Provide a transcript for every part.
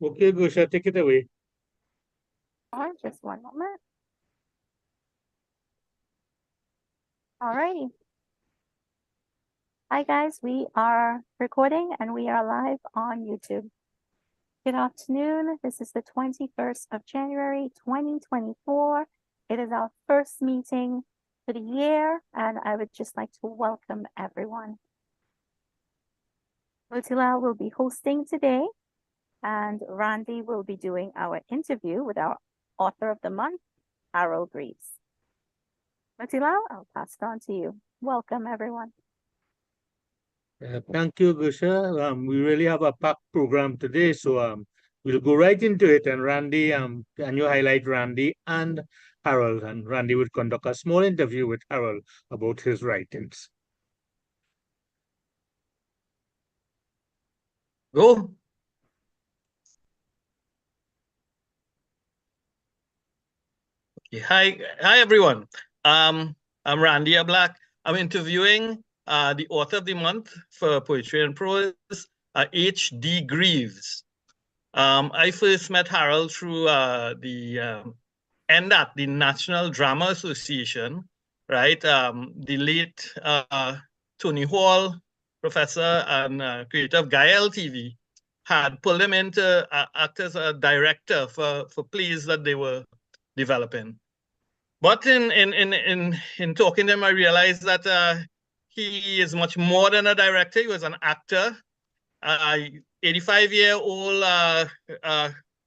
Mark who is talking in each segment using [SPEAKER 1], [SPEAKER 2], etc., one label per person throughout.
[SPEAKER 1] Okay, Gusha, take it away.
[SPEAKER 2] Or just one moment. Alrighty. Hi guys, we are recording and we are live on YouTube. Good afternoon. This is the 21st of January, 2024. It is our first meeting for the year, and I would just like to welcome everyone. Mutila will be hosting today, and Randy will be doing our interview with our author of the month, Harold Greaves. Mutila, I'll pass it on to you. Welcome, everyone.
[SPEAKER 1] Thank you, Gusha. We really have a packed program today, so we'll go right into it. And Randy, can you highlight Randy and Harold? And Randy would conduct a small interview with Harold about his writings.
[SPEAKER 3] Go. Okay. Hi everyone. I'm Randy Black. I'm interviewing the author of the month for Poetry and Prose, H.D. Greaves. I first met Harold through the NDAT, the National Drama Association, right? The late Tony Hall, professor and creator of Gael TV, had pulled him in to act as a director for plays that they were developing. But in talking to him, I realized that he is much more than a director. He was an actor, 85-year-old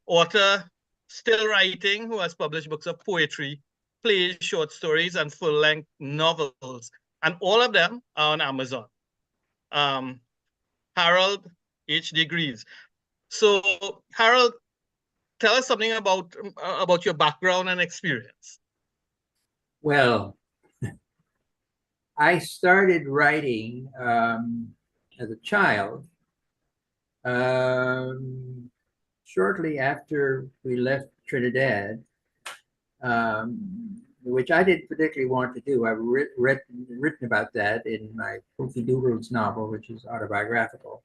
[SPEAKER 3] author, still writing, who has published books of poetry, plays, short stories, and full-length novels. And all of them are on Amazon. Harold H.D. Greaves. So, Harold, tell us something about your background and experience.
[SPEAKER 4] Well, I started writing as a child shortly after we left Trinidad, which I didn't particularly want to do. I've written about that in my Poofy Doodles novel, which is autobiographical.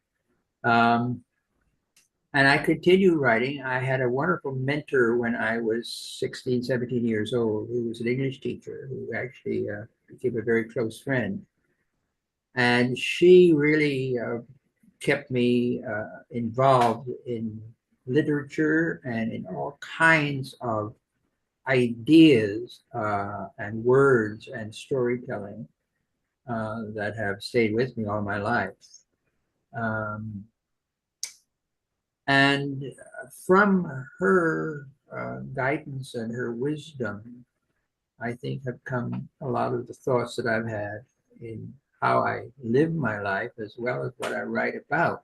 [SPEAKER 4] And I continued writing. I had a wonderful mentor when I was 16, 17 years old, who was an English teacher, who actually became a very close friend. And she really kept me involved in literature and in all kinds of ideas and words and storytelling that have stayed with me all my life. And from her guidance and her wisdom, I think have come a lot of the thoughts that I've had in how I live my life, as well as what I write about,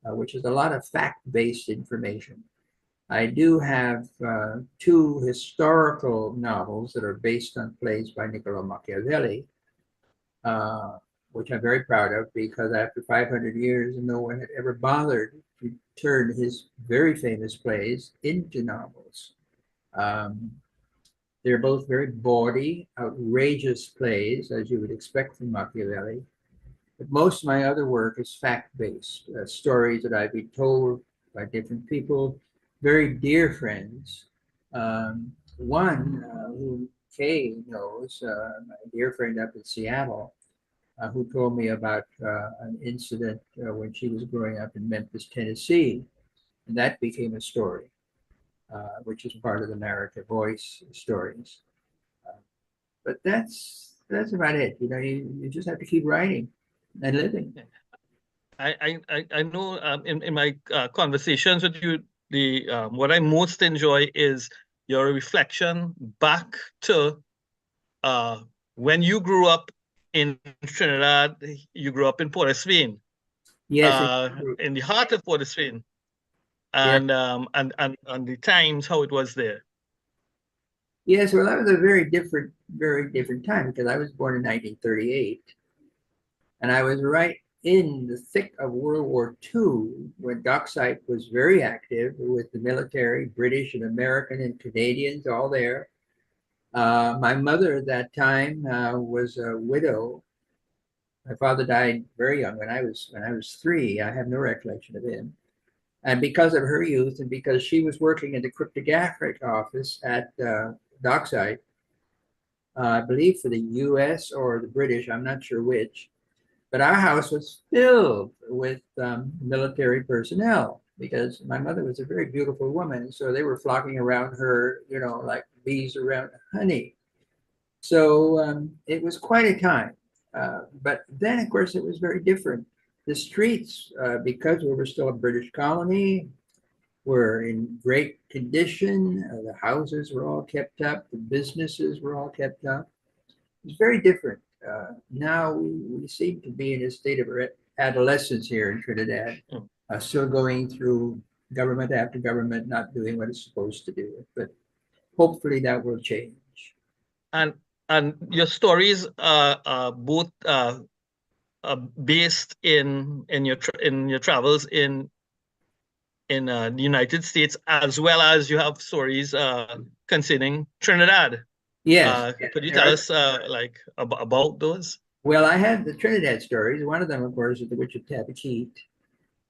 [SPEAKER 4] which is a lot of fact-based information. I do have two historical novels that are based on plays by Niccolo Machiavelli, which I'm very proud of, because after 500 years, no one had ever bothered to turn his very famous plays into novels. They're both very bawdy, outrageous plays, as you would expect from Machiavelli. But most of my other work is fact-based, stories that I've been told by different people, very dear friends. One who Kay knows, my dear friend up in Seattle, who told me about an incident when she was growing up in Memphis, Tennessee. And that became a story, which is part of the narrative voice stories. But that's about it. You know, you just have to keep writing and living.
[SPEAKER 3] I know in my conversations with you, what I most enjoy is your reflection back to when you grew up in Trinidad. You grew up in Port of Spain.
[SPEAKER 4] Yes,
[SPEAKER 3] in the heart of Port of Spain,
[SPEAKER 4] yes.
[SPEAKER 3] and the times how it was there.
[SPEAKER 4] Yes, well, that was a very different time, because I was born in 1938, and I was right in the thick of World War II, when Dockside was very active with the military, British and American and Canadians, all there. My mother at that time was a widow. My father died very young, when I was 3. I have no recollection of him. And because of her youth and because she was working in the cryptographic office at Dockside, I believe for the US or the British, I'm not sure which, but our house was filled with military personnel because my mother was a very beautiful woman. So they were flocking around her, you know, like bees around honey. So it was quite a time. But then, of course, it was very different. The streets, because we were still a British colony, were in great condition. The houses were all kept up. The businesses were all kept up. It was very different. Now we seem to be in a state of adolescence here in Trinidad, still going through government after government not doing what it's supposed to do. But hopefully that will change.
[SPEAKER 3] And your stories are both based in your travels in the United States, as well as you have stories concerning Trinidad.
[SPEAKER 4] Yes.
[SPEAKER 3] Could you tell us like about those?
[SPEAKER 4] Well, I had the Trinidad stories. One of them, of course, is The Witch of Tabaquite.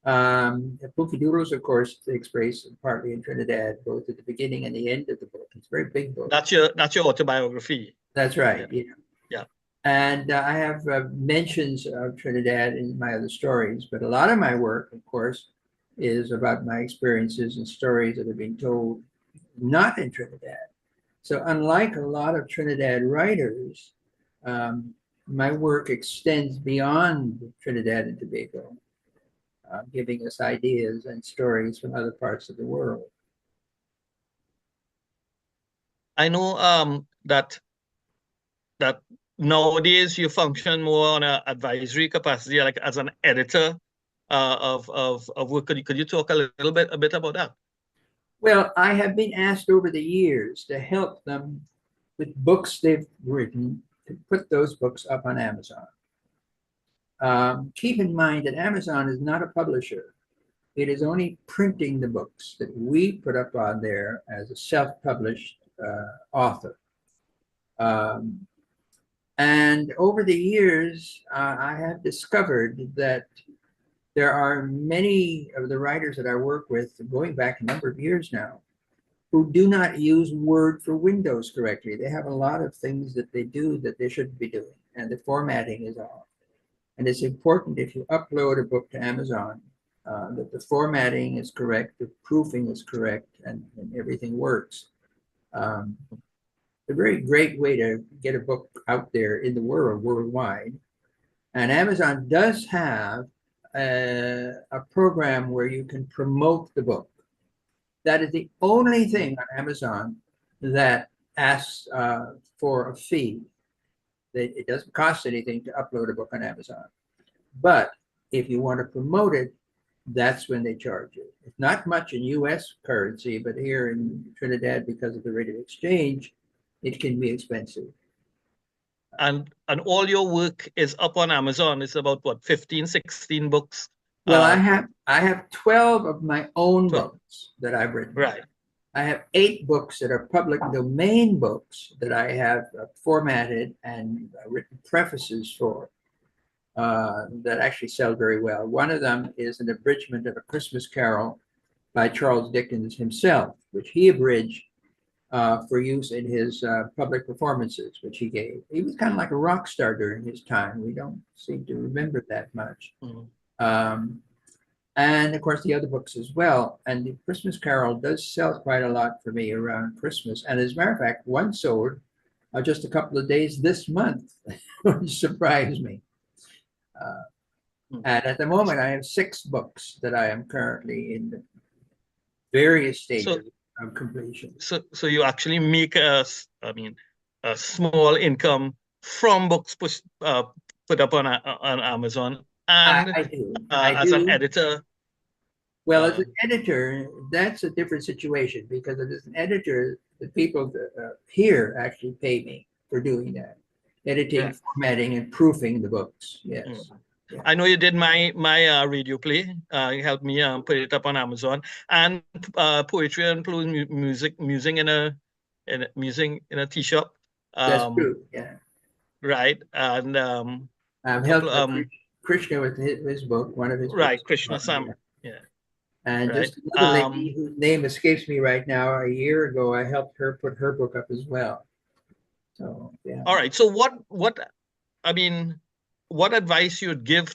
[SPEAKER 4] Pookie Doodles, of course, takes place partly in Trinidad, both at the beginning and the end of the book. It's a very big book.
[SPEAKER 3] That's your autobiography.
[SPEAKER 4] That's right.
[SPEAKER 3] Yeah.
[SPEAKER 4] Yeah. And I have mentions of Trinidad in my other stories, but a lot of my work, of course, is about my experiences and stories that have been told not in Trinidad. So unlike a lot of Trinidad writers, my work extends beyond Trinidad and Tobago, giving us ideas and stories from other parts of the world.
[SPEAKER 3] I know that nowadays you function more on an advisory capacity, like as an editor of work. Could you talk a bit about that?
[SPEAKER 4] Well, I have been asked over the years to help them with books they've written, to put those books up on Amazon. Keep in mind that Amazon is not a publisher. It is only printing the books that we put up on there as a self-published author. And over the years, I have discovered that there are many of the writers that I work with, going back a number of years now, who do not use Word for Windows correctly. They have a lot of things that they do that they shouldn't be doing, and the formatting is off. And it's important if you upload a book to Amazon that the formatting is correct, the proofing is correct, and everything works. A very great way to get a book out there in the world, worldwide. And Amazon does have a program where you can promote the book. That is the only thing on Amazon that asks for a fee. It doesn't cost anything to upload a book on Amazon. But if you want to promote it, that's when they charge you. It's not much in US currency, but here in Trinidad, because of the rate of exchange, it can be expensive.
[SPEAKER 3] And all your work is up on Amazon. It's about what, 15, 16 books?
[SPEAKER 4] Well, I have 12 of my own
[SPEAKER 3] 12.
[SPEAKER 4] books that I've written.
[SPEAKER 3] Right.
[SPEAKER 4] I have 8 books that are public domain books that I have formatted and written prefaces for that actually sell very well. One of them is an abridgment of A Christmas Carol by Charles Dickens himself, which he abridged for use in his public performances, which he gave. He was kind of like a rock star during his time. We don't seem to remember that much. Mm-hmm. And of course, the other books as well. And the Christmas Carol does sell quite a lot for me around Christmas. And as a matter of fact, one sold just a couple of days this month, which surprised me. And at the moment, I have 6 books that I am currently in the various stages of completion.
[SPEAKER 3] So you actually make a small income from books put up on Amazon, and
[SPEAKER 4] I do.
[SPEAKER 3] As an editor.
[SPEAKER 4] Well, as an editor, that's a different situation, because as an editor, the people here actually pay me for doing that, editing, formatting, and proofing the books. Yes.
[SPEAKER 3] Yeah. I know you did my radio play. You helped me put it up on Amazon, and Poetry and Prose musing in a tea shop.
[SPEAKER 4] That's true. Yeah.
[SPEAKER 3] Right, and
[SPEAKER 4] I've helped Krishna with his book, one of his
[SPEAKER 3] right,
[SPEAKER 4] books.
[SPEAKER 3] Krishna Sam. Yeah.
[SPEAKER 4] And
[SPEAKER 3] Right.
[SPEAKER 4] just another lady whose name escapes me right now, a year ago, I helped her put her book up as well. So, yeah.
[SPEAKER 3] All right. So I mean, what advice you'd give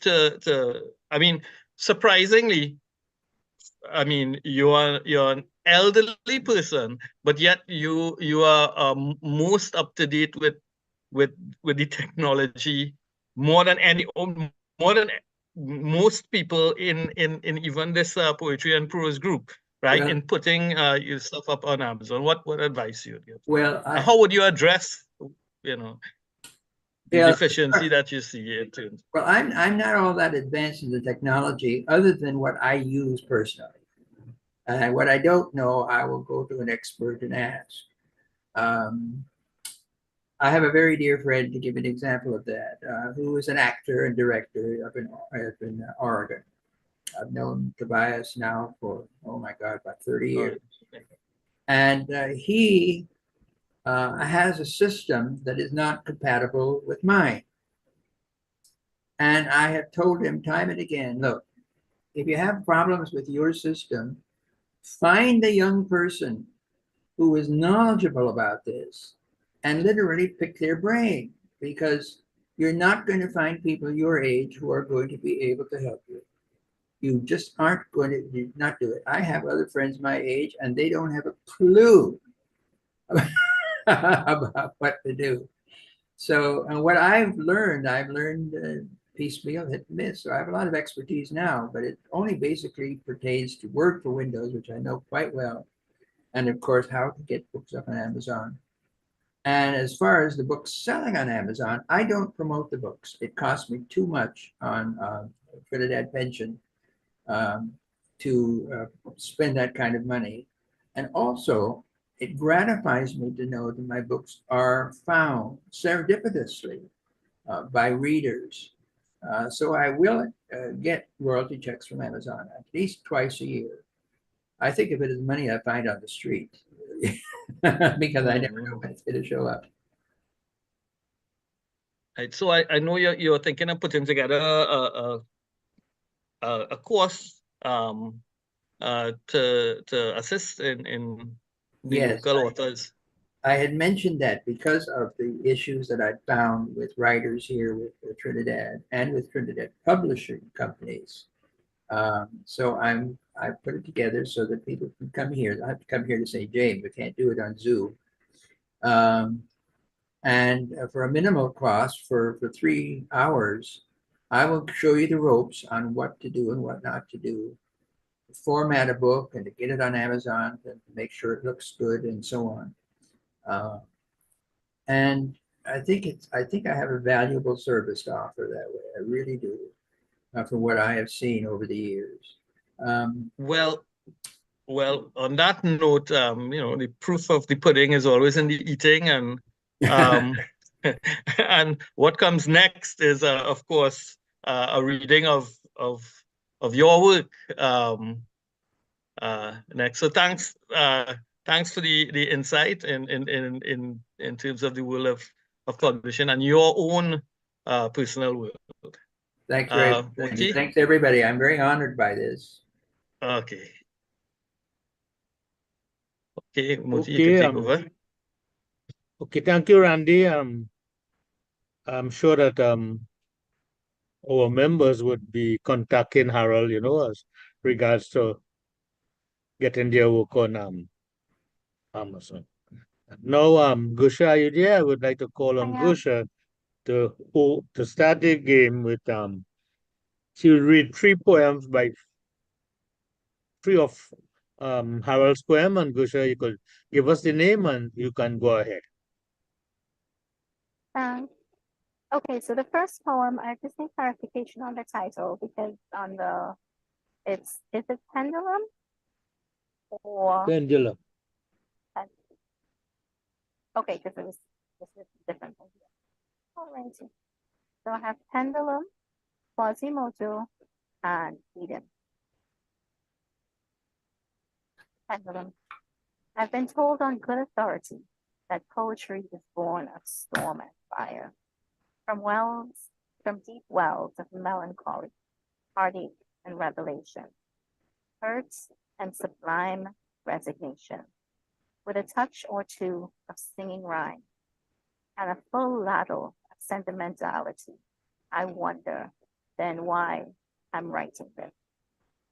[SPEAKER 3] I mean, surprisingly, I mean, you're an elderly person, but yet you are most up to date with with the technology more than more than most people in even this poetry and prose group, right?
[SPEAKER 4] Well,
[SPEAKER 3] In putting your stuff up on Amazon. What advice you would give?
[SPEAKER 4] well,
[SPEAKER 3] And how would you address, you know, the
[SPEAKER 4] yeah,
[SPEAKER 3] deficiency that you see in terms?
[SPEAKER 4] well, I'm not all that advanced in the technology other than what I use personally. And what I don't know, I will go to an expert and ask. Um, I have a very dear friend, to give an example of that, who is an actor and director up in Oregon. I've known Tobias now for, oh my God, about 30 years. And he has a system that is not compatible with mine. And I have told him time and again, look, if you have problems with your system, find a young person who is knowledgeable about this and literally pick their brain, because you're not going to find people your age who are going to be able to help you. You just aren't going to not do it. I have other friends my age and they don't have a clue about what to do. So, and what I've learned piecemeal, hit and miss. So I have a lot of expertise now, but it only basically pertains to Word for Windows, which I know quite well. And of course, how to get books up on Amazon. And as far as the books selling on Amazon, I don't promote the books. It costs me too much on Trinidad pension to spend that kind of money. And also, it gratifies me to know that my books are found serendipitously by readers. So I will get royalty checks from Amazon at least twice a year. I think of it as money I find on the street because I never know when it's going to show up.
[SPEAKER 3] Right. So I know you're thinking of putting together a course to assist in the
[SPEAKER 4] Yes,
[SPEAKER 3] local authors.
[SPEAKER 4] I had mentioned that because of the issues that I found with writers here with Trinidad and with Trinidad publishing companies. So I put it together so that people can come here. I have to come here to St. James. We can't do it on Zoom. And for a minimal cost for 3 hours, I will show you the ropes on what to do and what not to do, format a book and to get it on Amazon and make sure it looks good and so on. And I think I have a valuable service to offer that way. I really do, from what I have seen over the years.
[SPEAKER 3] Well, on that note, you know, the proof of the pudding is always in the eating, and and what comes next is, of course, a reading of your work next. So thanks for the insight in terms of the world of publishing and your own personal work.
[SPEAKER 4] Thanks very much.
[SPEAKER 3] Moti?
[SPEAKER 4] Thanks everybody. I'm very honored by this.
[SPEAKER 3] Okay. Okay, Moti, you can
[SPEAKER 1] Okay,
[SPEAKER 3] take over.
[SPEAKER 1] okay, thank you, Randy. I'm sure that our members would be contacting Harold, you know, as regards to getting their work on Amazon. Now, Gusha, are you there? I would like to call on Gusha to start the game with she'll read 3 poems by 3 of Harold's poem, and Gusha, you could give us the name and you can go ahead.
[SPEAKER 2] Okay, so the first poem, I just need clarification on the title because on the is it pendulum or
[SPEAKER 1] Pendulum.
[SPEAKER 2] okay, because this is different. All right. So I have pendulum, Quasimodo, and Eden. Pendulum. I've been told on good authority that poetry is born of storm and fire, from deep wells of melancholy, heartache, and revelation, hurt and sublime resignation, with a touch or two of singing rhyme, and a full ladle of sentimentality. I wonder then why I'm writing this.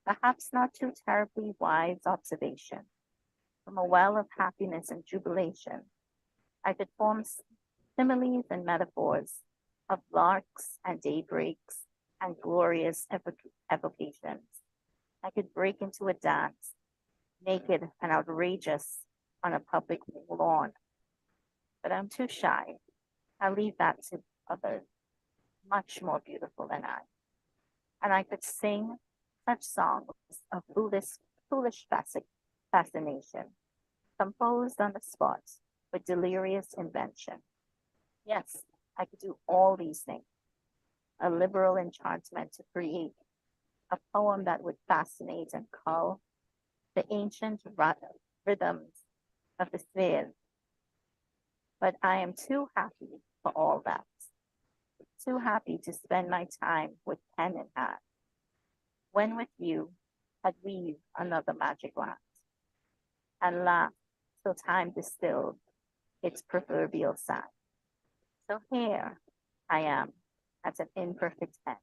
[SPEAKER 2] Perhaps not too terribly wise observation. From a well of happiness and jubilation, I could form similes and metaphors of larks and daybreaks and glorious evocations. I could break into a dance, naked and outrageous, on a public lawn. But I'm too shy. I leave that to others, much more beautiful than I. And I could sing such songs of foolish fascination, composed on the spot with delirious invention. Yes, I could do all these things. A liberal enchantment to create a poem that would fascinate and cull the ancient rhythms of the spheres. But I am too happy for all that. Too happy to spend my time with pen in hand. When with you, I'd weave another magic land and laugh till time distilled its proverbial sand. So here I am at an imperfect end,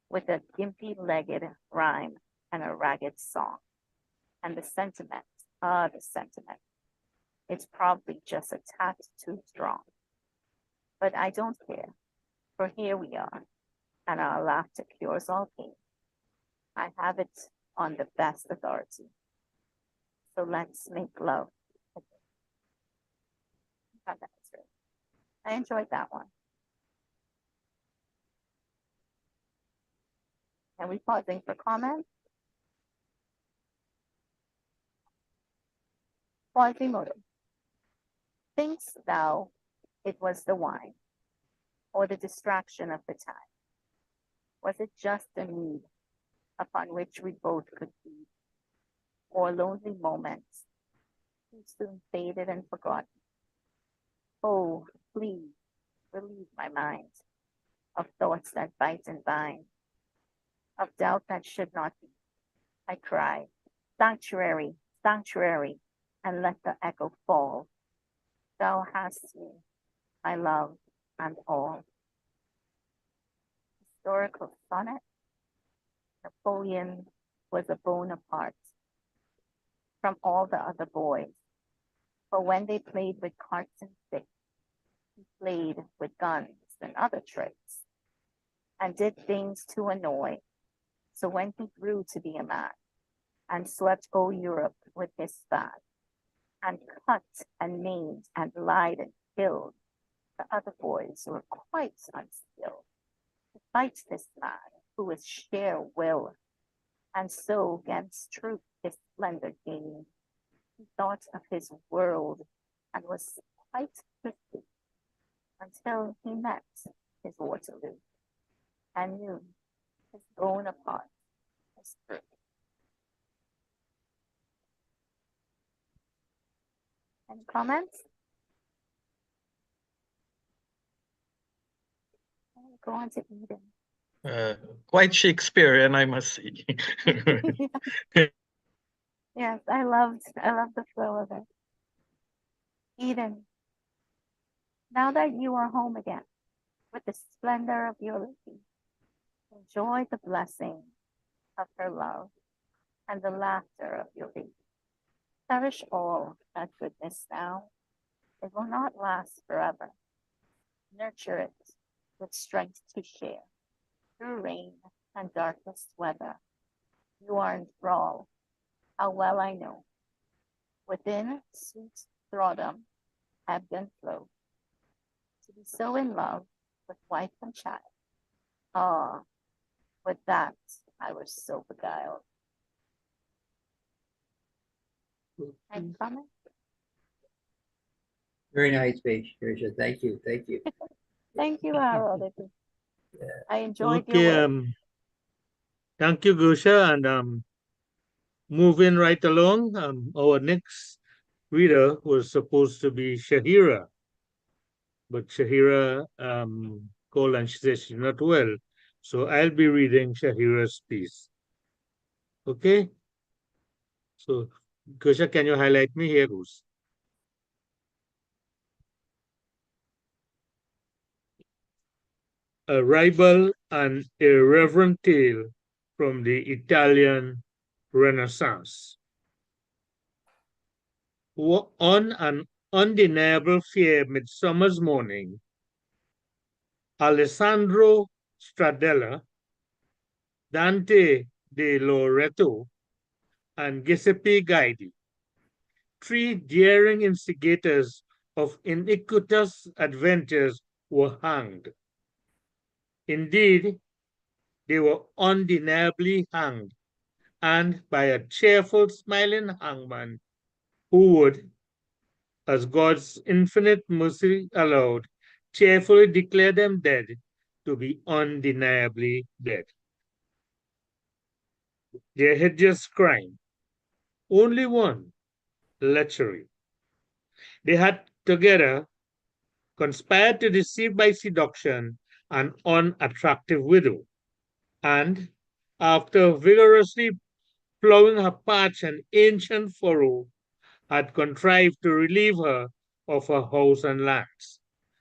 [SPEAKER 2] with a gimpy-legged rhyme and a ragged song. And the sentiment, the sentiment, it's probably just a tad too strong. But I don't care, for here we are, and our laughter cures all pain. I have it on the best authority. So let's make love. I enjoyed that one. Are we pausing for comments? Quasimodo. Thinkst thou it was the wine, or the distraction of the time? Was it just a need upon which we both could feed, or lonely moments too soon faded and forgotten? Oh, please relieve my mind of thoughts that bite and bind, of doubt that should not be. I cry, sanctuary, sanctuary, and let the echo fall. Thou hast me, my love, and all. Historical sonnet. Napoleon was a Bonaparte from all the other boys, for when they played with carts and sticks, he played with guns and other tricks, and did things to annoy. So when he grew to be a man, and swept old Europe with his spad, and cut and maimed and lied and killed, the other boys were quite unskilled to fight this man who was sheer will, and so gainst truth his splendor gained. He thought of his world and was quite twisted until he met his Waterloo and knew his Bonaparte was true. Any comments? Go on to Eden.
[SPEAKER 3] Quite Shakespearean, I must say.
[SPEAKER 2] Yes, I love the flow of it. Eden, now that you are home again with the splendor of your lady, enjoy the blessing of her love and the laughter of your baby. Cherish all that goodness now. It will not last forever. Nurture it with strength to share through rain and darkest weather. You are enthralled, how well I know. Within sweet thraldom, ebb and flow. To be so in love with wife and child. Ah, with that I was so beguiled. Any comment?
[SPEAKER 4] Very nice speech, Tricia. Thank you. Thank you.
[SPEAKER 2] Thank you, Harold. I enjoyed
[SPEAKER 1] Okay,
[SPEAKER 2] your work.
[SPEAKER 1] thank you, Gusha, and moving right along, our next reader was supposed to be Shahira, but Shahira called and she said she's not well, so I'll be reading Shahira's piece. Okay. So, Kusha, can you highlight me? Here goes. A ribald and irreverent tale from the Italian Renaissance. On an undeniable fair midsummer's morning, Alessandro Stradella, Dante de Loreto, and Giuseppe Guidi, three daring instigators of iniquitous adventures, were hanged. Indeed, they were undeniably hanged, and by a cheerful, smiling hangman who would, as God's infinite mercy allowed, cheerfully declare them dead to be undeniably dead. Their hideous crime, only one, lechery. They had together conspired to deceive by seduction an unattractive widow, and after vigorously plowing her patch and ancient furrow, had contrived to relieve her of her house and lands,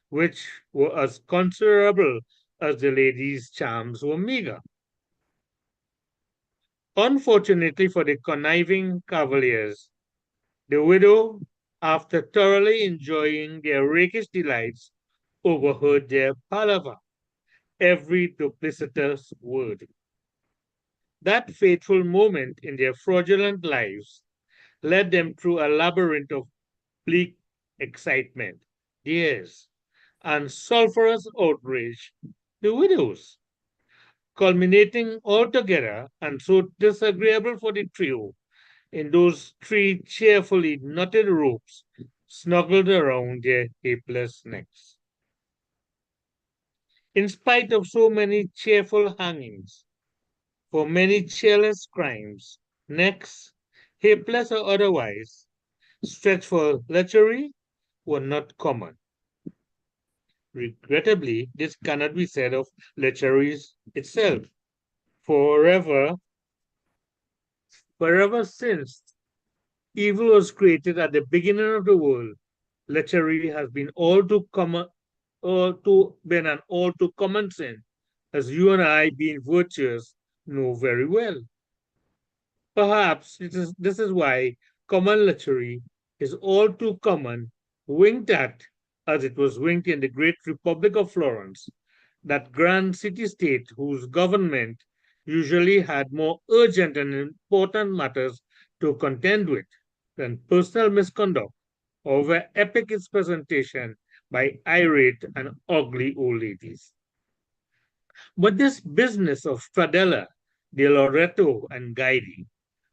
[SPEAKER 1] which were as considerable as the lady's charms were meager. Unfortunately for the conniving cavaliers, the widow, after thoroughly enjoying their rakish delights, overheard their palaver, every duplicitous word. That fateful moment in their fraudulent lives led them through a labyrinth of bleak excitement, tears, and sulphurous outrage, the widows, culminating altogether and so disagreeable for the trio in those three cheerfully knotted ropes snuggled around their helpless necks. In spite of so many cheerful hangings, for many cheerless crimes, necks, helpless or otherwise, stretched for lechery were not common. Regrettably, this cannot be said of lechery itself. Forever, forever since evil was created at the beginning of the world, lechery has been all too common, all too common sin, as you and I, being virtuous, know very well. Perhaps this is why common lechery is all too common, winked at as it was winked in the great Republic of Florence, that grand city-state whose government usually had more urgent and important matters to contend with than personal misconduct, or where epic its presentation by irate and ugly old ladies. But this business of Stradella, de Loreto, and Guidi,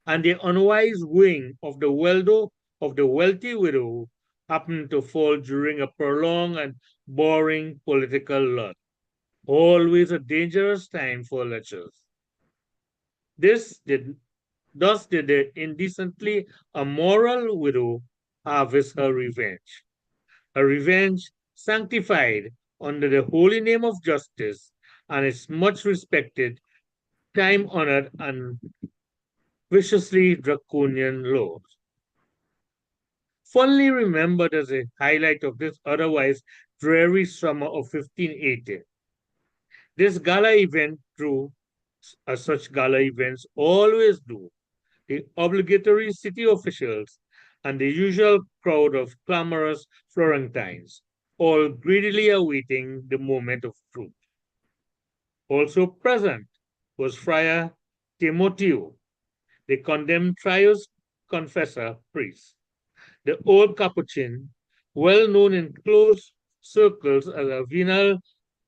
[SPEAKER 1] and the unwise wing of the wealthy widow happened to fall during a prolonged and boring political lull, always a dangerous time for lechers. This did Thus did the indecently immoral widow harvest her revenge, a revenge sanctified under the holy name of justice and its much respected, time honored, and viciously draconian laws. Fondly remembered as a highlight of this otherwise dreary summer of 1580. This gala event drew, as such gala events always do, the obligatory city officials and the usual crowd of clamorous Florentines, all greedily awaiting the moment of truth. Also present was Friar Timoteo, the condemned trio's confessor priest. The old Capuchin, well known in close circles as a venal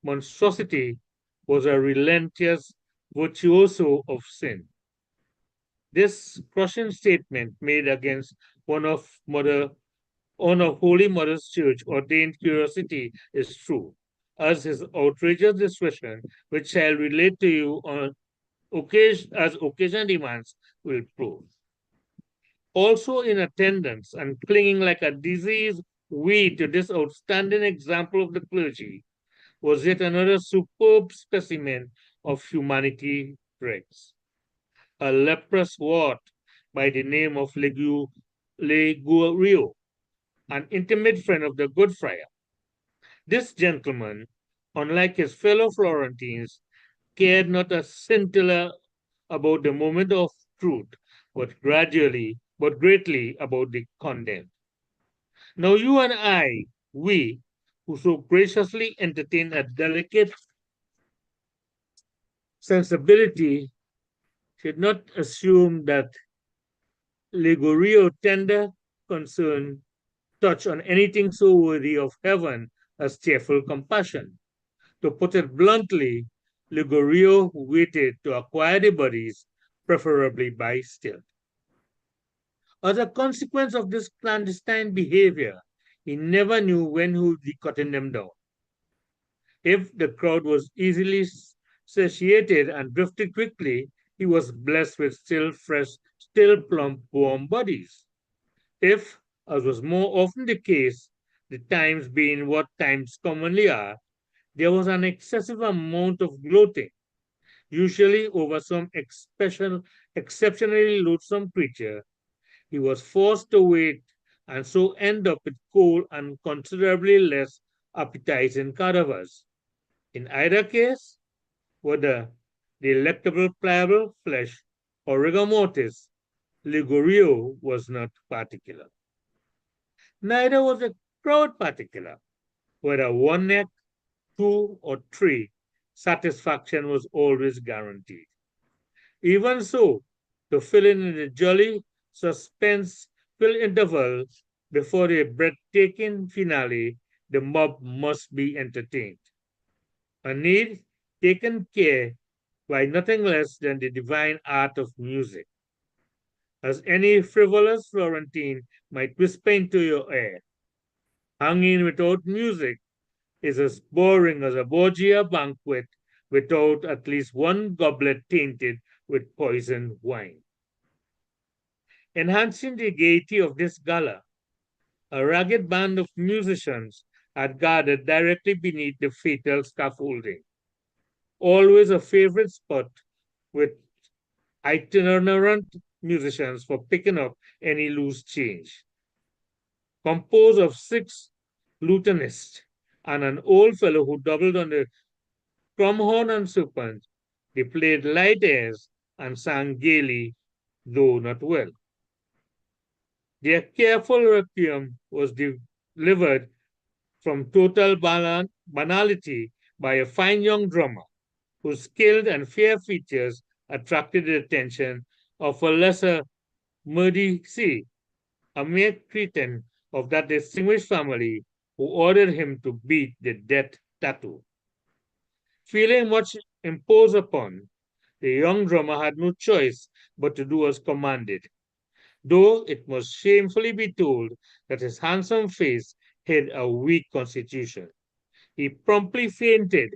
[SPEAKER 1] monstrosity, was a relentless virtuoso of sin. This crushing statement made against one of Holy Mother's Church ordained curiosity is true, as his outrageous discretion, which I'll relate to you on occasion demands, will prove. Also in attendance and clinging like a diseased weed to this outstanding example of the clergy was yet another superb specimen of humanity dregs. a leprous wart by the name of Legurio, an intimate friend of the good friar. This gentleman, unlike his fellow Florentines, cared not a scintilla about the moment of truth, but greatly about the content. Now you and I, we, who so graciously entertain a delicate sensibility, should not assume that Ligurio's tender concern touch on anything so worthy of heaven as cheerful compassion. To put it bluntly, Ligorio waited to acquire the bodies, preferably by stealth. As a consequence of this clandestine behavior, he never knew when he would be cutting them down. If the crowd was easily satiated and drifted quickly, he was blessed with still fresh, still plump, warm bodies. If, as was more often the case, the times being what times commonly are, there was an excessive amount of gloating, usually over some exceptionally loathsome creature, he was forced to wait and so end up with cold and considerably less appetizing cadavers. In either case, whether the delectable pliable flesh or rigor mortis, Ligorio was not particular. Neither was the crowd particular. Whether one neck, two, or three, satisfaction was always guaranteed. Even so, to fill in the jolly suspense-filled interval before the breathtaking finale, the mob must be entertained. A need taken care by nothing less than the divine art of music. As any frivolous Florentine might whisper into your ear, hanging without music is as boring as a Borgia banquet without at least one goblet tainted with poisoned wine. Enhancing the gaiety of this gala, a ragged band of musicians had gathered directly beneath the fatal scaffolding, always a favorite spot with itinerant musicians for picking up any loose change. Composed of 6 lutanists and an old fellow who doubled on the crumhorn and serpent, they played light airs and sang gaily, though not well. Their careful requiem was delivered from total banality by a fine young drummer whose skilled and fair features attracted the attention of a lesser Medici, a mere cretin of that distinguished family who ordered him to beat the death tattoo. Feeling much imposed upon, the young drummer had no choice but to do as commanded, though it must shamefully be told that his handsome face hid a weak constitution. He promptly fainted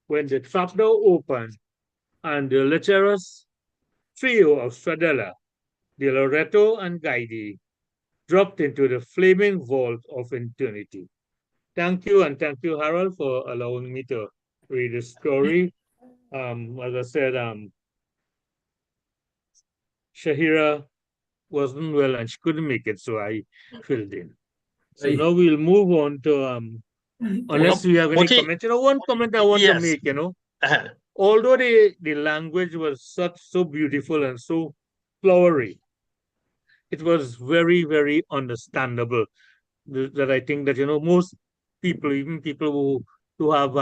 [SPEAKER 1] when the trapdoor opened and the lecherous trio of Stradella, Di Loreto, and Guidi dropped into the flaming vault of eternity. Thank you, and thank you, Harold, for allowing me to read the story. As I said, Shahira wasn't well and she couldn't make it, so I filled in. So now we'll move on to unless you have any comments. One comment I want to make, although the language was so beautiful and so flowery, it was very, very understandable. That I think that most people, even people who have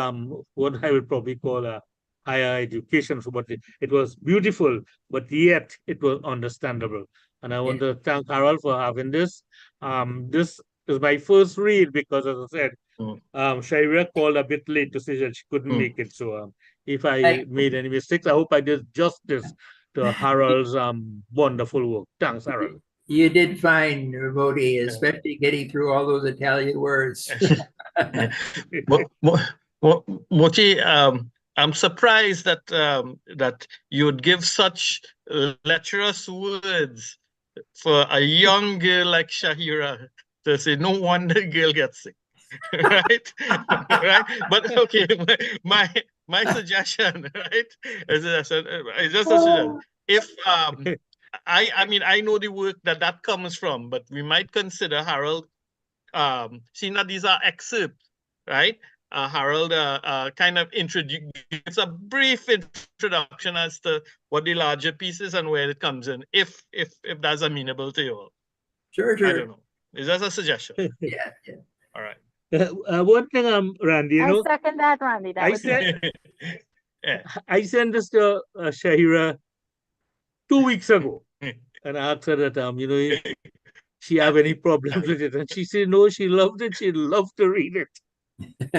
[SPEAKER 1] what I would probably call a higher education, so but it was beautiful, but yet it was understandable. And I want to thank Harold for having this. This is my first read because, as I said, Shaira called a bit late to say that she couldn't make it. So if I made any mistakes, I hope I did justice to Harold's wonderful work. Thanks, Harold.
[SPEAKER 4] You did fine, Modi, especially getting through all those Italian words.
[SPEAKER 3] Moti, I'm surprised that that you'd give such lecherous words for a young girl like Shahira to say, no wonder girl gets sick. Right? Right? But okay, my suggestion, right? Is just a suggestion. if I mean I know the work that comes from, but we might consider Harold, seeing that these are excerpts, right? Harold kind of gives a brief introduction as to what the larger piece is and where it comes in, if that's amenable to you all.
[SPEAKER 4] Sure,
[SPEAKER 3] I
[SPEAKER 4] sure.
[SPEAKER 3] don't know. Is that a suggestion?
[SPEAKER 4] Yeah, yeah.
[SPEAKER 3] All right.
[SPEAKER 1] One thing, Randy,
[SPEAKER 2] I second that, Randy. That
[SPEAKER 1] I
[SPEAKER 2] was
[SPEAKER 1] said
[SPEAKER 2] good.
[SPEAKER 3] Yeah.
[SPEAKER 1] I sent this to Shahira 2 weeks ago, and I asked her that if she have any problems with it, and she said no, she loved it. She'd love to read it.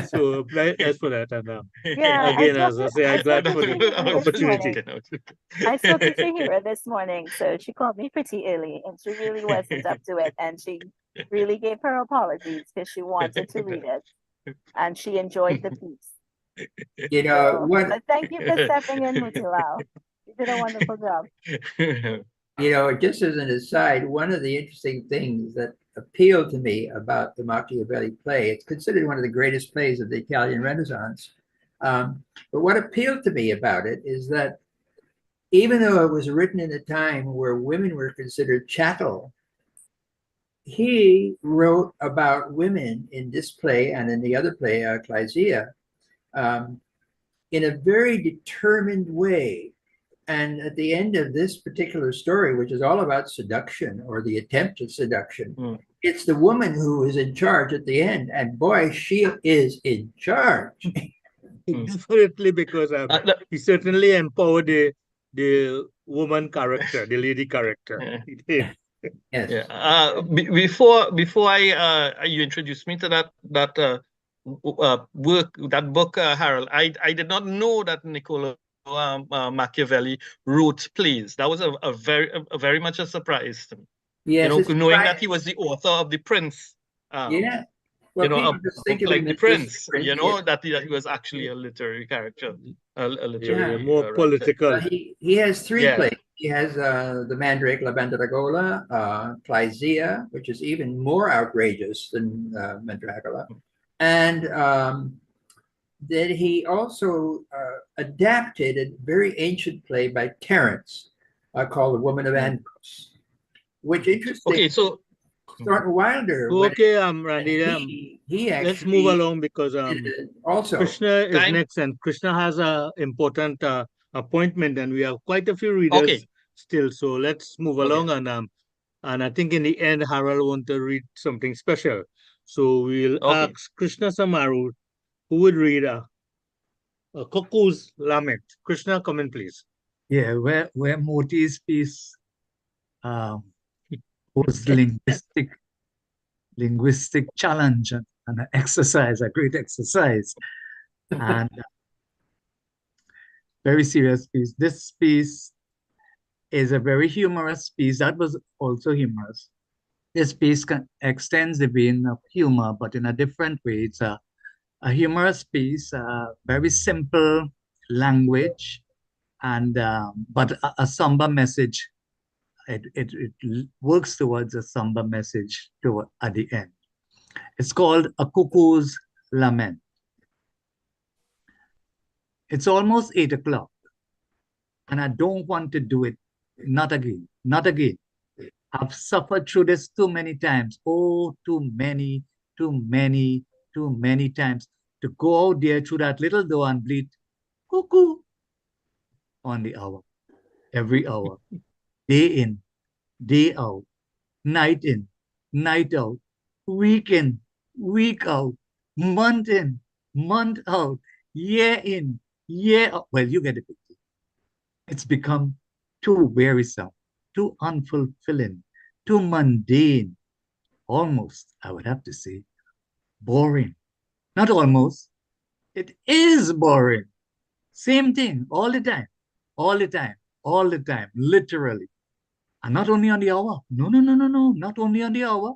[SPEAKER 1] So that's for that. And
[SPEAKER 2] Yeah,
[SPEAKER 1] again, as I say, I'm glad
[SPEAKER 2] spoke
[SPEAKER 1] for
[SPEAKER 2] to
[SPEAKER 1] the
[SPEAKER 2] Shahira this
[SPEAKER 1] opportunity.
[SPEAKER 2] morning. I spoke to Shahira this morning, so she called me pretty early, and she really wasn't up to it, and she really gave her apologies because she wanted to read it, and she enjoyed the piece.
[SPEAKER 4] You know,
[SPEAKER 2] So,
[SPEAKER 4] what
[SPEAKER 2] but thank you for stepping in, Mutilao. You did a wonderful job.
[SPEAKER 4] you know, just as an aside, one of the interesting things that appealed to me about the Machiavelli play, it's considered one of the greatest plays of the Italian Renaissance. But what appealed to me about it is that even though it was written in a time where women were considered chattel, he wrote about women in this play and in the other play, Clysia, in a very determined way. And at the end of this particular story, which is all about seduction or the attempt at seduction, it's the woman who is in charge at the end. And boy, she is in charge.
[SPEAKER 1] Definitely, because he certainly empowered the woman character, the lady character. He did.
[SPEAKER 4] Yes.
[SPEAKER 3] Yeah. Before you introduced me to that work, that book, Harold, I did not know that Niccolo Machiavelli wrote plays. That was a very much a surprise to me.
[SPEAKER 4] Yes,
[SPEAKER 3] knowing that he was the author of The Prince.
[SPEAKER 4] Yeah. Well,
[SPEAKER 3] a
[SPEAKER 4] people just think
[SPEAKER 3] book
[SPEAKER 4] of
[SPEAKER 3] like
[SPEAKER 4] him
[SPEAKER 3] The
[SPEAKER 4] as
[SPEAKER 3] Prince.
[SPEAKER 4] Prince,
[SPEAKER 3] that he was actually a literary character, a literary
[SPEAKER 1] More
[SPEAKER 3] writer.
[SPEAKER 1] political.
[SPEAKER 4] He has three
[SPEAKER 3] Yeah.
[SPEAKER 4] plays. He has the Mandrake La Mandragola, Clysia, which is even more outrageous than Mandragola, and then he also adapted a very ancient play by Terence called The Woman of Andros, which interesting.
[SPEAKER 3] Okay, so
[SPEAKER 4] Thornton Wilder.
[SPEAKER 1] Okay, Randy,
[SPEAKER 4] he actually
[SPEAKER 1] let's move along because
[SPEAKER 4] also
[SPEAKER 1] Krishna is next, and Krishna has a important appointment, and we have quite a few readers still. So let's move along, and I think in the end, Harold want to read something special. So we'll ask Krishna Samaru, who would read a Cuckoo's Lament. Krishna, come in, please.
[SPEAKER 5] Yeah, where Moti's piece was linguistic challenge and an exercise, a great exercise, and very serious piece. This piece is a very humorous piece. That was also humorous. This piece extends the vein of humor, but in a different way. It's a humorous piece, very simple language, and but a somber message. It works towards a somber message at the end. It's called A Cuckoo's Lament. It's almost 8 o'clock, and I don't want to do it. Not again. Not again. I've suffered through this too many times. Oh, too many times to go out there through that little door and bleat cuckoo on the hour, every hour, day in, day out, night in, night out, week in, week out, month in, month out, year in, year out. Well, you get the picture. It's become too wearisome, too unfulfilling, too mundane, almost, I would have to say, boring. Not almost, it is boring. Same thing all the time, all the time, all the time, literally. And not only on the hour. No, not only on the hour.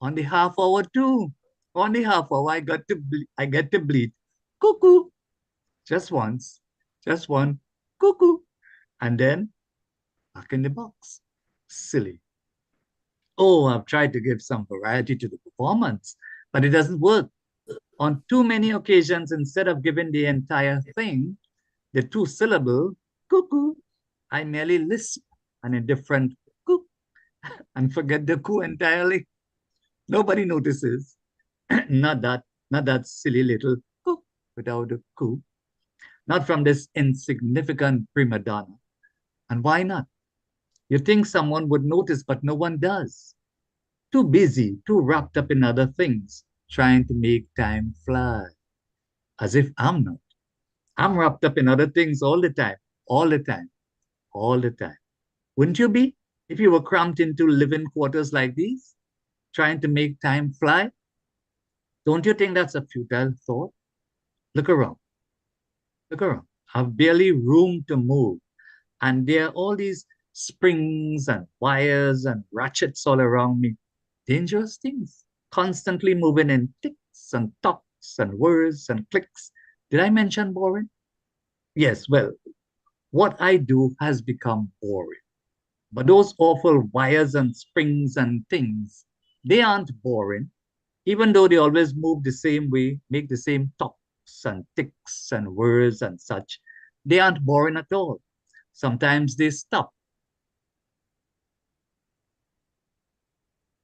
[SPEAKER 5] On the half hour too. On the half hour, I get to bleed. Cuckoo. Just once. Just one. Cuckoo. And then back in the box. Silly. Oh, I've tried to give some variety to the performance, but it doesn't work. On too many occasions, instead of giving the entire thing, the 2-syllable cuckoo, I merely lisp an indifferent coo and forget the coo entirely. Nobody notices. not that silly little coo without a coo. Not from this insignificant prima donna. And why not? You think someone would notice, but no one does. Too busy, too wrapped up in other things, trying to make time fly. As if I'm not. I'm wrapped up in other things all the time, all the time, all the time. Wouldn't you be if you were cramped into living quarters like these, trying to make time fly? Don't you think that's a futile thought? Look around. Look around. I've barely room to move. And there are all these springs and wires and ratchets all around me. Dangerous things, constantly moving in ticks and tocks and whirs and clicks. Did I mention boring? Yes, well, what I do has become boring. But those awful wires and springs and things, they aren't boring, even though they always move the same way, make the same tocks and ticks and whirs and such. They aren't boring at all. Sometimes they stop.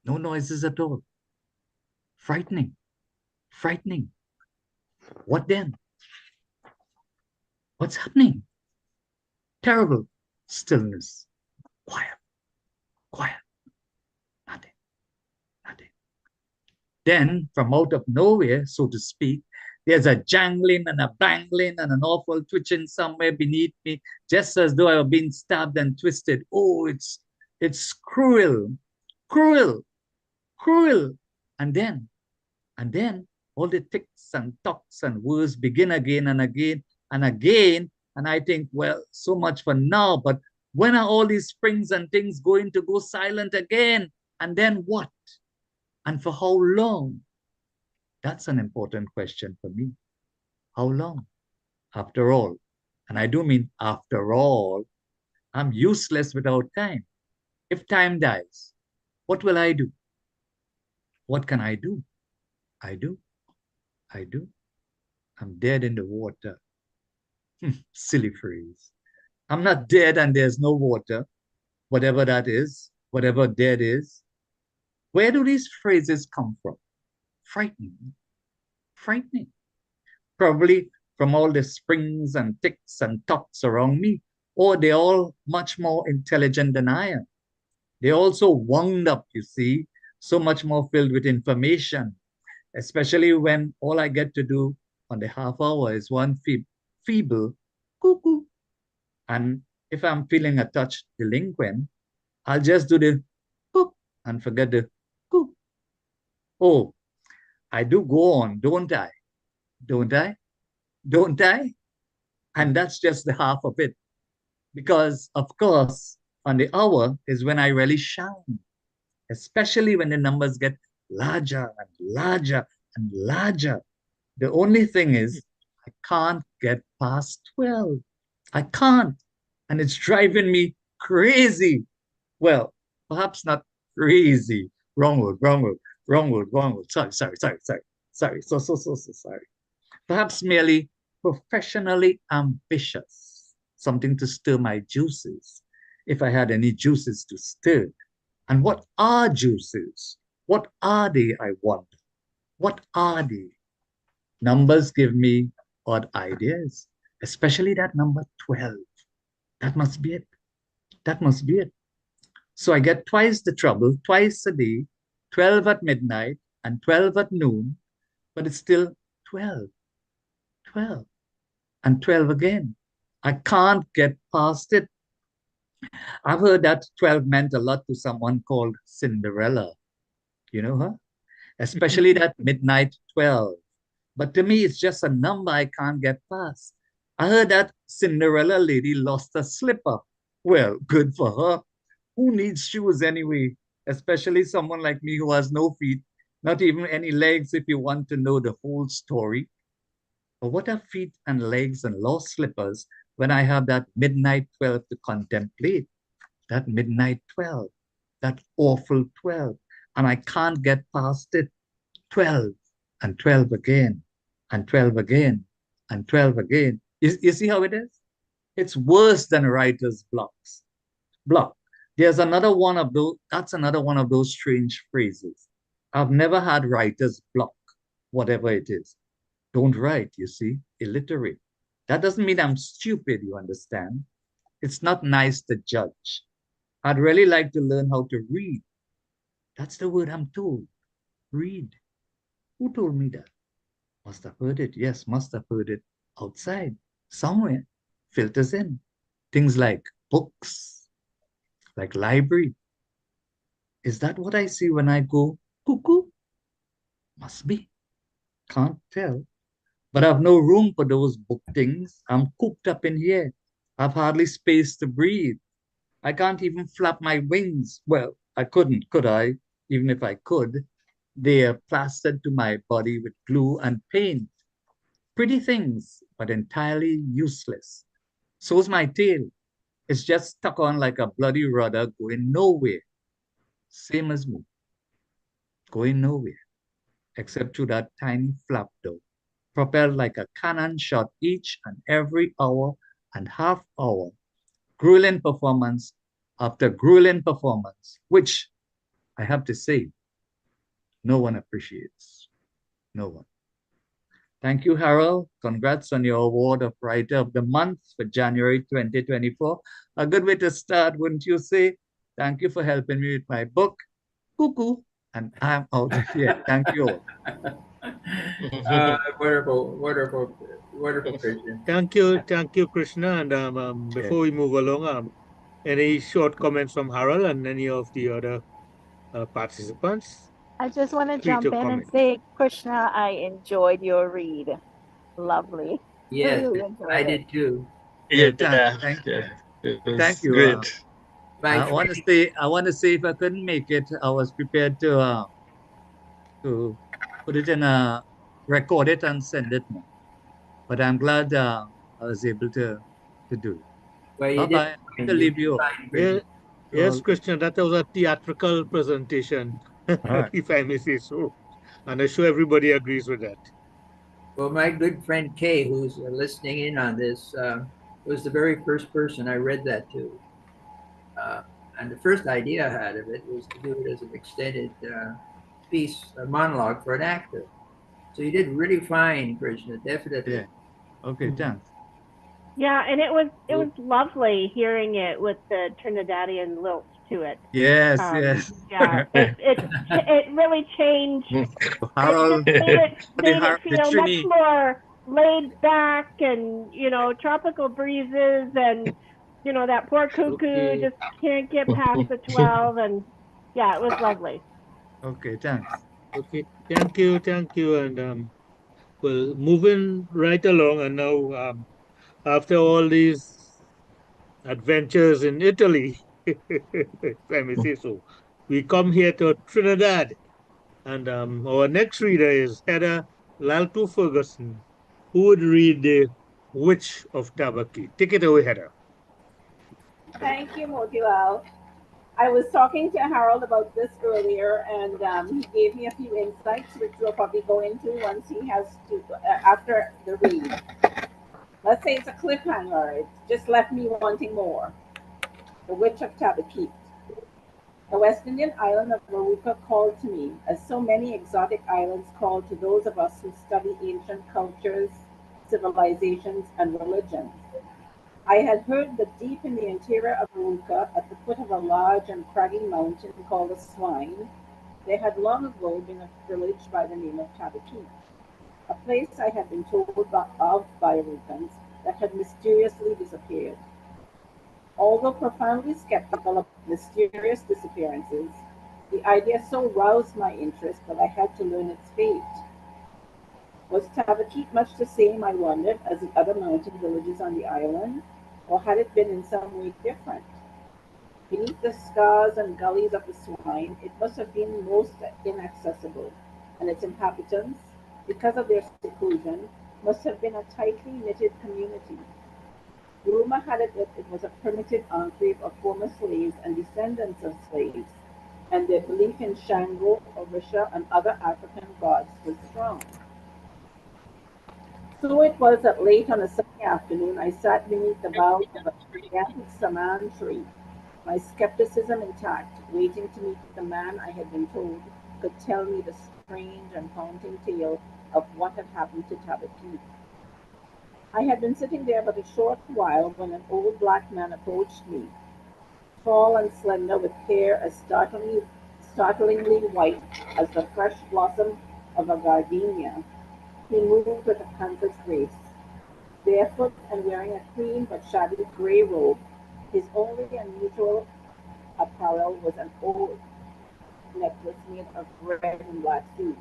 [SPEAKER 5] No noises at all. Frightening. Frightening. What then? What's happening? Terrible stillness. Quiet. Quiet. Nothing. Nothing. Then, from out of nowhere, so to speak, there's a jangling and a bangling and an awful twitching somewhere beneath me, just as though I were being stabbed and twisted. Oh, it's cruel, cruel, cruel. And then all the ticks and tocks and whirs begin again and again and again. And I think, well, so much for now, but when are all these springs and things going to go silent again? And then what? And for how long? That's an important question for me. How long? After all, and I do mean after all, I'm useless without time. If time dies, what will I do? What can I do? I do. I'm dead in the water. Silly phrase. I'm not dead and there's no water, whatever that is, whatever dead is. Where do these phrases come from? Frightening. Frightening. Probably from all the springs and ticks and tocks around me, or they're all much more intelligent than I am. They're also wound up, you see, so much more filled with information, especially when all I get to do on the half hour is one feeble cuckoo. And if I'm feeling a touch delinquent, I'll just do the cook and forget the cook. Oh, I do go on, don't I? Don't I? Don't I? And that's just the half of it. Because, of course, on the hour is when I really shine, especially when the numbers get larger and larger and larger. The only thing is, I can't get past 12. I can't. And it's driving me crazy. Well, perhaps not crazy. Wrong word, wrong word, wrong word, wrong word. Sorry. So sorry. Perhaps merely professionally ambitious. Something to stir my juices, if I had any juices to stir. And what are juices? What are they, I wonder? What are they? Numbers give me odd ideas, especially that number 12. That must be it. That must be it. So I get twice the trouble, twice a day, 12 at midnight and 12 at noon, but it's still 12, 12, and 12 again. I can't get past it. I've heard that 12 meant a lot to someone called Cinderella. You know her? Especially that midnight 12. But to me, it's just a number I can't get past. I heard that Cinderella lady lost a slipper. Well, good for her. Who needs shoes anyway? Especially someone like me who has no feet, not even any legs if you want to know the whole story. But what are feet and legs and lost slippers when I have that midnight 12 to contemplate? That midnight 12, that awful 12, and I can't get past it. 12 and 12 again, and 12 again, and 12 again. You see how it is? It's worse than writer's block. There's another one of those, that's another one of those strange phrases. I've never had writer's block, whatever it is. Don't write, you see, illiterate. That doesn't mean I'm stupid, you understand? It's not nice to judge. I'd really like to learn how to read. That's the word I'm told. Read. Who told me that? Must have heard it. Yes, must have heard it outside, somewhere. Filters in. Things like books, like library. Is that what I see when I go cuckoo? Must be. Can't tell. But I've no room for those book things. I'm cooped up in here. I've hardly space to breathe. I can't even flap my wings. Well, I couldn't, could I? Even if I could. They are plastered to my body with glue and paint. Pretty things, but entirely useless. So's my tail. It's just stuck on like a bloody rudder going nowhere. Same as me. Going nowhere. Except through that tiny flap door. Propelled like a cannon shot each and every hour and half hour. Grueling performance after grueling performance, which I have to say, no one appreciates. No one. Thank you, Harold. Congrats on your award of Writer of the Month for January 2024. A good way to start, wouldn't you say? Thank you for helping me with my book, Cuckoo, and I'm out of here. Thank you all.
[SPEAKER 4] Wonderful, Christian.
[SPEAKER 1] Thank you, Krishna. And before we move along, any short comments from Harold and any of the other participants?
[SPEAKER 2] I just want to
[SPEAKER 1] Free
[SPEAKER 2] jump
[SPEAKER 1] to
[SPEAKER 2] in and
[SPEAKER 1] comment.
[SPEAKER 2] say, Krishna, I enjoyed your read. Lovely.
[SPEAKER 4] Yes,
[SPEAKER 2] Really enjoyed
[SPEAKER 4] I
[SPEAKER 2] it.
[SPEAKER 4] did too.
[SPEAKER 3] Yeah,
[SPEAKER 5] Thank you.
[SPEAKER 3] it was
[SPEAKER 5] Thank you.
[SPEAKER 3] great.
[SPEAKER 4] My
[SPEAKER 5] I want to say if I couldn't make it, I was prepared to put it in a record it and send it now. But I'm glad I was able to do it.
[SPEAKER 4] well, you
[SPEAKER 5] Bye
[SPEAKER 4] did
[SPEAKER 5] bye.
[SPEAKER 4] fine.
[SPEAKER 5] To
[SPEAKER 4] You
[SPEAKER 5] leave
[SPEAKER 4] did
[SPEAKER 5] you all.
[SPEAKER 4] fine, Christian.
[SPEAKER 1] Yes, Krishna, that was a theatrical presentation,
[SPEAKER 5] All right.
[SPEAKER 1] if I may say so. And I'm sure everybody agrees with that.
[SPEAKER 4] Well, my good friend Kay, who's listening in on this, was the very first person I read that to. And the first idea I had of it was to do it as an extended piece, a monologue for an actor. So you did really fine, Krishna, definitely.
[SPEAKER 5] Yeah. Okay, thanks.
[SPEAKER 2] Yeah, and it was lovely hearing it with the Trinidadian lilt to it.
[SPEAKER 5] Yes,
[SPEAKER 2] yes.
[SPEAKER 5] yes.
[SPEAKER 2] It really changed.
[SPEAKER 5] Harold,
[SPEAKER 2] It made it
[SPEAKER 5] the
[SPEAKER 2] feel much
[SPEAKER 5] Trini,
[SPEAKER 2] more laid back, and tropical breezes, and that poor cuckoo
[SPEAKER 1] Okay.
[SPEAKER 2] just can't get past the 12, and yeah, it was lovely.
[SPEAKER 5] okay, thanks.
[SPEAKER 1] Okay. Thank you. And well, moving right along, and now after all these adventures in Italy, if I may say so, we come here to Trinidad. And our next reader is Heather Lalto Ferguson, who would read The Witch of Tabaki. Take it away, Heather.
[SPEAKER 6] Thank you, Motilal. I was talking to Harold about this earlier, and he gave me a few insights, which we'll probably go into once he has to, after the read. Let's say it's a cliffhanger. It just left me wanting more. The Witch of Tabakit. The West Indian island of Veruca called to me, as so many exotic islands call to those of us who study ancient cultures, civilizations, and religions. I had heard that deep in the interior of Veruca, at the foot of a large and craggy mountain called the Swine, there had long ago been a village by the name of Tabakit, a place I had been told of by Verucans that had mysteriously disappeared. Although profoundly skeptical of mysterious disappearances, the idea so roused my interest that I had to learn its fate. Was Tabakit much the same, I wondered, as the other mountain villages on the island, or had it been in some way different? Beneath the scars and gullies of the Swine, it must have been most inaccessible, and its inhabitants, because of their seclusion, must have been a tightly knitted community. Rumor had it that it was a primitive enclave of former slaves and descendants of slaves, and their belief in Shango, Orisha, and other African gods was strong. So it was that late on a sunny afternoon I sat beneath the bough of a gigantic saman tree, my skepticism intact, waiting to meet the man I had been told could tell me the strange and haunting tale of what had happened to Tabitha. I had been sitting there but a short while when an old black man approached me, tall and slender, with hair as startlingly white as the fresh blossom of a gardenia. He moved with a panther's grace. Barefoot and wearing a clean but shabby grey robe, his only unusual apparel was an old necklace made of red and black seeds.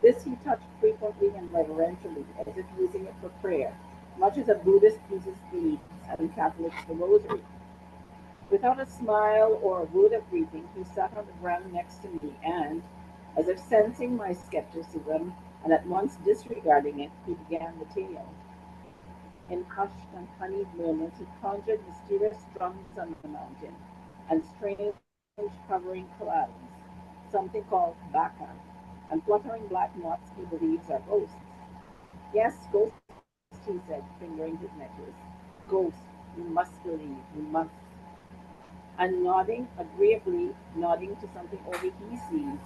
[SPEAKER 6] This he touched frequently and reverentially, as if using it for prayer, much as a Buddhist uses beads and Catholics the rosary. Without a smile or a word of greeting, he sat on the ground next to me and, as if sensing my skepticism and at once disregarding it, he began the tale. In hushed and honeyed murmurs he conjured mysterious drums on the mountain and strange hovering clouds, something called baka, and fluttering black knots he believes are ghosts. Yes, ghosts, he said, fingering his necklace. Ghosts, you must believe, you must. And nodding, agreeably nodding to something only he sees,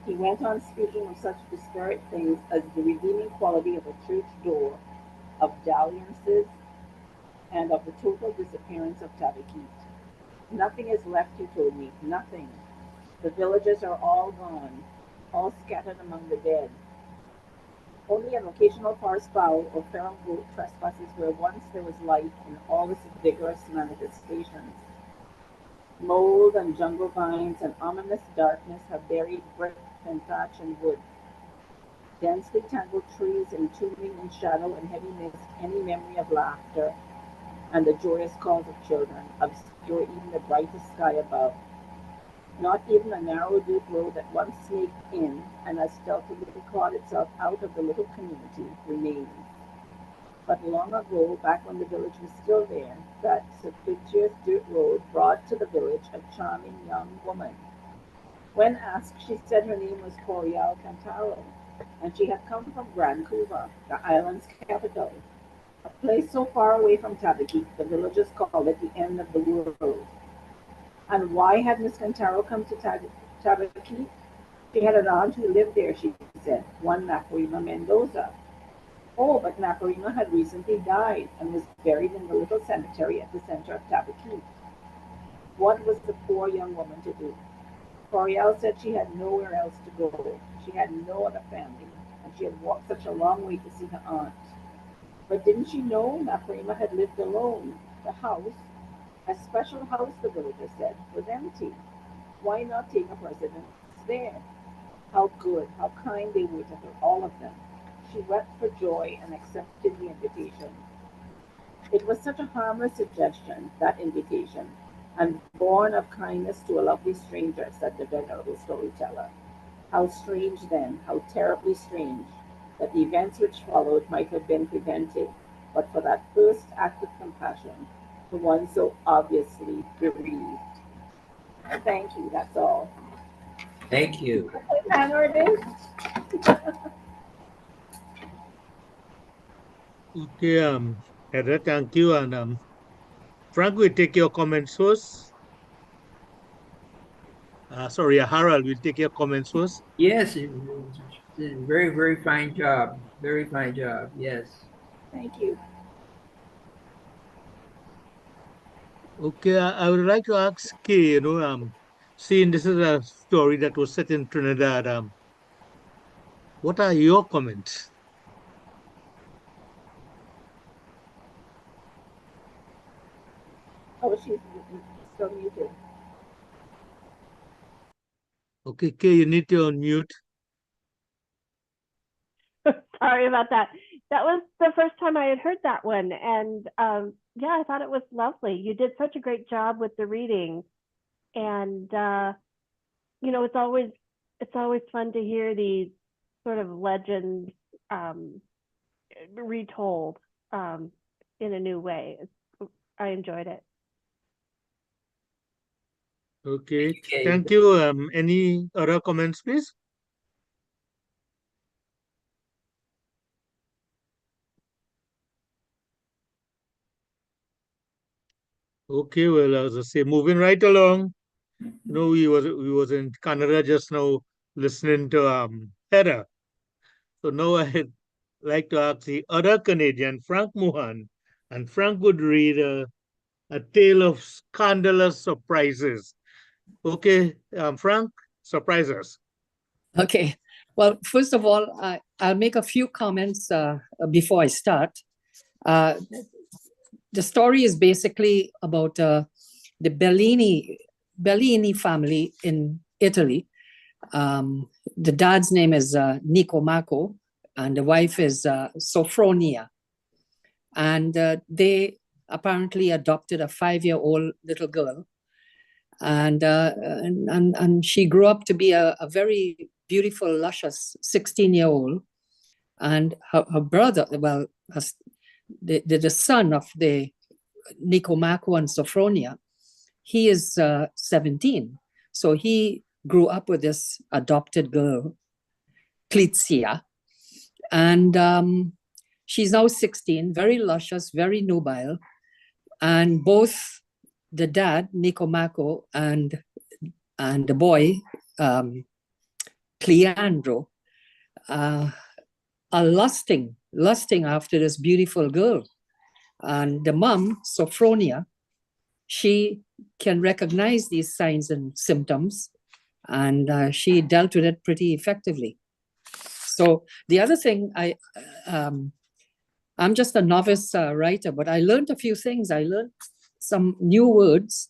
[SPEAKER 6] he went on speaking of such disparate things as the redeeming quality of a church door, of dalliances, and of the total disappearance of Tabakit. Nothing is left, he told me, nothing. The villages are all gone, all scattered among the dead. Only an occasional forest fowl or feral goat trespasses where once there was life in all its vigorous manifestations. Mold and jungle vines and ominous darkness have buried brick and thatch and wood. Densely tangled trees entombing in shadow and heavy mist any memory of laughter and the joyous calls of children, obscure even the brightest sky above. Not even a narrow dirt road that once snaked in and as stealthily clawed itself out of the little community remains. But long ago, back when the village was still there, that circuitous dirt road brought to the village a charming young woman. When asked, she said her name was Corial Cantaro, and she had come from Vancouver, the island's capital, a place so far away from Tabakit, the villagers called it the end of the world. And why had Miss Cantaro come to Tabakit? She had an aunt who lived there, she said, one Naparima Mendoza. Oh, but Naparima had recently died and was buried in the little cemetery at the center of Tabakit. What was the poor young woman to do? Coriel said she had nowhere else to go. She had no other family, and she had walked such a long way to see her aunt. But didn't she know Naparima had lived alone? The house, a special house, the villagers said, was empty. Why not take up residence there? How good, how kind they were to her, all of them. She wept for joy and accepted the invitation. It was such a harmless suggestion, that invitation, and born of kindness to a lovely stranger, said the venerable storyteller. How strange then, how terribly strange, that the events which followed might have been prevented, but for that first act of compassion to one so obviously bereaved. Thank you, that's all.
[SPEAKER 4] Thank you.
[SPEAKER 6] What manner it is?
[SPEAKER 1] Okay, Heather, thank you. And Frank, we take your comments first. Sorry, Harold, we'll take your comments first.
[SPEAKER 4] Yes, very, very fine job. Very fine job. Yes.
[SPEAKER 6] Thank you.
[SPEAKER 1] Okay, I would like to ask Kay, seeing this is a story that was set in Trinidad, what are your comments?
[SPEAKER 6] Oh, she's still muted.
[SPEAKER 1] Okay, Kay, you need to unmute.
[SPEAKER 7] Sorry about that. That was the first time I had heard that one. And yeah, I thought it was lovely. You did such a great job with the reading. And it's always fun to hear these sort of legends retold in a new way. I enjoyed it.
[SPEAKER 1] Okay,
[SPEAKER 4] Okay.
[SPEAKER 1] thank you. Any other comments, please? Okay, well, as I say, moving right along. We was in Canada just now listening to Heather. So now I'd like to ask the other Canadian, Frank Mohan, and Frank would read a tale of scandalous surprises. Okay, Frank, surprise us.
[SPEAKER 8] Okay. Well, first of all, I'll make a few comments before I start. The story is basically about the Bellini family in Italy. The dad's name is Nicomacco, and the wife is Sophronia. And they apparently adopted a 5-year-old little girl. And she grew up to be a very beautiful, luscious 16-year-old. And her brother, well, the son of the Nicomacco and Sophronia, he is 17. So he grew up with this adopted girl, Clizia. And she's now 16, very luscious, very nubile. And both the dad, Nicomacco, and the boy, Cleandro, are lusting after this beautiful girl. And the mom, Sophronia, she can recognize these signs and symptoms, and she dealt with it pretty effectively. So the other thing, I'm just a novice writer, but I learned a few things. I learned some new words.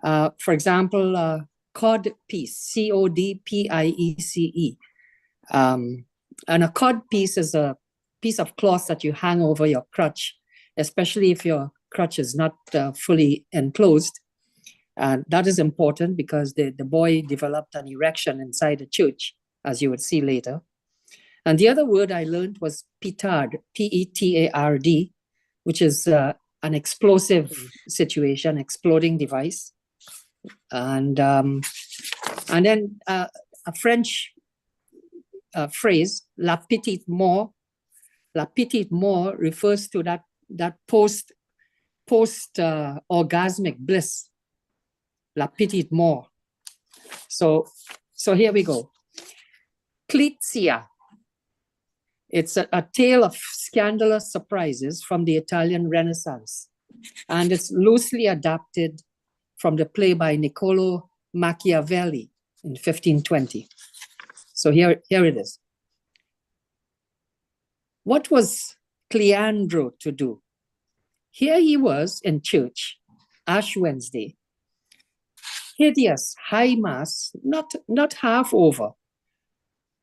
[SPEAKER 8] For example, codpiece, codpiece. And a codpiece is a piece of cloth that you hang over your crutch, especially if your crutch is not fully enclosed. And that is important because the boy developed an erection inside the church, as you would see later. And the other word I learned was petard, P-E-T-A-R-D, which is an explosive situation, exploding device. And then a French phrase, la petite mort. La petite mort refers to that post orgasmic bliss. La petite mort. So here we go. Clizia. It's a tale of scandalous surprises from the Italian Renaissance, and it's loosely adapted from the play by Niccolo Machiavelli in 1520. So here it is. What was Cleandro to do? Here he was in church, Ash Wednesday, hideous high mass, not half over.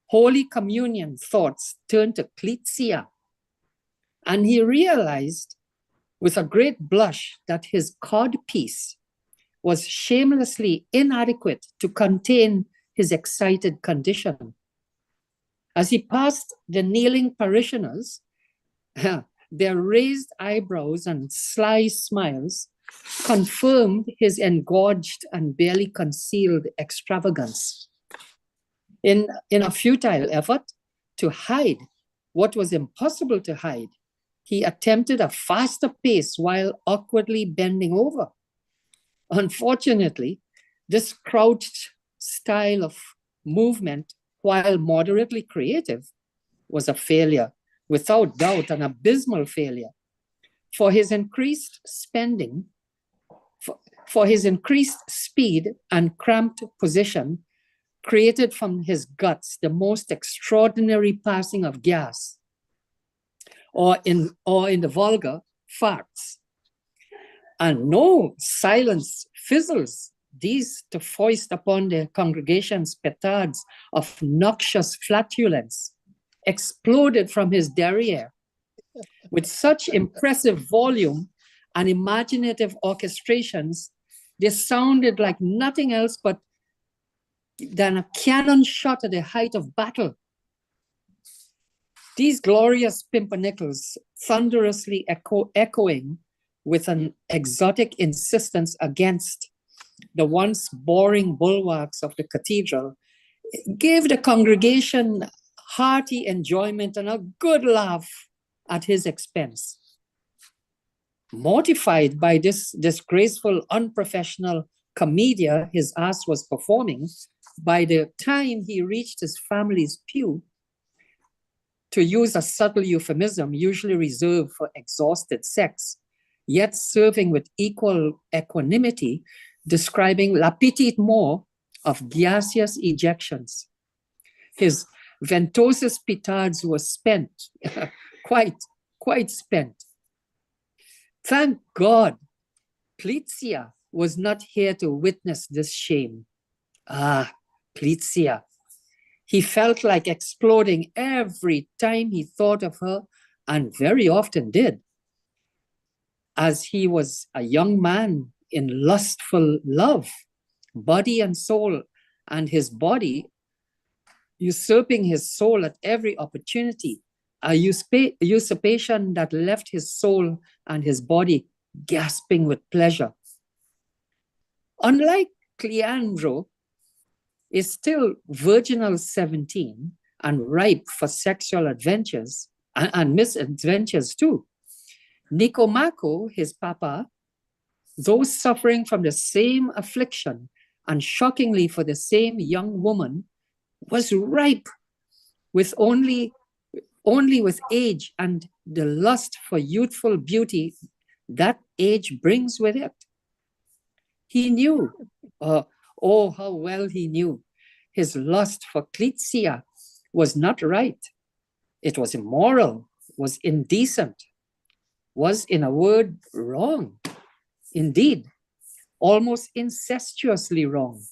[SPEAKER 8] Holy Communion thoughts turned to Clizia, and he realized with a great blush that his codpiece was shamelessly inadequate to contain his excited condition. As he passed the kneeling parishioners, their raised eyebrows and sly smiles confirmed his engorged and barely concealed extravagance. In a futile effort to hide what was impossible to hide, he attempted a faster pace while awkwardly bending over. Unfortunately, this crouched style of movement, while moderately creative, was a failure, without doubt an abysmal failure. For his increased spending, for his increased speed and cramped position, created from his guts the most extraordinary passing of gas, or in the vulgar, farts. And no, silence fizzles, these to foist upon the congregation's petards of noxious flatulence, exploded from his derriere with such impressive volume and imaginative orchestrations. They sounded like nothing else but than a cannon shot at the height of battle. These glorious pimpernickels, thunderously echoing with an exotic insistence against the once boring bulwarks of the cathedral, gave the congregation hearty enjoyment and a good laugh at his expense. Mortified by this disgraceful, unprofessional commedia his ass was performing, by the time he reached his family's pew, to use a subtle euphemism usually reserved for exhausted sex, yet serving with equal equanimity, describing la petite mort of gaseous ejections. His ventosus petards were spent, quite spent. Thank God, Plitzia was not here to witness this shame. Ah, Plitzia. He felt like exploding every time he thought of her, and very often did. As he was a young man in lustful love, body and soul, and his body usurping his soul at every opportunity, a usurpation that left his soul and his body gasping with pleasure. Unlike Cleandro, is still virginal 17 and ripe for sexual adventures and misadventures too. Nicomachus, his papa, though suffering from the same affliction and shockingly for the same young woman, was ripe with only with age and the lust for youthful beauty that age brings with it. He knew, oh, how well he knew, his lust for Clitia was not right. It was immoral, was indecent, was, in a word, wrong. Indeed, almost incestuously wrong.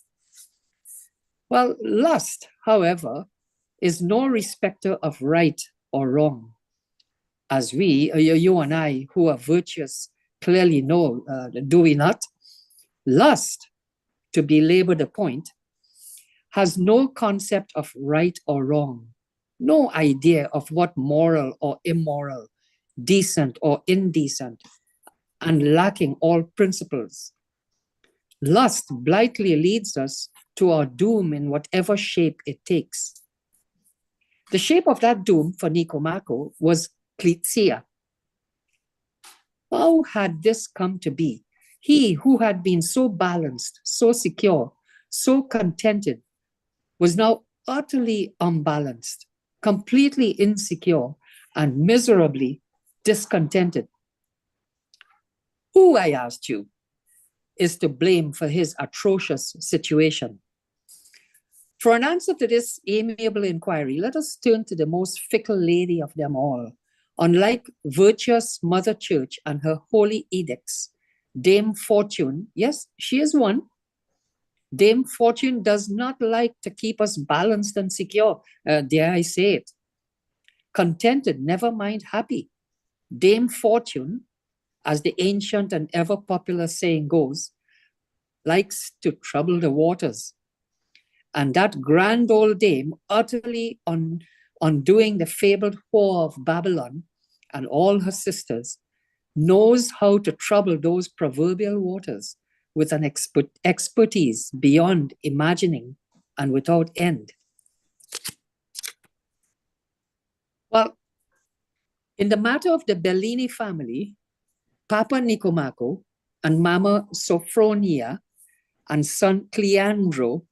[SPEAKER 8] Well, lust, however, is no respecter of right or wrong. As we, you and I, who are virtuous, clearly know, do we not? Lust, to belabor the point, has no concept of right or wrong, no idea of what moral or immoral, decent or indecent, and lacking all principles. Lust blithely leads us to our doom in whatever shape it takes. The shape of that doom for Nicomachus was Clitia. How had this come to be? He who had been so balanced, so secure, so contented, was now utterly unbalanced, completely insecure, and miserably discontented. Who, I asked you, is to blame for his atrocious situation? For an answer to this amiable inquiry, let us turn to the most fickle lady of them all. Unlike virtuous Mother Church and her holy edicts, Dame Fortune, yes, she is one. Dame Fortune does not like to keep us balanced and secure. Dare I say it? Contented, never mind happy. Dame Fortune, as the ancient and ever popular saying goes, likes to trouble the waters. And that grand old dame, utterly undoing the fabled whore of Babylon and all her sisters, knows how to trouble those proverbial waters with an expertise beyond imagining and without end. Well, in the matter of the Bellini family, Papa Nicomachus and Mama Sophronia and son Cleandro,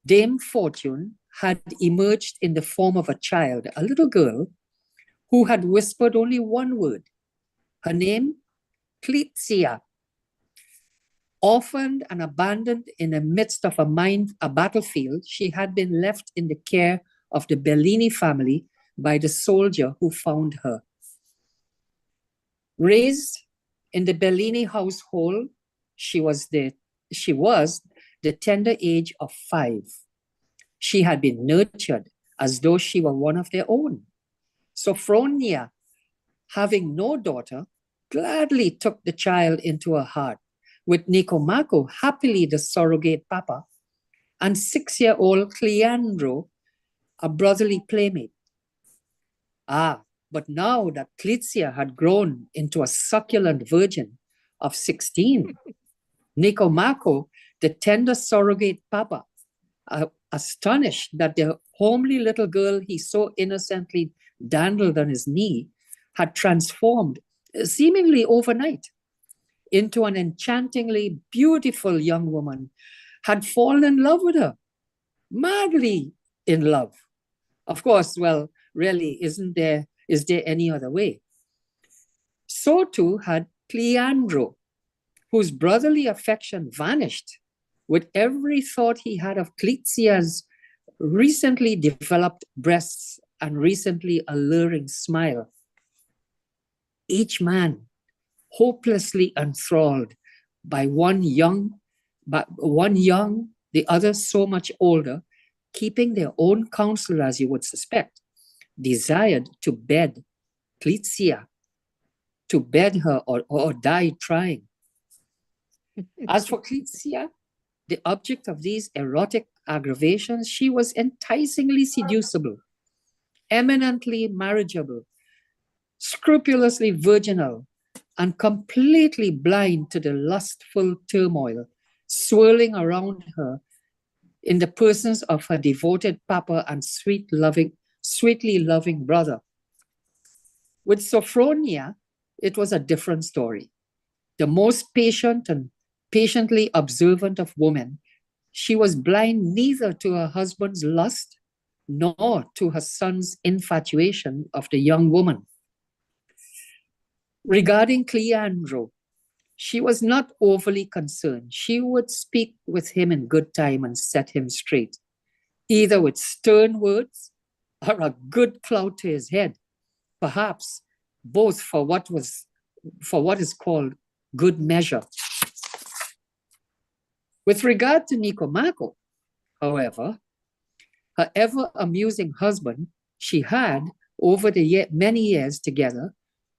[SPEAKER 8] Dame Fortune had emerged in the form of a child, a little girl, who had whispered only one word. Her name, Clitia. Orphaned and abandoned in the midst of a battlefield, she had been left in the care of the Bellini family by the soldier who found her. Raised in the Bellini household, she was the tender age of 5. She had been nurtured as though she were one of their own. Sophronia, having no daughter, gladly took the child into her heart, with Nicomachus happily the surrogate papa, and 6-year-old Cleandro, a brotherly playmate. But now that Clitia had grown into a succulent virgin of 16, Nicomachus, the tender surrogate papa, astonished that the homely little girl he so innocently dandled on his knee had transformed seemingly overnight, into an enchantingly beautiful young woman, had fallen in love with her, madly in love. Of course, well, really, is there any other way? So too had Cleandro, whose brotherly affection vanished with every thought he had of Cletsia's recently developed breasts and recently alluring smile. Each man hopelessly enthralled by one young, the other so much older, keeping their own counsel, as you would suspect, desired to bed Cletsia, to bed her or die trying. As for Cletsia, the object of these erotic aggravations, she was enticingly seducible, eminently marriageable, scrupulously virginal, and completely blind to the lustful turmoil swirling around her in the persons of her devoted papa and sweetly loving brother. With Sophronia, it was a different story. The most patient and patiently observant of women, she was blind neither to her husband's lust nor to her son's infatuation of the young woman. Regarding Cleandro, she was not overly concerned. She would speak with him in good time and set him straight, either with stern words or a good clout to his head, perhaps both for what is called good measure. With regard to Nicomachus, however, her ever-amusing husband, she had, over the many years together,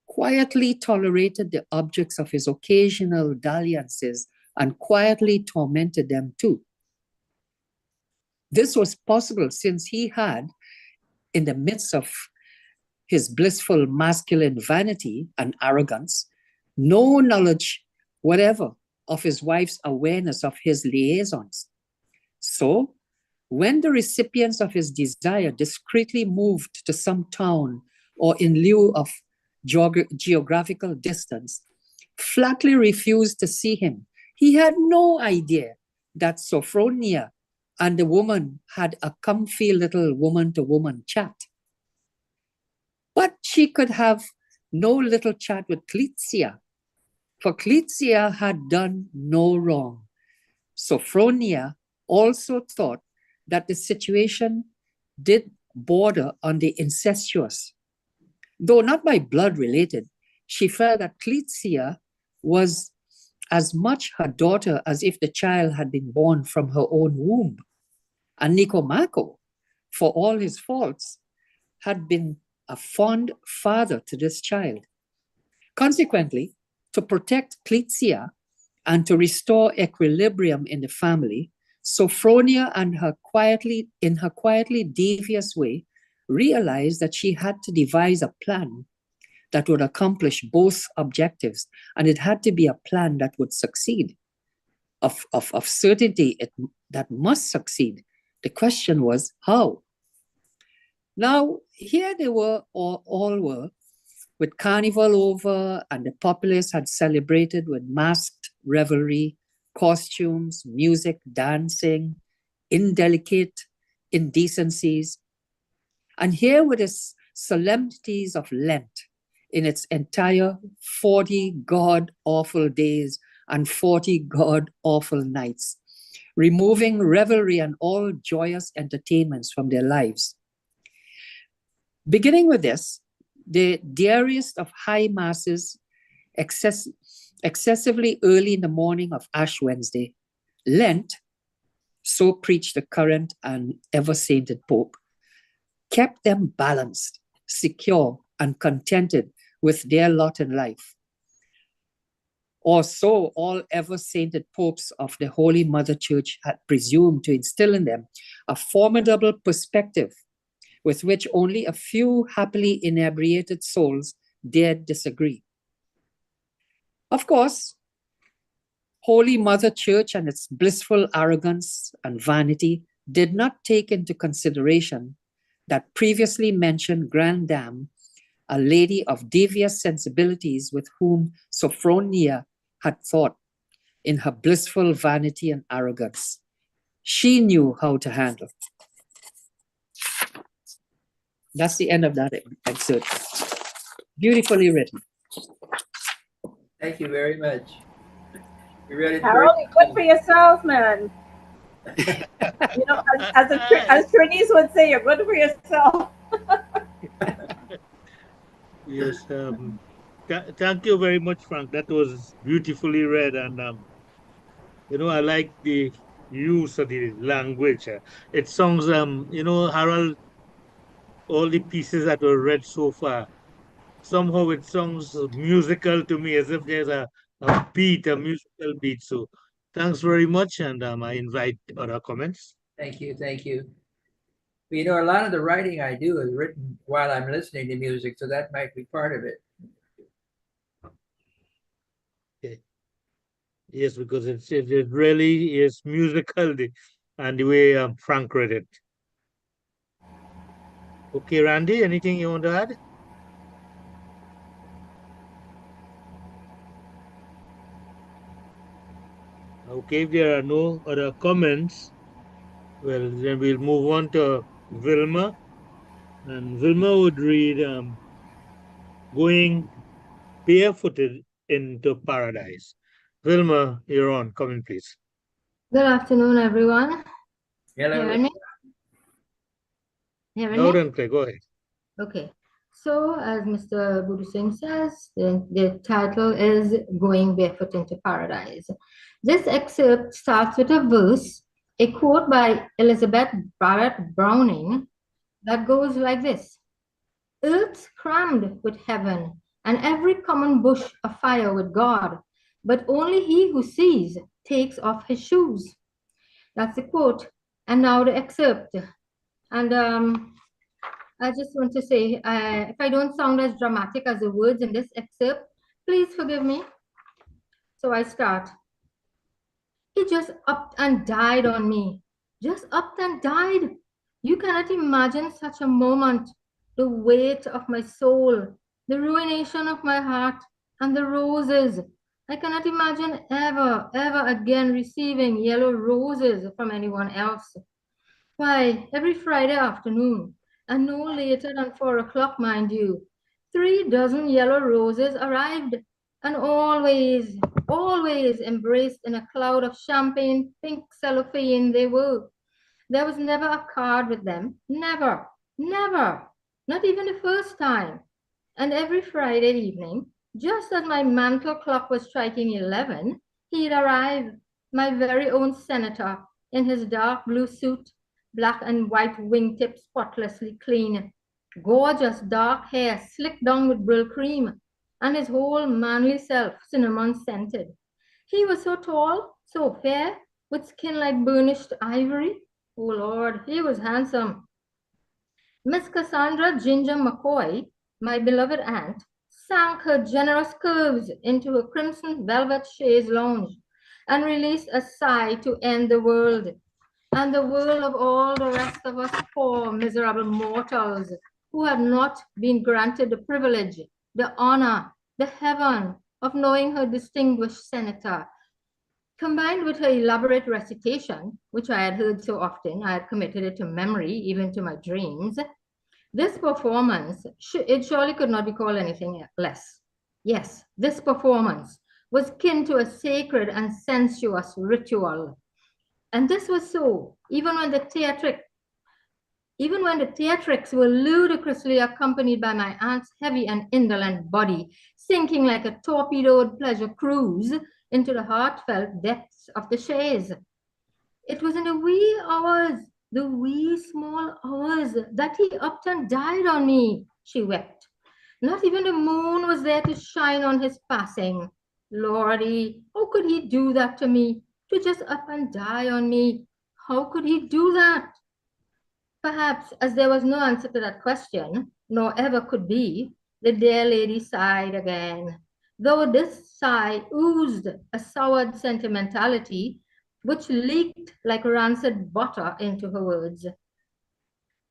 [SPEAKER 8] quietly tolerated the objects of his occasional dalliances and quietly tormented them too. This was possible since he had, in the midst of his blissful masculine vanity and arrogance, no knowledge whatever of his wife's awareness of his liaisons. So, when the recipients of his desire discreetly moved to some town or in lieu of geographical distance, flatly refused to see him, he had no idea that Sophronia and the woman had a comfy little woman-to-woman chat. But she could have no little chat with Cletsia, for Cletsia had done no wrong. Sophronia also thought that the situation did border on the incestuous. Though not by blood related, she felt that Cletsia was as much her daughter as if the child had been born from her own womb. And Nicomachus, for all his faults, had been a fond father to this child. Consequently, to protect Cletsia and to restore equilibrium in the family, Sophronia in her quietly devious way, realized that she had to devise a plan that would accomplish both objectives, and it had to be a plan that would succeed. Of certainty, that must succeed. The question was how. Now, here they were, all were, with carnival over, and the populace had celebrated with masked revelry, costumes, music, dancing, indelicate indecencies. And here were the solemnities of Lent in its entire 40 god-awful days and 40 god-awful nights, removing revelry and all joyous entertainments from their lives. Beginning with this, the dearest of high masses, excessively early in the morning of Ash Wednesday, Lent, so preached the current and ever-sainted Pope, kept them balanced, secure, and contented with their lot in life. Or so all ever-sainted popes of the Holy Mother Church had presumed to instill in them a formidable perspective with which only a few happily inebriated souls dared disagree. Of course, Holy Mother Church and its blissful arrogance and vanity did not take into consideration that previously mentioned Grand Dame a lady of devious sensibilities with whom Sophronia had thought in her blissful vanity and arrogance. She knew how to handle. That's the end of that excerpt. Beautifully written.
[SPEAKER 4] Thank you very much. You read it
[SPEAKER 6] Harold,
[SPEAKER 4] very
[SPEAKER 6] you're good for yourself, man. You know, as Trinise would say, you're good for yourself.
[SPEAKER 1] Yes. Thank you very much, Frank. That was beautifully read, and I like the use of the language. It sounds, Harold, all the pieces that were read so far, somehow it sounds musical to me, as if there's a beat, a musical beat. So thanks very much, and I invite other comments.
[SPEAKER 4] Thank you, thank you. But, you know, a lot of the writing I do is written while I'm listening to music, so that might be part of it.
[SPEAKER 1] Okay. Yes, because it really is musical, and the way Frank read it. Okay, Randy, anything you want to add? Okay, if there are no other comments, well, then we'll move on to Vilma. And Vilma would read Going Barefooted into Paradise. Vilma, you're on. Come in, please.
[SPEAKER 9] Good afternoon, everyone.
[SPEAKER 4] Hello.
[SPEAKER 9] Hearing me? Hearing
[SPEAKER 1] Loud
[SPEAKER 9] me?
[SPEAKER 1] and clear. Go ahead.
[SPEAKER 9] Okay. So, as Mr. Budu Singh says, the title is Going Barefoot into Paradise. This excerpt starts with a verse, a quote by Elizabeth Barrett Browning, that goes like this: Earth's crammed with heaven, and every common bush afire with God, but only he who sees takes off his shoes. That's the quote. And now the excerpt. And I just want to say, if I don't sound as dramatic as the words in this excerpt, please forgive me. So I start. He just upped and died on me. Just upped and died. You cannot imagine such a moment. The weight of my soul, the ruination of my heart, and the roses. I cannot imagine ever, ever again receiving yellow roses from anyone else. Why, every Friday afternoon, and no later than 4 o'clock, mind you, 3 dozen yellow roses arrived, and always, always embraced in a cloud of champagne pink cellophane they were. There was never a card with them, never, never, not even the first time. And every Friday evening, just as my mantel clock was striking 11, he'd arrive, my very own senator, in his dark blue suit, black and white wingtips spotlessly clean, gorgeous dark hair slicked down with Brill cream, and his whole manly self cinnamon scented. He was so tall, so fair, with skin like burnished ivory. Oh Lord, he was handsome. Miss Cassandra Ginger McCoy, my beloved aunt, sank her generous curves into a crimson velvet chaise lounge and released a sigh to end the world and the world of all the rest of us poor miserable mortals who had not been granted the privilege, the honor, the heaven of knowing her distinguished senator. Combined with her elaborate recitation, which I had heard so often, I had committed it to memory, even to my dreams, this performance, it surely could not be called anything less. Yes, this performance was kin to a sacred and sensuous ritual. And this was so, even when the theatrics were ludicrously accompanied by my aunt's heavy and indolent body, sinking like a torpedoed pleasure cruise into the heartfelt depths of the chaise. It was in the wee hours, the wee small hours, that he upped and died on me, she wept. Not even the moon was there to shine on his passing. Lordy, how could he do that to me? To just up and die on me? How could he do that? Perhaps, as there was no answer to that question, nor ever could be, the dear lady sighed again, though this sigh oozed a soured sentimentality which leaked like rancid butter into her words.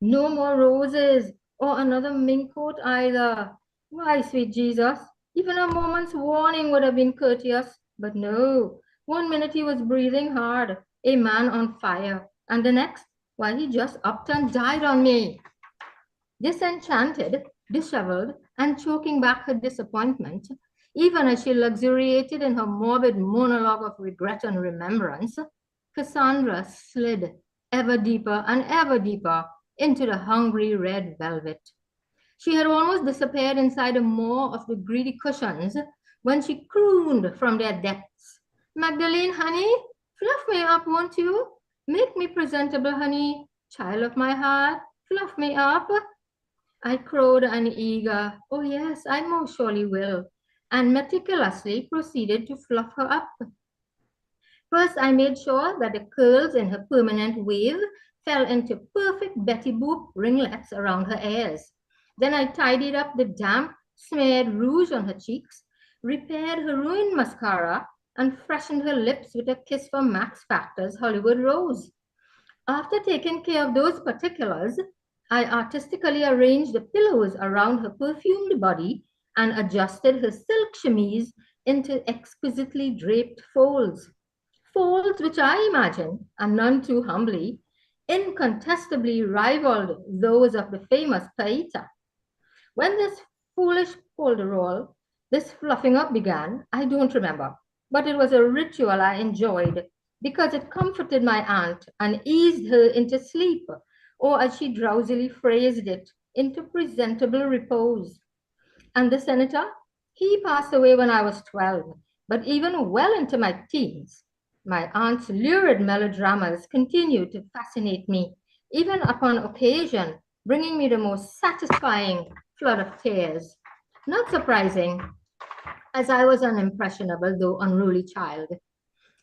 [SPEAKER 9] No more roses, or another mink coat either. Why, sweet Jesus, even a moment's warning would have been courteous, but no. 1 minute he was breathing hard, a man on fire, and the next, why, he just upped and died on me. Disenchanted, disheveled, and choking back her disappointment, even as she luxuriated in her morbid monologue of regret and remembrance, Cassandra slid ever deeper and ever deeper into the hungry red velvet. She had almost disappeared inside a maw of the greedy cushions when she crooned from their depths, "Magdalene, honey, fluff me up, won't you? Make me presentable, honey. Child of my heart, fluff me up." I crowed an eager, "Oh yes, I most surely will," and meticulously proceeded to fluff her up. First, I made sure that the curls in her permanent wave fell into perfect Betty Boop ringlets around her ears. Then I tidied up the damp, smeared rouge on her cheeks, repaired her ruined mascara, and freshened her lips with a kiss from Max Factor's Hollywood Rose. After taking care of those particulars, I artistically arranged the pillows around her perfumed body and adjusted her silk chemise into exquisitely draped folds. Folds which I imagine, and none too humbly, incontestably rivaled those of the famous Paita. When this foolish folderol, this fluffing up began, I don't remember, but it was a ritual I enjoyed because it comforted my aunt and eased her into sleep, or as she drowsily phrased it, into presentable repose. And the senator, he passed away when I was 12, but even well into my teens, my aunt's lurid melodramas continued to fascinate me, even upon occasion, bringing me the most satisfying flood of tears. Not surprising, as I was an impressionable though unruly child.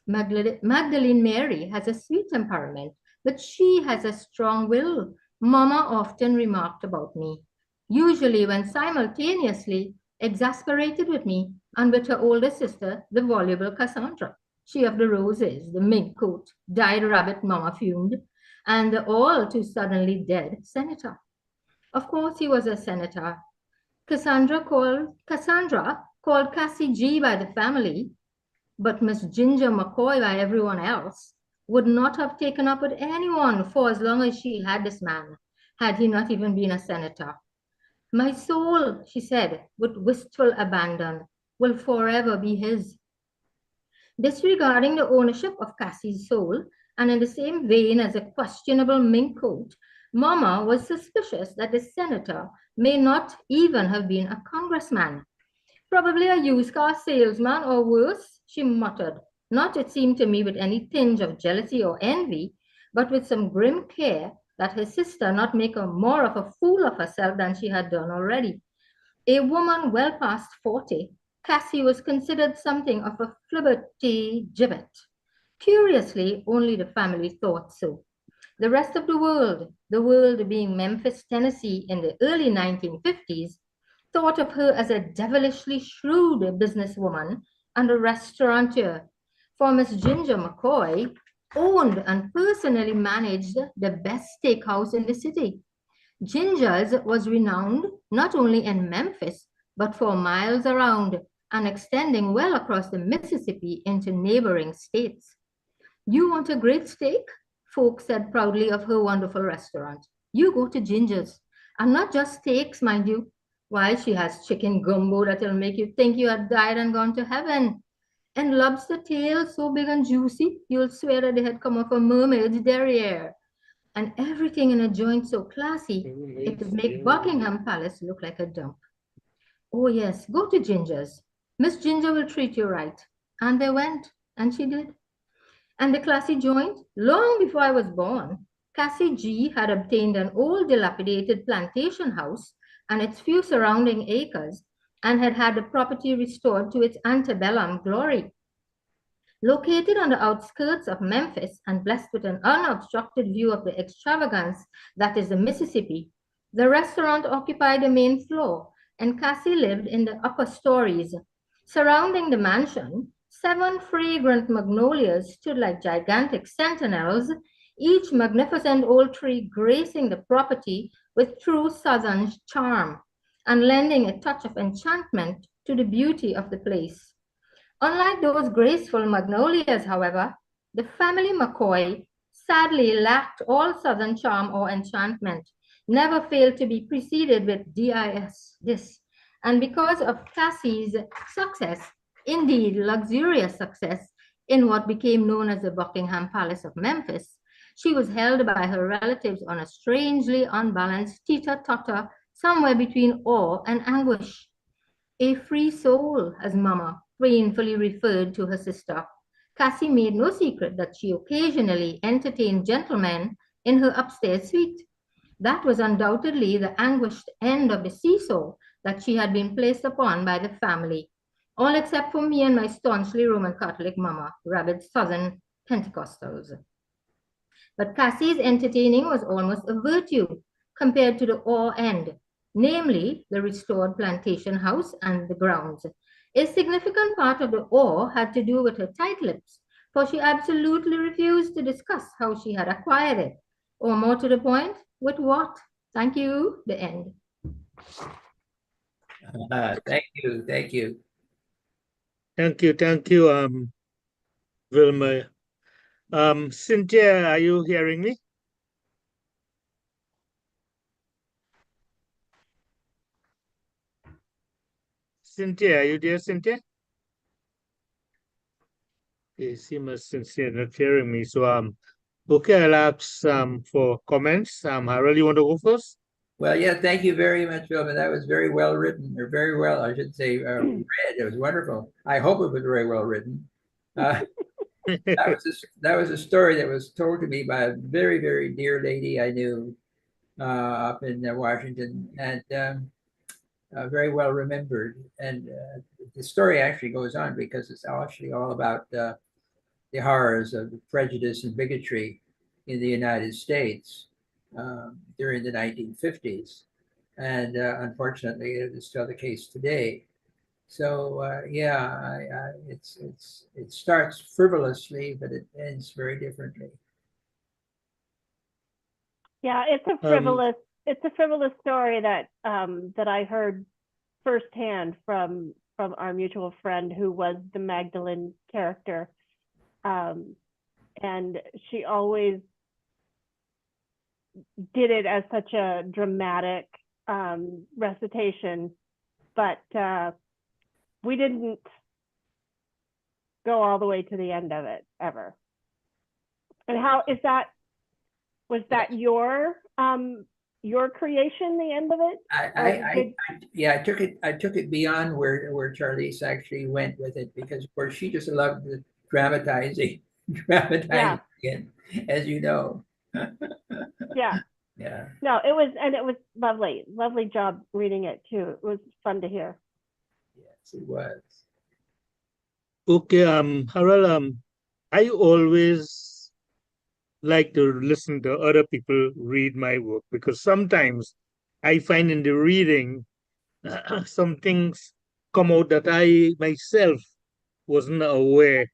[SPEAKER 9] Magdalene Mary has a sweet temperament, but she has a strong will, Mama often remarked about me, usually when simultaneously exasperated with me and with her older sister, the voluble Cassandra, she of the roses, the mink coat, dyed rabbit, Mama fumed, and the all too suddenly dead senator. Of course, he was a senator. Cassandra called Cassie G by the family, but Miss Ginger McCoy by everyone else, would not have taken up with anyone for as long as she had this man, had he not even been a senator. "My soul," she said with wistful abandon, "will forever be his." Disregarding the ownership of Cassie's soul, and in the same vein as a questionable mink coat, Mama was suspicious that the senator may not even have been a congressman. "Probably a used car salesman or worse," she muttered, not, it seemed to me, with any tinge of jealousy or envy, but with some grim care that her sister not make more of a fool of herself than she had done already. A woman well past 40, Cassie was considered something of a flibberty gibbet. Curiously, only the family thought so. The rest of the world being Memphis, Tennessee in the early 1950s, thought of her as a devilishly shrewd businesswoman and a restaurateur, for Miss Ginger McCoy owned and personally managed the best steakhouse in the city. Ginger's was renowned not only in Memphis, but for miles around and extending well across the Mississippi into neighboring states. "You want a great steak?" folks said proudly of her wonderful restaurant. "You go to Ginger's. And not just steaks, mind you. Why, she has chicken gumbo that'll make you think you had died and gone to heaven. And lobster tails so big and juicy, you'll swear that they had come off a mermaid's derriere. And everything in a joint so classy, it would make Buckingham Palace look like a dump. Oh yes, go to Ginger's. Miss Ginger will treat you right." And they went, and she did. And the classy joint, long before I was born, Cassie G had obtained an old dilapidated plantation house and its few surrounding acres, and had had the property restored to its antebellum glory. Located on the outskirts of Memphis and blessed with an unobstructed view of the extravagance that is the Mississippi, the restaurant occupied the main floor, and Cassie lived in the upper stories. Surrounding the mansion, 7 fragrant magnolias stood like gigantic sentinels, each magnificent old tree gracing the property with true southern charm. and lending a touch of enchantment to the beauty of the place. Unlike those graceful magnolias, however, the family McCoy sadly lacked all Southern charm or enchantment, never failed to be preceded with this. And because of Cassie's success, indeed luxurious success, in what became known as the Buckingham Palace of Memphis, she was held by her relatives on a strangely unbalanced teeter-totter somewhere between awe and anguish. A free soul, as Mama painfully referred to her sister. Cassie made no secret that she occasionally entertained gentlemen in her upstairs suite. That was undoubtedly the anguished end of the seesaw that she had been placed upon by the family, all except for me and my staunchly Roman Catholic Mama, rabid Southern Pentecostals. But Cassie's entertaining was almost a virtue compared to the awe end, namely the restored plantation house and the grounds. A significant part of the awe had to do with her tight lips, for she absolutely refused to discuss how she had acquired it, or more to the point, with what. Thank you, the end.
[SPEAKER 4] Thank you, thank you.
[SPEAKER 1] Thank you, Wilma. Cynthia, are you hearing me? Cynthia, are you there, Cynthia? Okay, seems Cynthia not hearing me. So okay, I'll ask for comments. Harold, you want to go first?
[SPEAKER 4] Well, yeah, thank you very much, Wilma. That was very well written, or very well, I should say, read. It was wonderful. I hope it was very well written. That was a story that was told to me by a very, very dear lady I knew up in Washington, and very well remembered. And the story actually goes on because it's actually all about the horrors of prejudice and bigotry in the United States during the 1950s. And unfortunately, it is still the case today. So yeah, it starts frivolously, but it ends very differently.
[SPEAKER 7] Yeah, it's a frivolous story that that I heard firsthand from our mutual friend who was the Magdalene character, and she always did it as such a dramatic recitation, but we didn't go all the way to the end of it ever. And how is that? Was that your creation? The end of it?
[SPEAKER 4] Yeah, I took it beyond where Charlize actually went with it, because of course she just loved the dramatizing again, as you know.
[SPEAKER 7] Yeah.
[SPEAKER 4] Yeah.
[SPEAKER 7] No, it was lovely job reading it too. It was fun to hear.
[SPEAKER 4] Yes, it was.
[SPEAKER 1] Okay, Harold, I always like to listen to other people read my work, because sometimes I find in the reading some things come out that I myself wasn't aware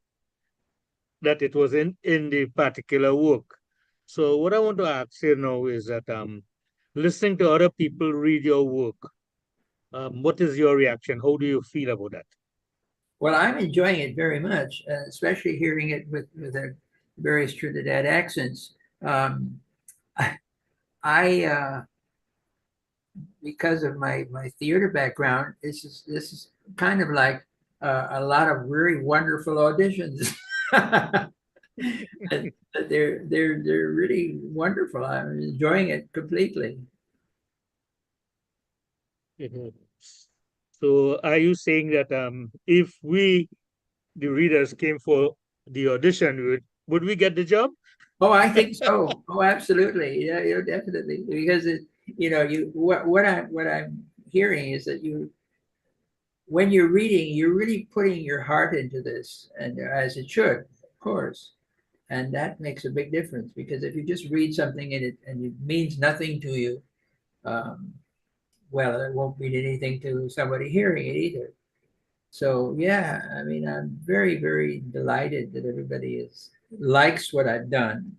[SPEAKER 1] that it was in the particular work. So what I want to ask you now is that listening to other people read your work, what is your reaction? How do you feel about that?
[SPEAKER 4] Well, I'm enjoying it very much, especially hearing it with the various Trinidad accents. I because of my theater background, this is kind of like a lot of very wonderful auditions. They're really wonderful. I'm enjoying it completely.
[SPEAKER 1] Mhm. So are you saying that if we, the readers, came for the audition, would we get the job?
[SPEAKER 4] Oh, I think so. Oh, absolutely. Yeah, definitely. Because what I'm hearing is that when you're reading, you're really putting your heart into this, and as it should, of course. And that makes a big difference, because if you just read something and it means nothing to you, well, it won't mean anything to somebody hearing it either. So yeah, I mean, I'm very, very delighted that everybody likes what I've done,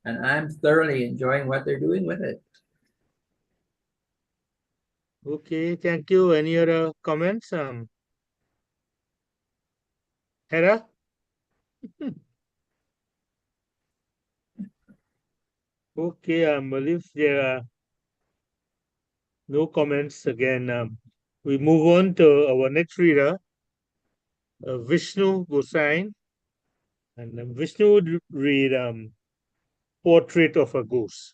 [SPEAKER 4] and I'm thoroughly enjoying what they're doing with it.
[SPEAKER 1] Okay, thank you. Any other comments? Hera? Okay, well, if there are no comments again, we move on to our next reader, Vishnu Gosain. And Vishnu would read Portrait of a Goose.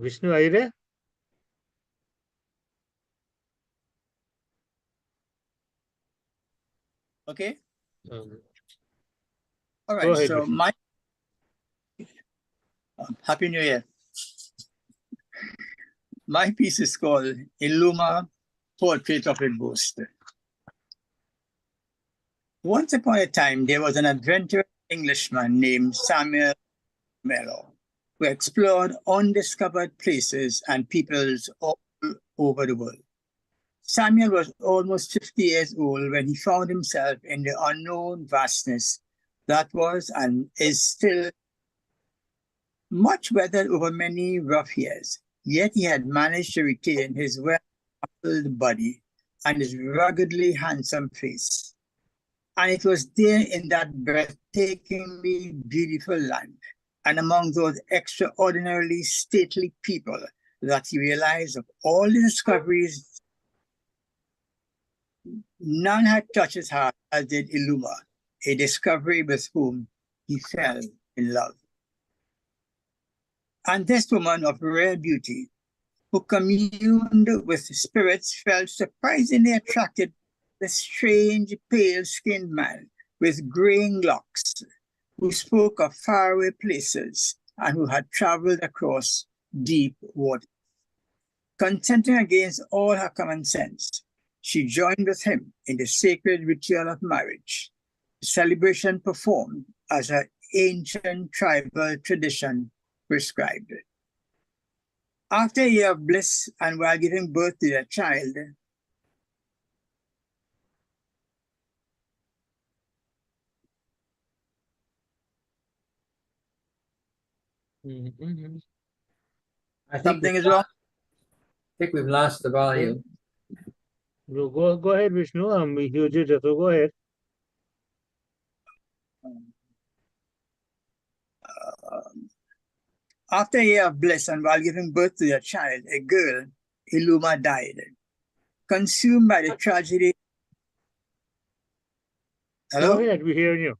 [SPEAKER 1] Vishnu, are you there?
[SPEAKER 10] Okay.
[SPEAKER 1] Um,
[SPEAKER 10] All
[SPEAKER 1] Go
[SPEAKER 10] right.
[SPEAKER 1] ahead,
[SPEAKER 10] So
[SPEAKER 1] Vishnu.
[SPEAKER 10] my Happy New Year. My piece is called Illuma, Portrait of a Ghost. Once upon a time, there was an adventurous Englishman named Samuel Mello, who explored undiscovered places and peoples all over the world. Samuel was almost 50 years old when he found himself in the unknown vastness that was and is still much weathered over many rough years. Yet he had managed to retain his well-muscled body and his ruggedly handsome face. And it was there in that breathtakingly beautiful land and among those extraordinarily stately people that he realized of all the discoveries, none had touched his heart as did Illuma, a discovery with whom he fell in love. And this woman of rare beauty, who communed with spirits, felt surprisingly attracted to the strange, pale-skinned man with graying locks, who spoke of faraway places and who had traveled across deep water. Consenting against all her common sense, she joined with him in the sacred ritual of marriage, the celebration performed as her ancient tribal tradition prescribed. After a year of bliss and while giving birth to their child,
[SPEAKER 1] Mm-hmm.
[SPEAKER 10] something is wrong.
[SPEAKER 4] I think we've lost the volume.
[SPEAKER 1] Go ahead, Vishnu. We heard you, so go ahead.
[SPEAKER 10] After a year of bliss and while giving birth to their child, a girl, Illuma, died. Consumed by the tragedy.
[SPEAKER 1] Go
[SPEAKER 10] Hello?
[SPEAKER 1] ahead, we're hearing you.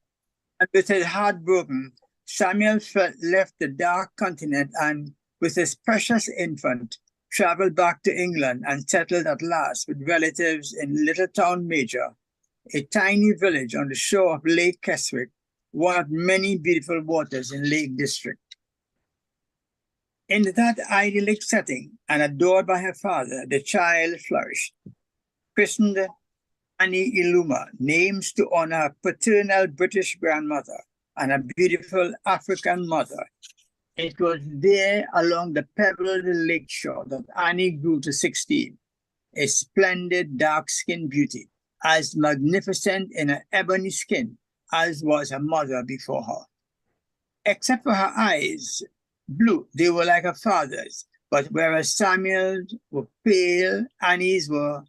[SPEAKER 10] And with his heart broken, Samuel left the dark continent and, with his precious infant, traveled back to England and settled at last with relatives in Littletown Major, a tiny village on the shore of Lake Keswick, one of many beautiful waters in Lake District. In that idyllic setting, and adored by her father, the child flourished. Christened Annie Illuma, names to honor her paternal British grandmother and a beautiful African mother. It was there along the pebbled lake shore that Annie grew to 16, a splendid dark-skinned beauty, as magnificent in her ebony skin as was her mother before her. Except for her eyes, blue, they were like her father's, but whereas Samuel's were pale, Annie's were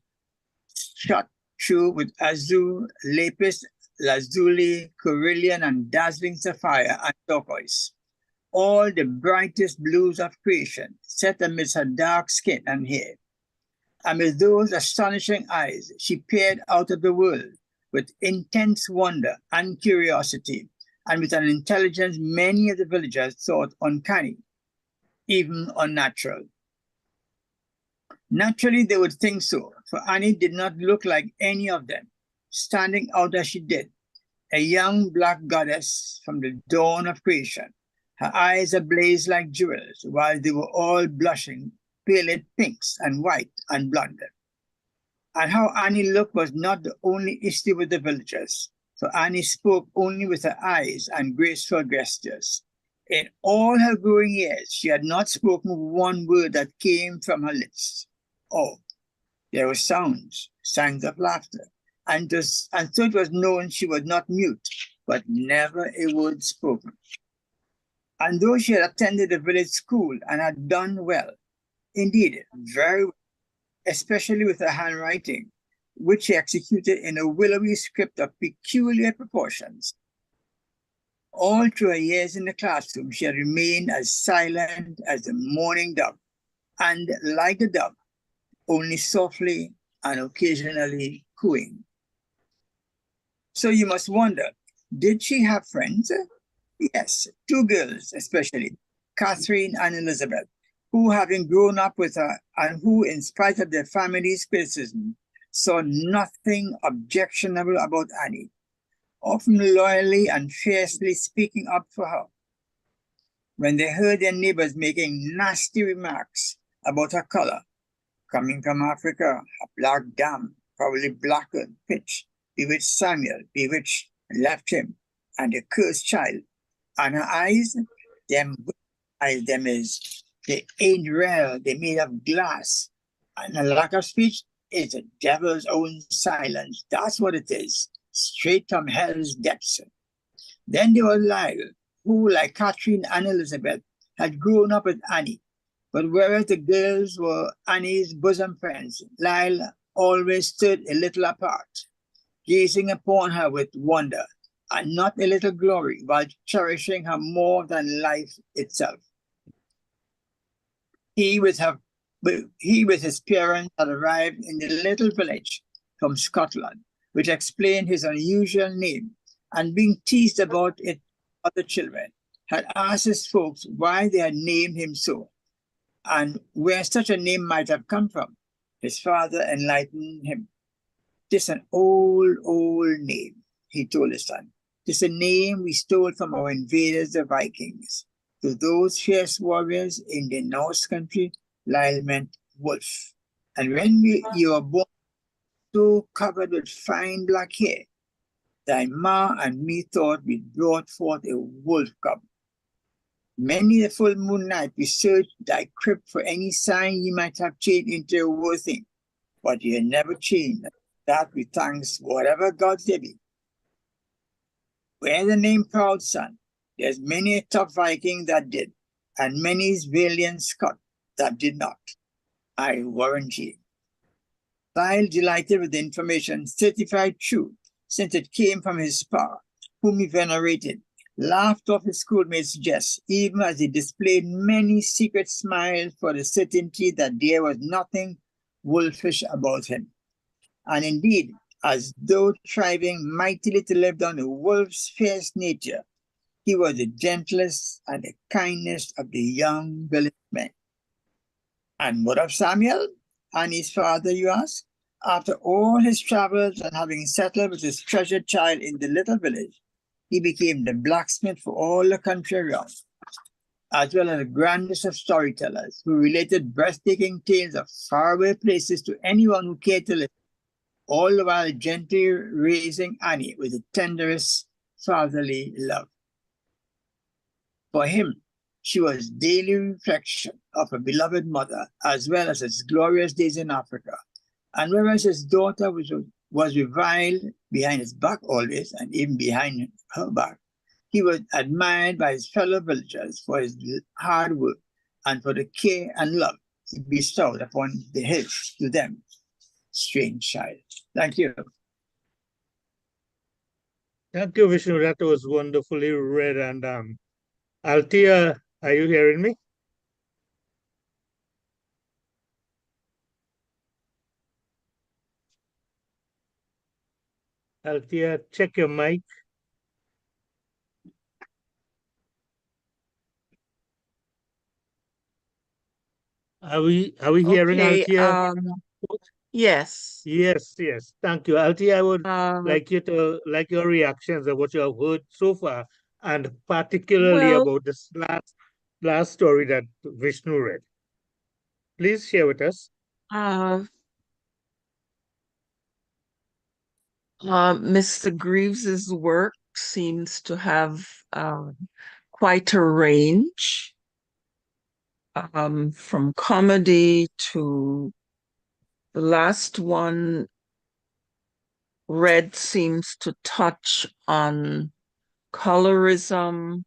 [SPEAKER 10] shot through with azure, lapis, lazuli, coryllian, and dazzling sapphire and turquoise. All the brightest blues of creation set amidst her dark skin and hair. Amid those astonishing eyes, she peered out of the world with intense wonder and curiosity, and with an intelligence many of the villagers thought uncanny, even unnatural. Naturally, they would think so, for Annie did not look like any of them, standing out as she did, a young black goddess from the dawn of creation, her eyes ablaze like jewels, while they were all blushing, pale pinks and white and blonde. And how Annie looked was not the only issue with the villagers, for Annie spoke only with her eyes and graceful gestures. In all her growing years, she had not spoken one word that came from her lips. Oh, there were sounds of laughter, and so it was known she was not mute, but never a word spoken. And though she had attended the village school and had done well, indeed, very well, especially with her handwriting, which she executed in a willowy script of peculiar proportions. All through her years in the classroom, she had remained as silent as the mourning dove, and like the dove, only softly and occasionally cooing. So you must wonder, did she have friends? Yes, two girls especially, Catherine and Elizabeth, who, having grown up with her and who, in spite of their family's criticism, saw nothing objectionable about Annie, often loyally and fiercely speaking up for her. When they heard their neighbors making nasty remarks about her color, coming from Africa, a black dam, probably blacker pitch, bewitched Samuel, bewitched, left him, and a cursed child. And her eyes, them eyes, them is, they ain't real, they made of glass. And a lack of speech is the devil's own silence. That's what it is, straight from hell's depths. Then there was Lyle, who, like Catherine and Elizabeth, had grown up with Annie. But whereas the girls were Annie's bosom friends, Lyle always stood a little apart, gazing upon her with wonder and not a little glory, while cherishing her more than life itself. He with his parents had arrived in the little village from Scotland, which explained his unusual name, and being teased about it by other children, had asked his folks why they had named him so, and where such a name might have come from. His father enlightened him. "'Tis an old, old name," he told his son. "'Tis a name we stole from our invaders, the Vikings. To those fierce warriors in the North country, Lyle meant wolf. And when you were born so covered with fine black hair, thy ma and me thought we brought forth a wolf cub. Many a full moon night we searched thy crypt for any sign ye might have changed into a worse thing, but ye never changed. That we thanks whatever gods there be. Where the name proud son, there's many a tough Viking that did, and many's valiant Scot that did not. I warrant ye." Lyle, delighted with the information, certified true, since it came from his pa, whom he venerated, laughed off his schoolmates' jests, even as he displayed many secret smiles for the certainty that there was nothing wolfish about him. And indeed, as though striving mightily to live down the wolf's fierce nature, he was the gentlest and the kindest of the young village men. And what of Samuel, Annie's father, you ask? After all his travels and having settled with his treasured child in the little village, he became the blacksmith for all the country around, as well as the grandest of storytellers, who related breathtaking tales of faraway places to anyone who cared to listen, all the while gently raising Annie with the tenderest fatherly love. For him, she was daily reflection of a beloved mother, as well as his glorious days in Africa. And whereas his daughter was reviled behind his back always, and even behind her back, he was admired by his fellow villagers for his hard work and for the care and love he bestowed upon his to them. Strange child. Thank you.
[SPEAKER 1] Thank you, Vishnu. That was wonderfully read. And Althea, are you hearing me? Althea, check your mic. Are we hearing Althea?
[SPEAKER 11] Yes.
[SPEAKER 1] Yes. Thank you. Althea, I would like your reactions of what you have heard so far, and particularly about this last story that Vishnu read. Please share with us.
[SPEAKER 11] Mr. Greaves's work seems to have quite a range, from comedy to the last one read seems to touch on colorism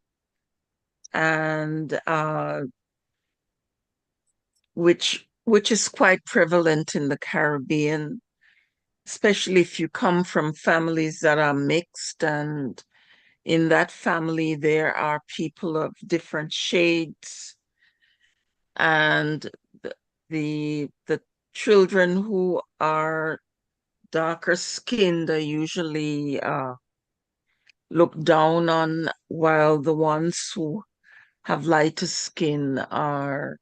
[SPEAKER 11] and which is quite prevalent in the Caribbean, especially if you come from families that are mixed, and in that family there are people of different shades, and the children who are darker skinned are usually looked down on, while the ones who have lighter skin are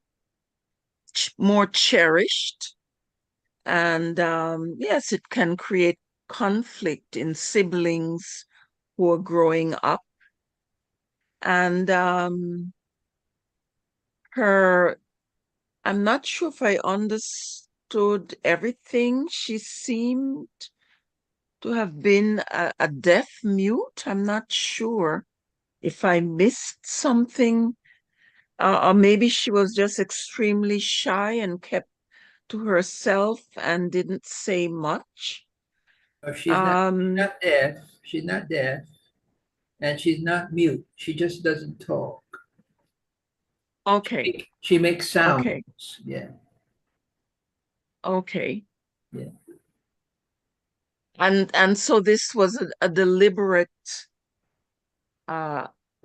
[SPEAKER 11] more cherished. And yes, it can create conflict in siblings who are growing up. And I'm not sure if I understood everything. She seemed to have been a deaf mute. I'm not sure if I missed something, or maybe she was just extremely shy and kept to herself and didn't say much.
[SPEAKER 4] She's not deaf. She's not deaf, and she's not mute. She just doesn't talk.
[SPEAKER 11] Okay.
[SPEAKER 4] She makes sounds.
[SPEAKER 11] Okay.
[SPEAKER 4] Yeah.
[SPEAKER 11] Okay.
[SPEAKER 4] Yeah.
[SPEAKER 11] And so this was a deliberate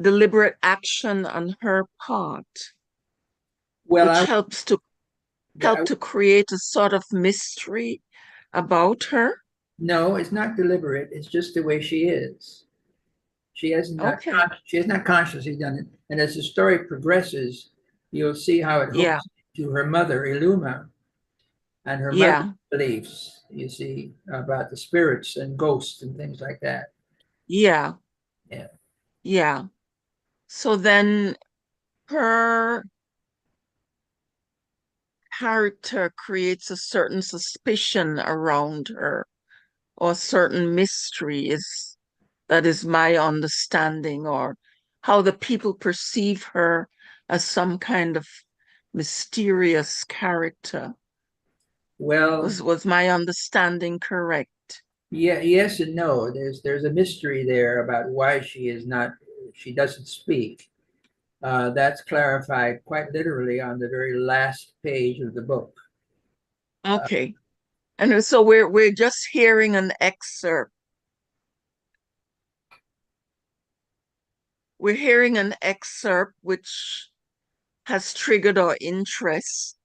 [SPEAKER 11] deliberate action on her part,
[SPEAKER 4] Well,
[SPEAKER 11] which helps to create a sort of mystery about her.
[SPEAKER 4] No, it's not deliberate. It's just the way she is. She has not consciously done it. And as the story progresses, you'll see how it hooks to her mother, Iluma, and her mother's beliefs, you see, about the spirits and ghosts and things like that.
[SPEAKER 11] Yeah.
[SPEAKER 4] Yeah.
[SPEAKER 11] Yeah. So then her character creates a certain suspicion around her, or certain mystery, that is my understanding, or how the people perceive her as some kind of mysterious character.
[SPEAKER 4] Well,
[SPEAKER 11] was my understanding correct?
[SPEAKER 4] Yeah, yes and no. There's a mystery there about why she doesn't speak. That's clarified quite literally on the very last page of the book.
[SPEAKER 11] Okay. And so we're just hearing an excerpt. We're hearing an excerpt which has triggered our interest.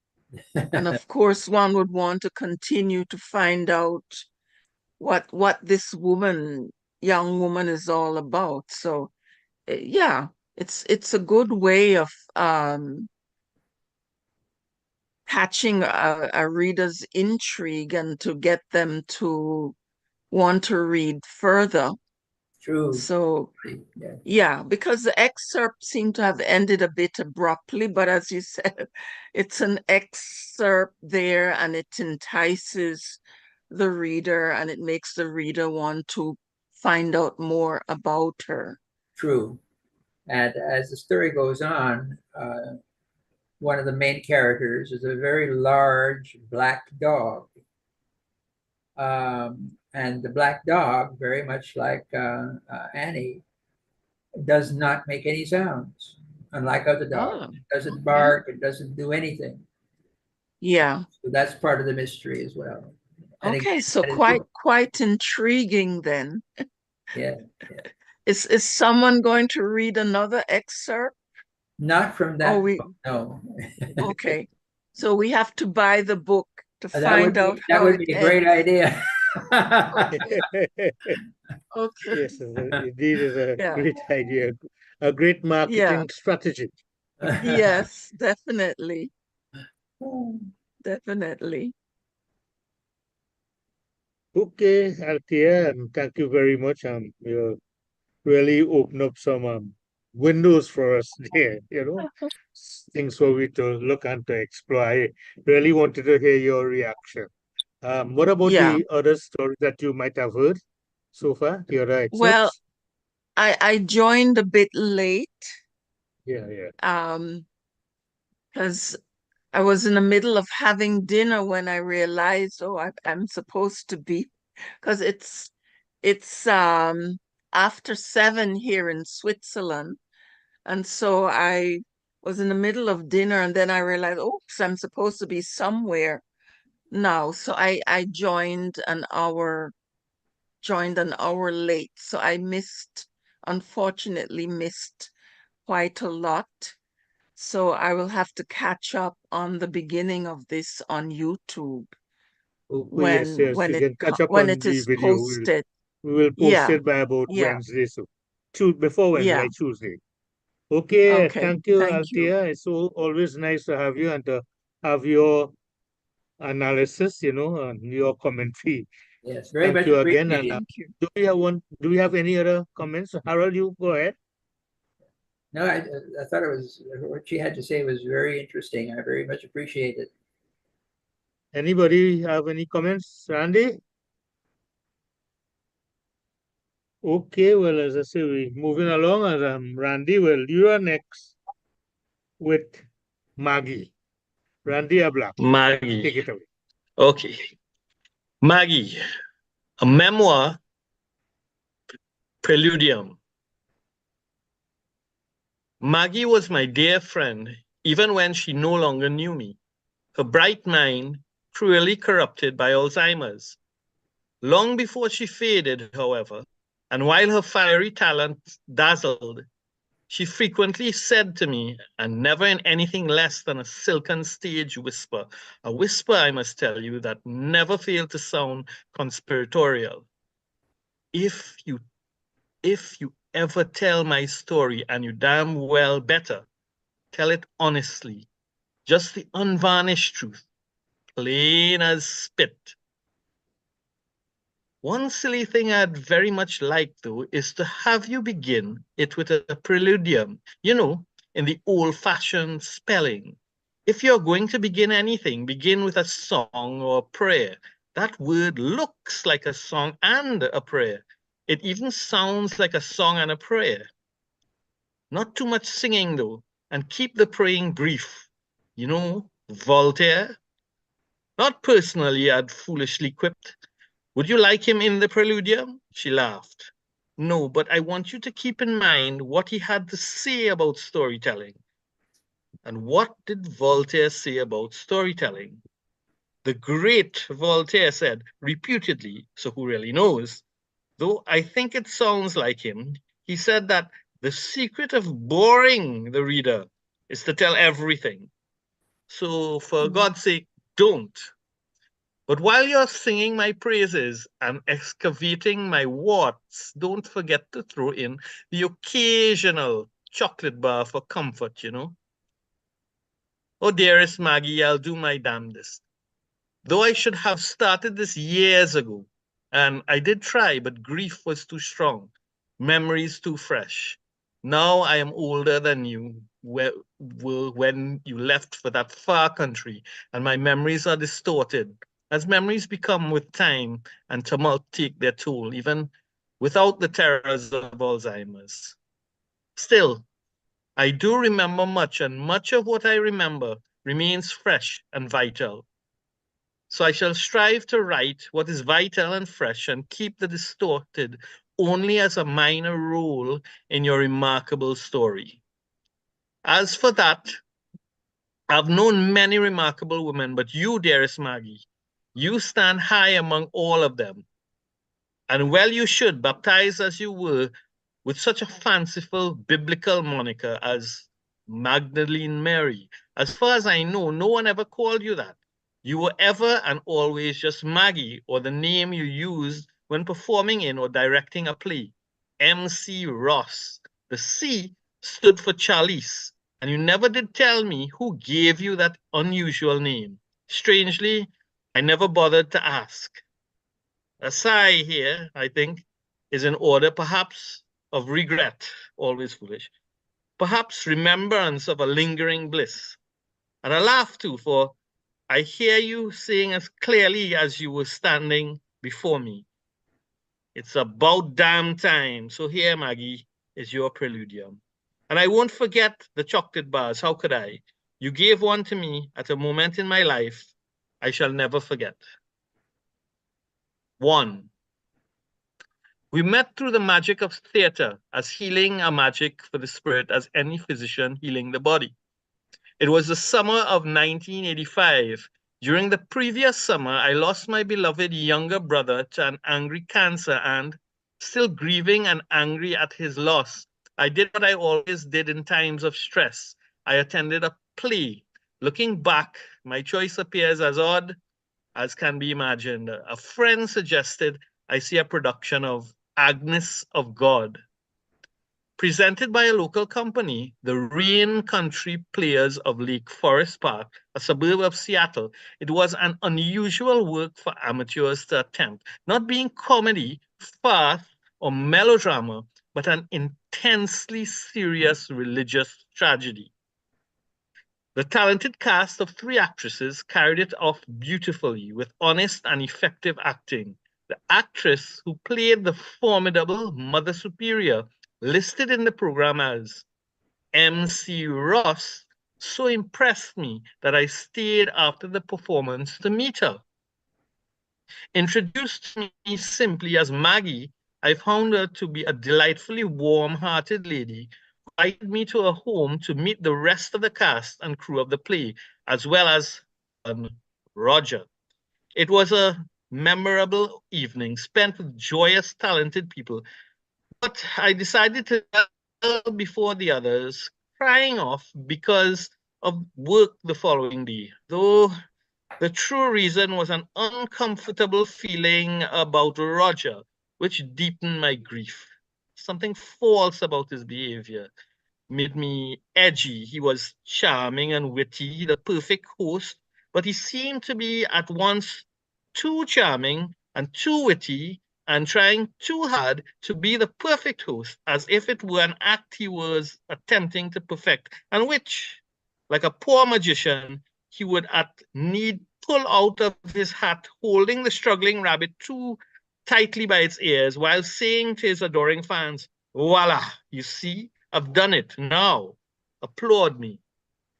[SPEAKER 11] And of course, one would want to continue to find out what this young woman is all about. So yeah, it's a good way of catching a reader's intrigue and to get them to want to read further.
[SPEAKER 4] True.
[SPEAKER 11] So yeah, because the excerpt seemed to have ended a bit abruptly, but as you said, it's an excerpt there and it entices the reader and it makes the reader want to find out more about her.
[SPEAKER 4] True. And as the story goes on, one of the main characters is a very large black dog. And the black dog, very much like Annie, does not make any sounds, unlike other dogs. It doesn't bark, it doesn't do anything.
[SPEAKER 11] Yeah.
[SPEAKER 4] So that's part of the mystery as well. And
[SPEAKER 11] okay,
[SPEAKER 4] again,
[SPEAKER 11] so quite intriguing then.
[SPEAKER 4] Yeah.
[SPEAKER 11] Is someone going to read another excerpt?
[SPEAKER 4] Not from that book, no.
[SPEAKER 11] Okay. So we have to buy the book to
[SPEAKER 4] That
[SPEAKER 11] find out
[SPEAKER 4] that
[SPEAKER 11] how
[SPEAKER 4] would
[SPEAKER 11] it
[SPEAKER 4] be a great
[SPEAKER 11] ends.
[SPEAKER 4] idea.
[SPEAKER 11] Okay.
[SPEAKER 1] Yes, indeed is a great idea, a great marketing strategy.
[SPEAKER 11] Yes, definitely. Definitely.
[SPEAKER 1] Okay, Althea, thank you very much. You really open up some windows for us there, things for we to look and to explore. I really wanted to hear your reaction. What about the other stories that you might have heard so far, the other excerpts?
[SPEAKER 11] Well, I joined a bit late.
[SPEAKER 1] Yeah.
[SPEAKER 11] Because I was in the middle of having dinner when I realized, I'm supposed to be, because it's after 7 here in Switzerland, And so I was in the middle of dinner and then I realized, oops, I'm supposed to be somewhere now. So I joined an hour late. So I unfortunately missed quite a lot. So I will have to catch up on the beginning of this on YouTube
[SPEAKER 1] Oh, yes, yes.
[SPEAKER 11] when
[SPEAKER 1] You can catch up
[SPEAKER 11] when
[SPEAKER 1] on
[SPEAKER 11] it
[SPEAKER 1] the
[SPEAKER 11] is
[SPEAKER 1] video.
[SPEAKER 11] posted.
[SPEAKER 1] We will post
[SPEAKER 11] Yeah,
[SPEAKER 1] it by about
[SPEAKER 11] yeah,
[SPEAKER 1] Wednesday. So before Wednesday,
[SPEAKER 11] yeah.
[SPEAKER 1] by Tuesday. Okay,
[SPEAKER 11] Okay,
[SPEAKER 1] thank you,
[SPEAKER 11] thank you.
[SPEAKER 1] Althea. It's always nice to have you and to have your analysis, and your commentary.
[SPEAKER 4] Yes, very
[SPEAKER 1] Thank
[SPEAKER 4] much
[SPEAKER 1] you again. And
[SPEAKER 4] appreciated.
[SPEAKER 11] Thank you.
[SPEAKER 1] do we have any other comments? Harold, you go ahead.
[SPEAKER 4] No, I thought it was what she had to say was very interesting. I very much appreciate it.
[SPEAKER 1] Anybody have any comments? Randy? Okay, well, as I say, we're moving along. And Randy, well, you are next with Maggie. Randy Abla,
[SPEAKER 3] Maggie.
[SPEAKER 1] take it away.
[SPEAKER 3] Okay. Maggie, a memoir, preludium. Maggie was my dear friend, even when she no longer knew me. Her bright mind, cruelly corrupted by Alzheimer's. Long before she faded, however, and while her fiery talent dazzled, she frequently said to me, and never in anything less than a silken stage whisper, a whisper, I must tell you, that never failed to sound conspiratorial. If you ever tell my story, and you damn well better, tell it honestly, just the unvarnished truth, plain as spit. One silly thing I'd very much like, though, is to have you begin it with a preludium, in the old-fashioned spelling. If you're going to begin anything, begin with a song or a prayer. That word looks like a song and a prayer. It even sounds like a song and a prayer. Not too much singing, though, and keep the praying brief. Voltaire. Not personally, I'd foolishly quipped. Would you like him in the preludium? She laughed. No, but I want you to keep in mind what he had to say about storytelling. And what did Voltaire say about storytelling? The great Voltaire said, reputedly, so who really knows, though I think it sounds like him, he said that the secret of boring the reader is to tell everything. So for God's sake, don't. But while you're singing my praises and excavating my warts, don't forget to throw in the occasional chocolate bar for comfort, Oh, dearest Maggie, I'll do my damnedest. Though I should have started this years ago, and I did try, but grief was too strong, memories too fresh. Now I am older than you were when you left for that far country, and my memories are distorted, as memories become with time and tumult take their toll, even without the terrors of Alzheimer's. Still, I do remember much, and much of what I remember remains fresh and vital. So I shall strive to write what is vital and fresh and keep the distorted only as a minor role in your remarkable story. As for that, I've known many remarkable women, but you, dearest Maggie, you stand high among all of them. And well you should, baptized as you were with such a fanciful biblical moniker as Magdalene Mary. As far as I know, no one ever called you that. You were ever and always just Maggie, or the name you used when performing in or directing a play. MC Ross. The C stood for Charlize, and you never did tell me who gave you that unusual name. Strangely, I never bothered to ask. A sigh here, I think, is in order, perhaps of regret, always foolish, perhaps remembrance of a lingering bliss, and a laugh too, for I hear you saying as clearly as you were standing before me. It's about damn time. So here, Maggie, is your preludium. And I won't forget the chocolate bars. How could I? You gave one to me at a moment in my life I shall never forget. One. We met through the magic of theater, as healing a magic for the spirit as any physician healing the body. It was the summer of 1985. During the previous summer, I lost my beloved younger brother to an angry cancer, and still grieving and angry at his loss, I did what I always did in times of stress. I attended a play. Looking back, my choice appears as odd as can be imagined. A friend suggested I see a production of Agnes of God. Presented by a local company, the Rain Country Players of Lake Forest Park, a suburb of Seattle, it was an unusual work for amateurs to attempt, not being comedy, farce, or melodrama, but an intensely serious religious tragedy. The talented cast of 3 actresses carried it off beautifully with honest and effective acting. The actress who played the formidable Mother Superior, listed in the program as MC Ross, so impressed me that I stayed after the performance to meet her. Introduced to me simply as Maggie, I found her to be a delightfully warm-hearted lady who invited me to her home to meet the rest of the cast and crew of the play, as well as Roger. It was a memorable evening spent with joyous, talented people, but I decided to tell before the others, crying off because of work the following day, though the true reason was an uncomfortable feeling about Roger, which deepened my grief. Something false about his behavior made me edgy. He was charming and witty, the perfect host, but he seemed to be at once too charming and too witty and trying too hard to be the perfect host, as if it were an act he was attempting to perfect, and which, like a poor magician, he would at need pull out of his hat, holding the struggling rabbit too tightly by its ears, while saying to his adoring fans, "Voila, you see, I've done it. Now, applaud me.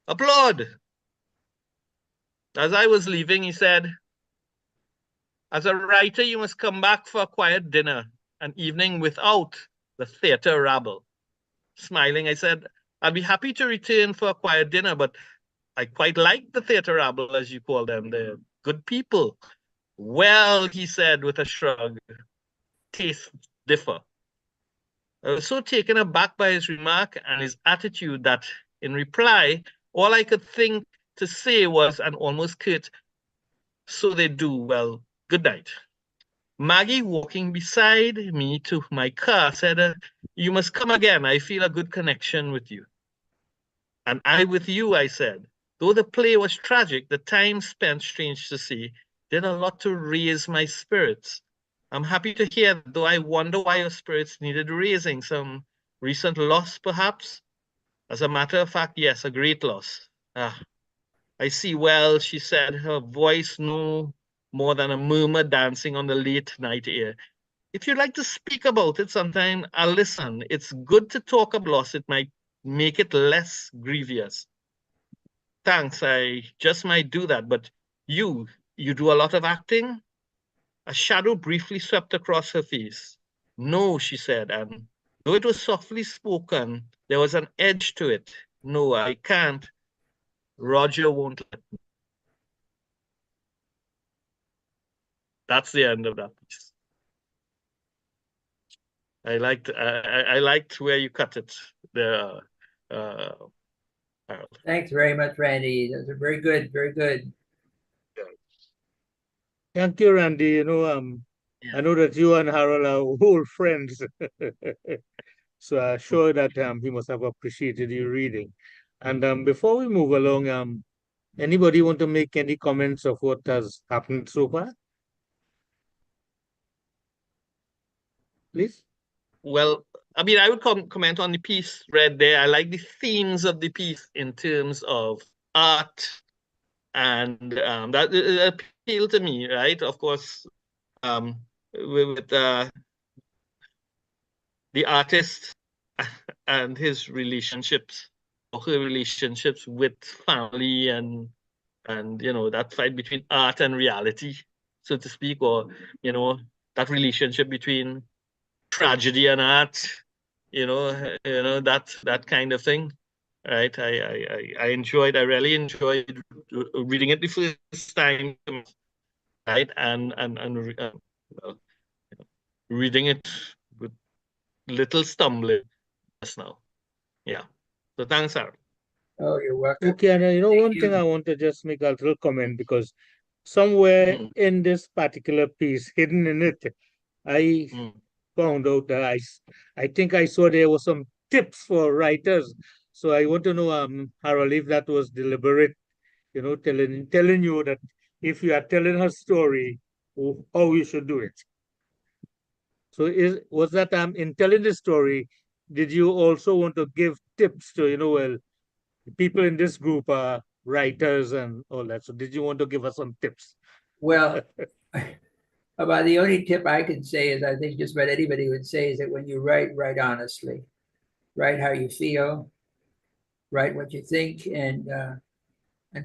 [SPEAKER 3] Applaud." As I was leaving, he said, "As a writer, you must come back for a quiet dinner, an evening without the theater rabble." Smiling, I said, "I'd be happy to return for a quiet dinner, but I quite like the theater rabble, as you call them. They're good people." "Well," he said with a shrug, "tastes differ." I was so taken aback by his remark and his attitude that, in reply, all I could think to say was an almost curt, "So they do. Well, good night." Maggie, walking beside me to my car, said, "You must come again. I feel a good connection with you." "And I with you," I said. Though the play was tragic, the time spent, strange to say, did a lot to raise my spirits. I'm happy to hear that, though I wonder why your spirits needed raising. Some recent loss, perhaps? As a matter of fact, yes, a great loss. Ah, I see well, she said, her voice no more than a murmur dancing on the late night air. "If you'd like to speak about it sometime, I'll listen. It's good to talk of loss. It might make it less grievous." "Thanks, I just might do that, but you do a lot of acting?" A shadow briefly swept across her face. "No," she said, and though it was softly spoken, there was an edge to it. "No, I can't. Roger won't let me." That's the end of that piece. I liked where you cut it there, Harold.
[SPEAKER 4] Thanks very much, Randy. Those are very good, very good.
[SPEAKER 1] Thank you, Randy. I know that you and Harold are old friends. So I'm sure that he must have appreciated your reading. And before we move along, anybody want to make any comments of what has happened so far? Please.
[SPEAKER 3] Well, I mean, I would comment on the piece read there. I like the themes of the piece in terms of art, and that appealed to me, right? Of course, with the artist and his relationships, or her relationships with family, and that fight between art and reality, so to speak, or that relationship between tragedy and art, that kind of thing, right? I really enjoyed reading it the first time, right? Well, reading it with little stumbling just now. Yeah. So thanks, Aaron.
[SPEAKER 4] Oh, you're welcome.
[SPEAKER 1] Okay, and one thing
[SPEAKER 4] you.
[SPEAKER 1] I want to just make a little comment, because somewhere
[SPEAKER 3] Mm.
[SPEAKER 1] in this particular piece, hidden in it, I
[SPEAKER 3] Mm.
[SPEAKER 1] found out that I think I saw there were some tips for writers. So I want to know, Harold, if that was deliberate, telling you that if you are telling a story, how you should do it. So was that in telling the story, did you also want to give tips to, well, the people in this group are writers and all that. So did you want to give us some tips?
[SPEAKER 4] Well, about the only tip I can say is, I think just about anybody would say, is that when you write honestly, write how you feel, write what you think, and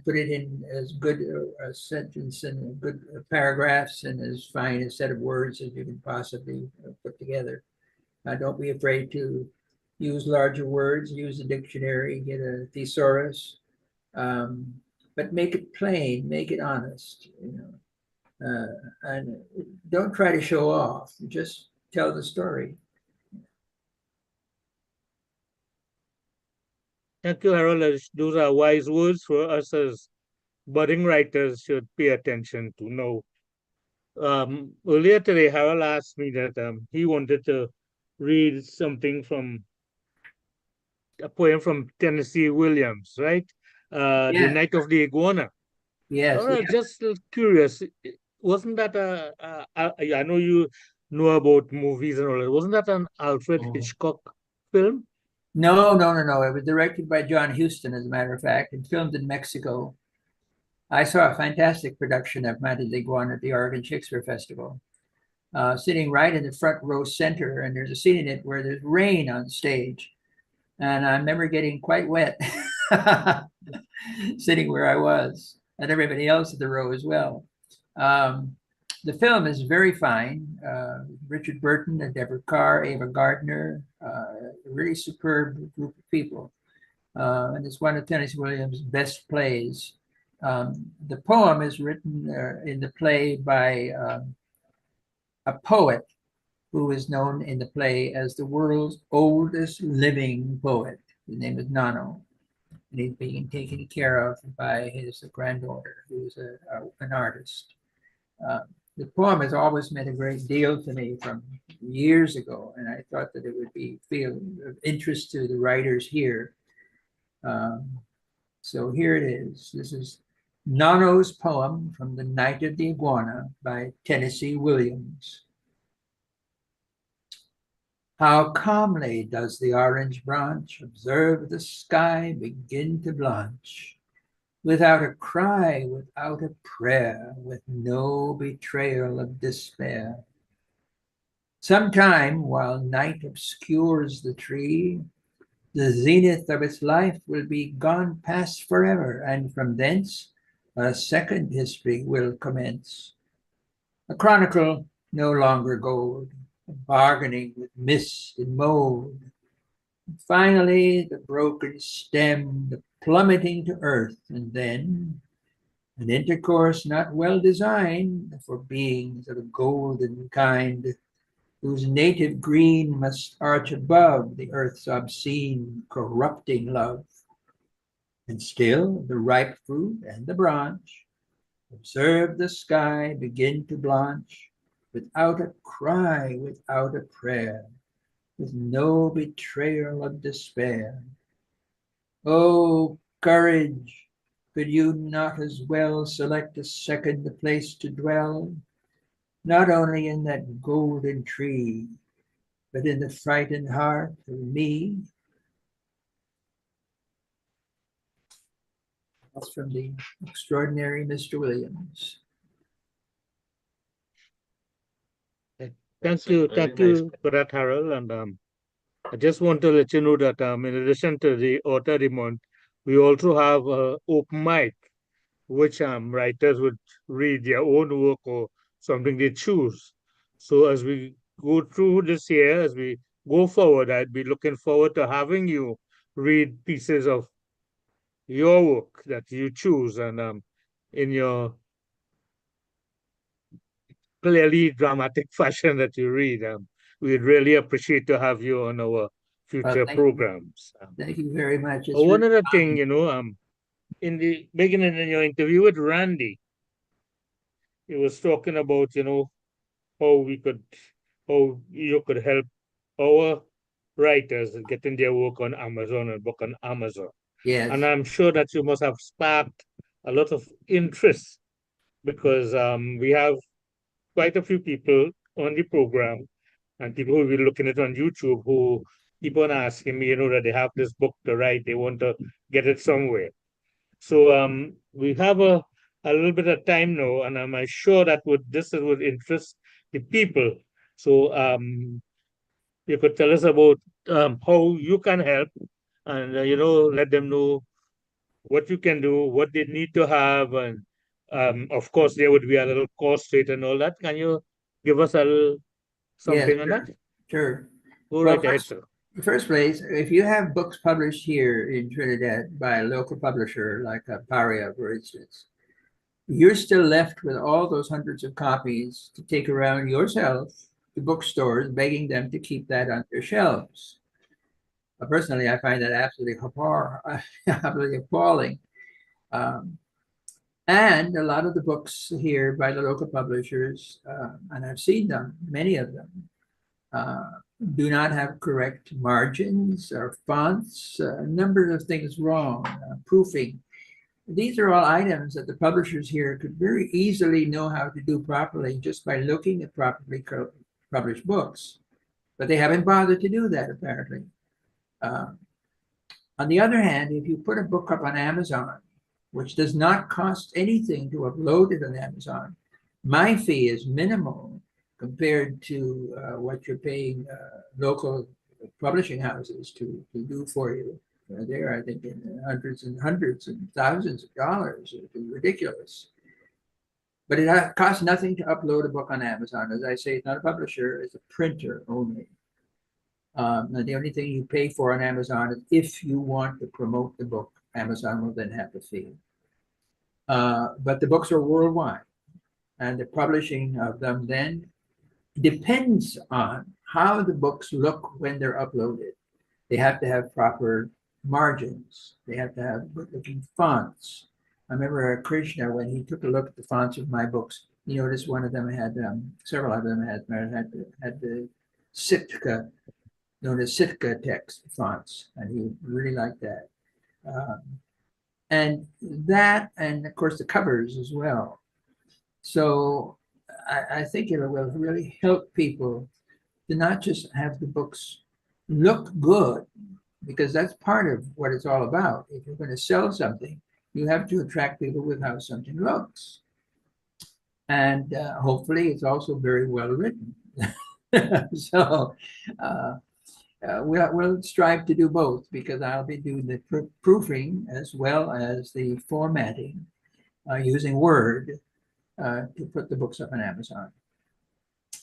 [SPEAKER 4] put it in as good a sentence and good paragraphs and as fine a set of words as you can possibly put together. Don't be afraid to use larger words, use a dictionary, get a thesaurus, but make it plain, make it honest, and don't try to show off, just tell the story.
[SPEAKER 1] Thank you, Harold. Those are wise words for us as budding writers should pay attention to know. Earlier today, Harold asked me that he wanted to read something from a poem from Tennessee Williams, right? The
[SPEAKER 4] Yes.
[SPEAKER 1] Night of the Iguana.
[SPEAKER 4] Yes.
[SPEAKER 1] All right, just curious, wasn't that I know you know about movies and all that. Wasn't that an Alfred Hitchcock film?
[SPEAKER 4] No. It was directed by John Huston, as a matter of fact, and filmed in Mexico. I saw a fantastic production of Night of the Iguana at the Oregon Shakespeare Festival, sitting right in the front row center, and there's a scene in it where there's rain on stage. And I remember getting quite wet sitting where I was, and everybody else in the row as well. The film is very fine. Richard Burton, Deborah Carr, Ava Gardner, a really superb group of people. And it's one of Tennessee Williams' best plays. The poem is written in the play by a poet who is known in the play as the world's oldest living poet. His name is Nano, and he's being taken care of by his granddaughter, who's an artist. The poem has always meant a great deal to me from years ago, and I thought that it would feel of interest to the writers here. So here it is. This is Nano's poem from The Night of the Iguana by Tennessee Williams. How calmly does the orange branch observe the sky begin to blanch, without a cry, without a prayer, with no betrayal of despair. Sometime, while night obscures the tree, the zenith of its life will be gone past forever, and from thence a second history will commence. A chronicle no longer gold, bargaining with mist and mold. Finally, the broken stem, the plummeting to earth, and then an intercourse not well designed for beings of a golden kind, whose native green must arch above the earth's obscene, corrupting love. And still the ripe fruit and the branch observe the sky begin to blanch, without a cry, without a prayer, with no betrayal of despair. Oh, courage, could you not as well select a second place to dwell, not only in that golden tree, but in the frightened heart of me? That's from the extraordinary Mr. Williams.
[SPEAKER 1] Thank you for that, Harold. And I just want to let you know that in addition to the author of the month, we also have open mic, which writers would read their own work or something they choose. So as we go through this year, as we go forward, I'd be looking forward to having you read pieces of your work that you choose, and in your clearly dramatic fashion that you read. We'd really appreciate to have you on our future programs.
[SPEAKER 4] Thank you very much. It's
[SPEAKER 1] One
[SPEAKER 4] really
[SPEAKER 1] other thing, in the beginning in your interview with Randy, he was talking about, how how you could help our writers getting their work on Amazon and book on Amazon.
[SPEAKER 4] Yes.
[SPEAKER 1] And I'm sure that you must have sparked a lot of interest, because we have quite a few people on the program and people who will be looking at it on YouTube who keep on asking me, that they have this book to write, they want to get it somewhere. So we have a little bit of time now, and I'm sure that this would interest the people. So you could tell us about how you can help, and let them know what you can do, what they need to have, and of course there would be a little cost to it and all that. Can you give us a little something on that?
[SPEAKER 4] Sure.
[SPEAKER 1] Go right ahead, sir.
[SPEAKER 4] First place, if you have books published here in Trinidad by a local publisher like a Paria, for instance, you're still left with all those hundreds of copies to take around yourself to bookstores, begging them to keep that on their shelves. Personally, I find that absolutely appalling. And a lot of the books here by the local publishers, and I've seen them, many of them, do not have correct margins or fonts, a number of things wrong, proofing. These are all items that the publishers here could very easily know how to do properly just by looking at properly published books. But they haven't bothered to do that, apparently. On the other hand, if you put a book up on Amazon, which does not cost anything to upload it on Amazon, my fee is minimal compared to what you're paying local publishing houses to do for you. There, I think, in hundreds and thousands of dollars. It would be ridiculous. But it costs nothing to upload a book on Amazon. As I say, it's not a publisher, it's a printer only. The only thing you pay for on Amazon is if you want to promote the book, Amazon will then have the fee. But the books are worldwide, and the publishing of them then depends on how the books look when they're uploaded. They have to have proper margins. They have to have good-looking fonts. I remember Krishna, when he took a look at the fonts of my books, he noticed one of them had, several of them had the Sitka, known as Sitka text fonts, and he really liked that. And that, and of course the covers as well. So I think it will really help people to not just have the books look good, because that's part of what it's all about. If you're going to sell something, you have to attract people with how something looks. And hopefully it's also very well written. So we'll strive to do both, because I'll be doing the proofing as well as the formatting using Word to put the books up on Amazon.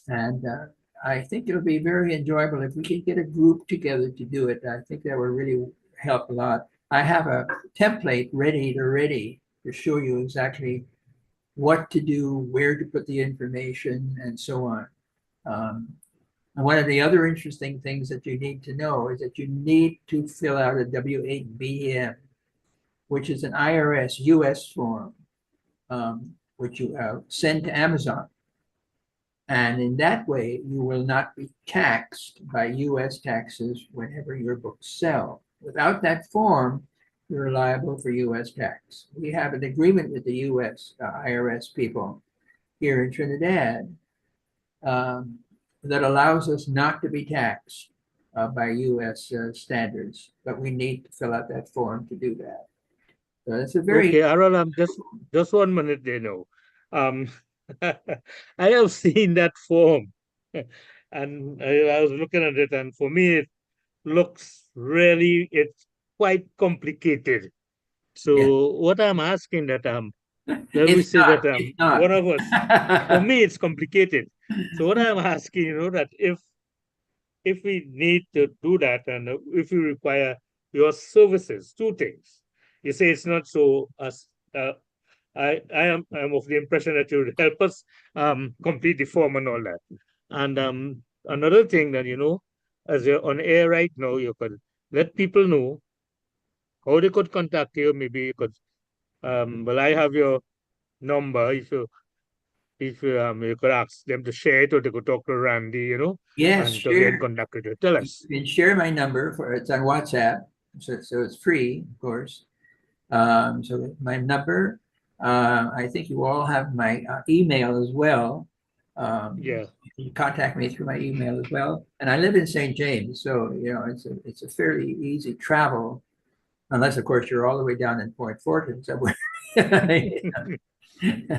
[SPEAKER 4] And I think it'll be very enjoyable if we can get a group together to do it. I think that will really help a lot. I have a template ready to show you exactly what to do, where to put the information, and so on. And one of the other interesting things that you need to know is that you need to fill out a W-8BM, which is an IRS US form, which you send to Amazon. And in that way, you will not be taxed by US taxes whenever your books sell. Without that form, you're liable for US tax. We have an agreement with the US IRS people here in Trinidad that allows us not to be taxed by US standards, but we need to fill out that form to do that. So it's a very—
[SPEAKER 1] Okay, Harold, just 1 minute there now. I have seen that form, and I was looking at it, and for me, it looks really, it's quite complicated. So what I'm asking that let me say that one of us, for me, it's complicated. So what I'm asking, that if we need to do that and if we require your services, two things. You say it's not so as I'm of the impression that you would help us complete the form and all that. And another thing that as you're on air right now, you could let people know how they could contact you. Maybe you could well, I have your number. If you could ask them to share it, or they could talk to Randy,
[SPEAKER 4] Yes,
[SPEAKER 1] and to get in
[SPEAKER 4] share.
[SPEAKER 1] contact with you. Tell
[SPEAKER 4] You
[SPEAKER 1] us.
[SPEAKER 4] can share my number it's on WhatsApp, so it's free, of course. So my number, I think you all have my email as well.
[SPEAKER 1] Yeah.
[SPEAKER 4] You can contact me through my email as well. And I live in St. James, so it's a fairly easy travel, unless of course you're all the way down in Point Fortin somewhere.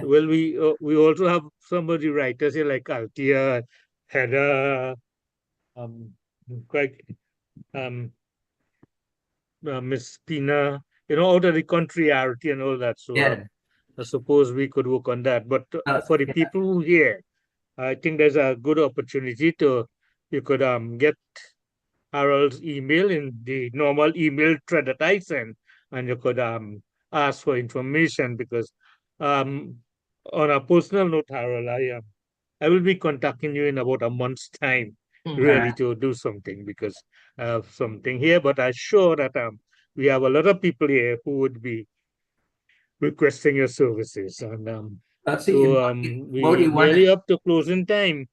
[SPEAKER 1] Well, we also have somebody writers here like Althea, Heather, quite Miss Pina, out of the contrariety and all that. So
[SPEAKER 4] Yeah.
[SPEAKER 1] I suppose we could work on that. But for the
[SPEAKER 4] Yeah.
[SPEAKER 1] people who hear, I think there's a good opportunity you could get Harold's email in the normal email thread that I send, and you could ask for information because on a personal note, Harold, I will be contacting you in about a month's time, really, to do something because I have something here. But I'm sure that we have a lot of people here who would be requesting your services, and
[SPEAKER 4] Let's see,
[SPEAKER 1] so
[SPEAKER 4] Modi
[SPEAKER 1] we
[SPEAKER 4] wanted,
[SPEAKER 1] nearly up to closing time.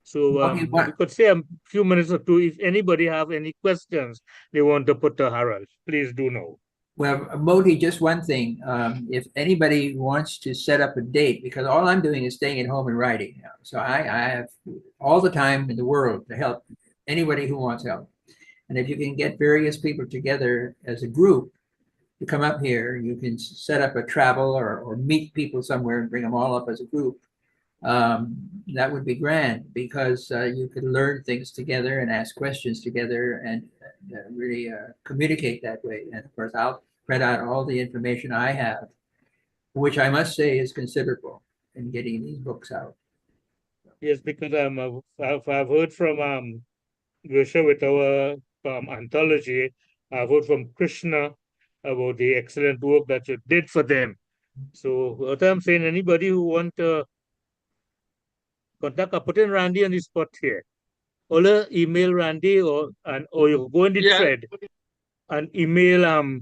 [SPEAKER 1] So
[SPEAKER 4] Modi,
[SPEAKER 1] we could say a few minutes or two. If anybody have any questions they want to put to Harold, please do know.
[SPEAKER 4] well, Modi, just one thing. If anybody wants to set up a date, because all I'm doing is staying at home and writing now. So I have all the time in the world to help anybody who wants help. And if you can get various people together as a group to come up here, you can set up a travel or meet people somewhere and bring them all up as a group. That would be grand because you could learn things together and ask questions together and really communicate that way. And of course, I'll print out all the information I have, which I must say is considerable in getting these books out.
[SPEAKER 1] Yes, because I've heard from Grisha with our anthology. I've heard from Krishna about the excellent work that you did for them. So what I'm saying, anybody who want to contact, I put in Randy on the spot here. Or email Randy or you go in the thread and email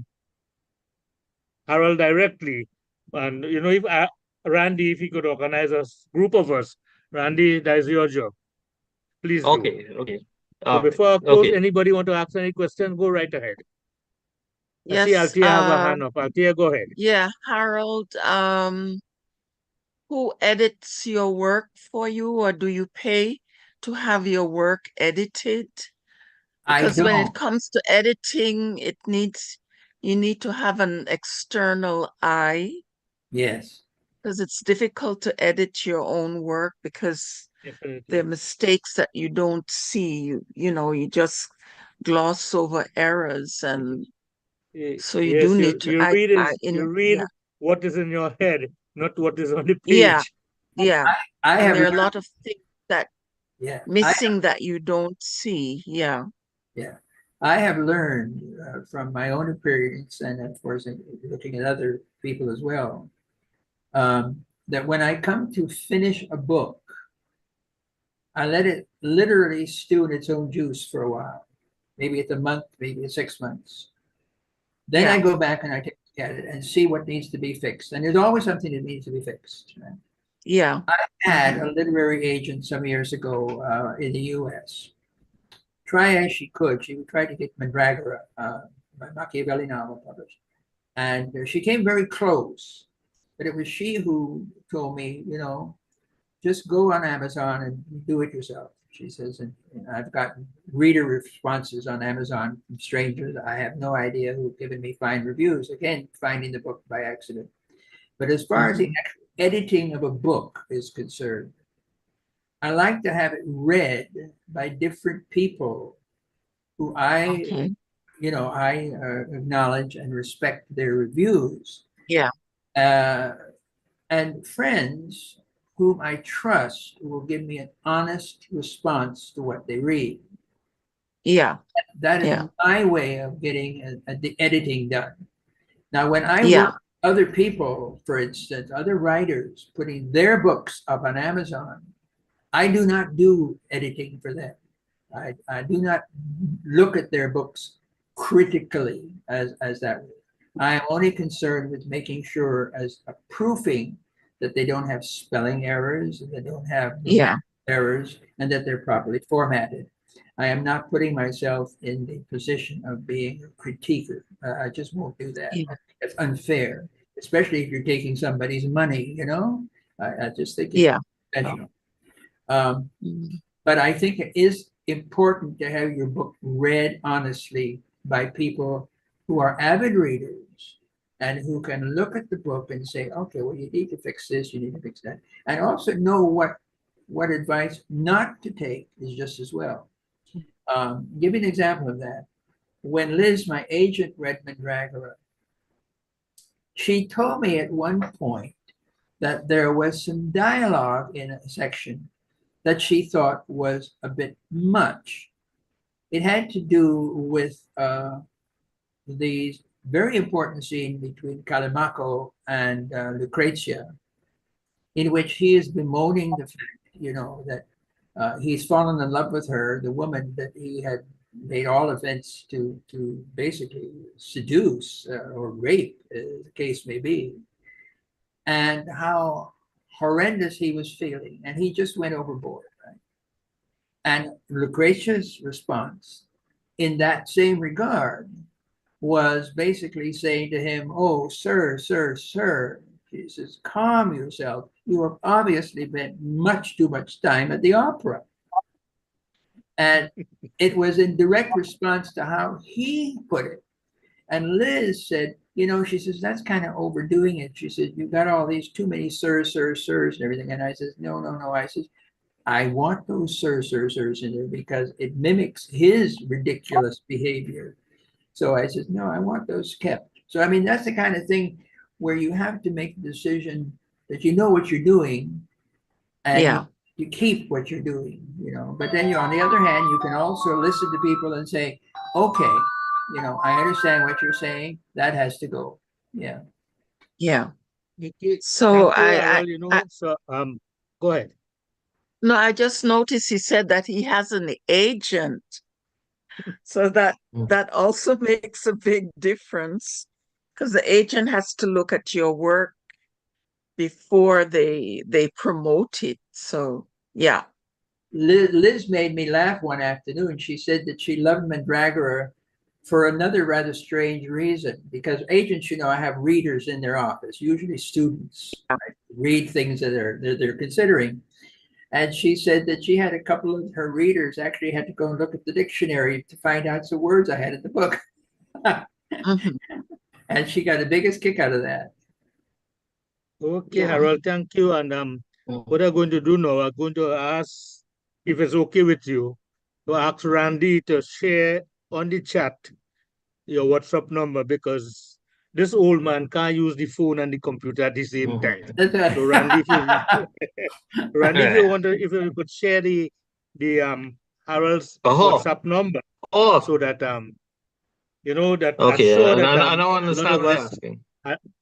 [SPEAKER 1] Harold directly. And if Randy, if he could organize a group of us, Randy, that is your job. Please do.
[SPEAKER 3] Okay.
[SPEAKER 1] So before I close,
[SPEAKER 3] Okay.
[SPEAKER 1] anybody want to ask any question? Go right ahead. I see
[SPEAKER 11] Yes,
[SPEAKER 1] Althea have a hand up. Althea, go ahead.
[SPEAKER 11] yeah, Harold, who edits your work for you, or do you pay to have your work edited?
[SPEAKER 4] I
[SPEAKER 11] Because when it
[SPEAKER 4] don't.
[SPEAKER 11] comes to editing, you need to have an external eye,
[SPEAKER 4] Yes.
[SPEAKER 11] because it's difficult to edit your own work because
[SPEAKER 1] Definitely.
[SPEAKER 11] there are mistakes that you don't see. You just gloss over errors, and so you
[SPEAKER 1] Yes,
[SPEAKER 11] do need to.
[SPEAKER 1] you read
[SPEAKER 11] Yeah,
[SPEAKER 1] what is in your head, not what is on the
[SPEAKER 11] yeah,
[SPEAKER 1] page.
[SPEAKER 11] yeah.
[SPEAKER 4] I
[SPEAKER 11] And
[SPEAKER 4] have
[SPEAKER 11] there are a
[SPEAKER 4] learned,
[SPEAKER 11] lot of things that
[SPEAKER 4] yeah,
[SPEAKER 11] missing that you don't see. Yeah.
[SPEAKER 4] yeah. I have learned from my own experience and of course looking at other people as well, that when I come to finish a book, I let it literally stew in its own juice for a while. Maybe it's a month, maybe it's 6 months. Then I
[SPEAKER 11] Yeah.
[SPEAKER 4] go back and I take a look at it and see what needs to be fixed. And there's always something that needs to be fixed. Right?
[SPEAKER 11] Yeah.
[SPEAKER 4] I had a literary agent some years ago in the US. Try as she could, she would try to get Mandragora, my Machiavelli novel published. And she came very close. But it was she who told me, just go on Amazon and do it yourself. She says, and I've gotten reader responses on Amazon from strangers. I have no idea who've given me fine reviews. Again, finding the book by accident. But as far as the editing of a book is concerned, I like to have it read by different people who I acknowledge and respect their reviews.
[SPEAKER 11] Yeah.
[SPEAKER 4] And friends whom I trust will give me an honest response to what they read.
[SPEAKER 11] Yeah.
[SPEAKER 4] That is
[SPEAKER 11] Yeah.
[SPEAKER 4] my way of getting the editing done. Now, when I
[SPEAKER 11] Yeah.
[SPEAKER 4] work with other people, for instance, other writers putting their books up on Amazon, I do not do editing for them. I do not look at their books critically as that way. I am only concerned with making sure as a proofing that they don't have spelling errors, and they don't have
[SPEAKER 11] Yeah.
[SPEAKER 4] errors, and that they're properly formatted. I am not putting myself in the position of being a critiquer. I just won't do that.
[SPEAKER 11] Yeah.
[SPEAKER 4] It's unfair, especially if you're taking somebody's money, you know? I just think it's
[SPEAKER 11] Yeah.
[SPEAKER 4] professional.
[SPEAKER 11] Mm.
[SPEAKER 4] But I think it is important to have your book read honestly by people who are avid readers and who can look at the book and say, okay, well, you need to fix this, you need to fix that. And also know what advice not to take is just as well. Give you an example of that. When Liz, my agent, read Mandragora, she told me at one point that there was some dialogue in a section that she thought was a bit much. It had to do with the very important scene between Callimaco and Lucrezia, in which he is bemoaning the fact, you know, that he's fallen in love with her, the woman that he had made all events to basically seduce or rape, as the case may be, and how horrendous he was feeling, and he just went overboard. Right? And Lucretia's response, in that same regard, was basically saying to him, "Oh, sir, sir, sir." She says, "Calm yourself. You have obviously spent much too much time at the opera." And it was in direct response to how he put it. And Liz said, you know, she says, that's kind of overdoing it. She said, you've got all these too many sirs, sirs, sirs, and everything. And I said, no, no, no. I said, I want those sirs, sirs, sirs in there because it mimics his ridiculous behavior. So I said, no, I want those kept. So, I mean, that's the kind of thing where you have to make the decision that you know what you're doing and
[SPEAKER 11] Yeah.
[SPEAKER 4] you keep what you're doing, you know. But then on the other hand, you can also listen to people and say, okay, you know, I understand what you're saying. That has to go. Yeah.
[SPEAKER 11] Yeah.
[SPEAKER 1] Okay,
[SPEAKER 11] So
[SPEAKER 1] thank you, Harold. You know, so go ahead.
[SPEAKER 11] no, I just noticed he said that he has an agent. So that also makes a big difference because the agent has to look at your work before they promote it. So yeah.
[SPEAKER 4] Liz made me laugh one afternoon. She said that she loved Mandragora for another rather strange reason, because agents, you know, have readers in their office, usually students, right? Read things that they're considering. And she said that she had a couple of her readers actually had to go and look at the dictionary to find out some words I had in the book. And she got the biggest kick out of that.
[SPEAKER 1] Okay,
[SPEAKER 11] Yeah.
[SPEAKER 1] Harold, thank you. And what I'm going to do now, I'm going to ask, if it's okay with you, to ask Randy to share on the chat your WhatsApp number, because this old man can't use the phone and the computer at the same time. So Randy, if you want to, if you could share the Harold's WhatsApp number, so that you know that I'm
[SPEAKER 3] Okay,
[SPEAKER 1] sure
[SPEAKER 3] and
[SPEAKER 1] that
[SPEAKER 3] I don't
[SPEAKER 1] a lot
[SPEAKER 3] understand
[SPEAKER 1] of
[SPEAKER 3] what you're
[SPEAKER 1] us,
[SPEAKER 3] asking.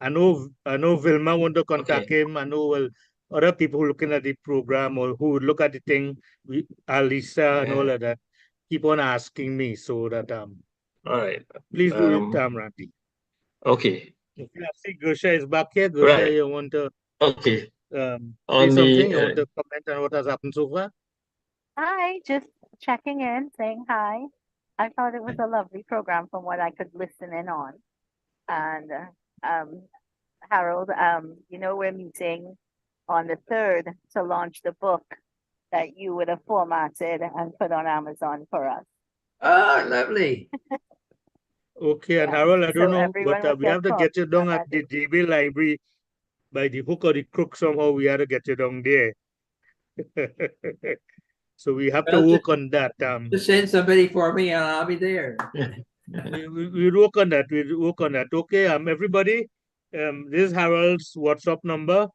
[SPEAKER 1] I know Vilma want to contact him. I know other people looking at the program or who would look at the thing, Alisa and all of that, keep on asking me, so that
[SPEAKER 3] All right.
[SPEAKER 1] please do it, Randy.
[SPEAKER 3] Okay.
[SPEAKER 1] Okay, I see Gersha is back here. Gersha,
[SPEAKER 3] Right.
[SPEAKER 1] you want to
[SPEAKER 3] Okay.
[SPEAKER 1] say
[SPEAKER 3] On
[SPEAKER 1] something? You want
[SPEAKER 3] the
[SPEAKER 1] to comment on what has happened so far?
[SPEAKER 2] Hi, just checking in, saying hi. I thought it was a lovely program from what I could listen in on. And Harold, you know, we're meeting on the 3rd to launch the book that you would have formatted and put on Amazon for us.
[SPEAKER 4] Oh, lovely.
[SPEAKER 1] Okay, and
[SPEAKER 2] Yeah,
[SPEAKER 1] Harold, I
[SPEAKER 2] so
[SPEAKER 1] don't know,
[SPEAKER 2] everyone
[SPEAKER 1] but
[SPEAKER 2] would
[SPEAKER 1] we
[SPEAKER 2] get
[SPEAKER 1] have to get you
[SPEAKER 2] copies on
[SPEAKER 1] down at
[SPEAKER 2] that
[SPEAKER 1] the
[SPEAKER 2] day.
[SPEAKER 1] DB library by the hook or the crook somehow. We have to get you down there. So we have to
[SPEAKER 4] Well,
[SPEAKER 1] work on that.
[SPEAKER 4] Just send somebody for me and I'll be there.
[SPEAKER 1] We work on that. We work on that. Okay, everybody, this is Harold's WhatsApp number.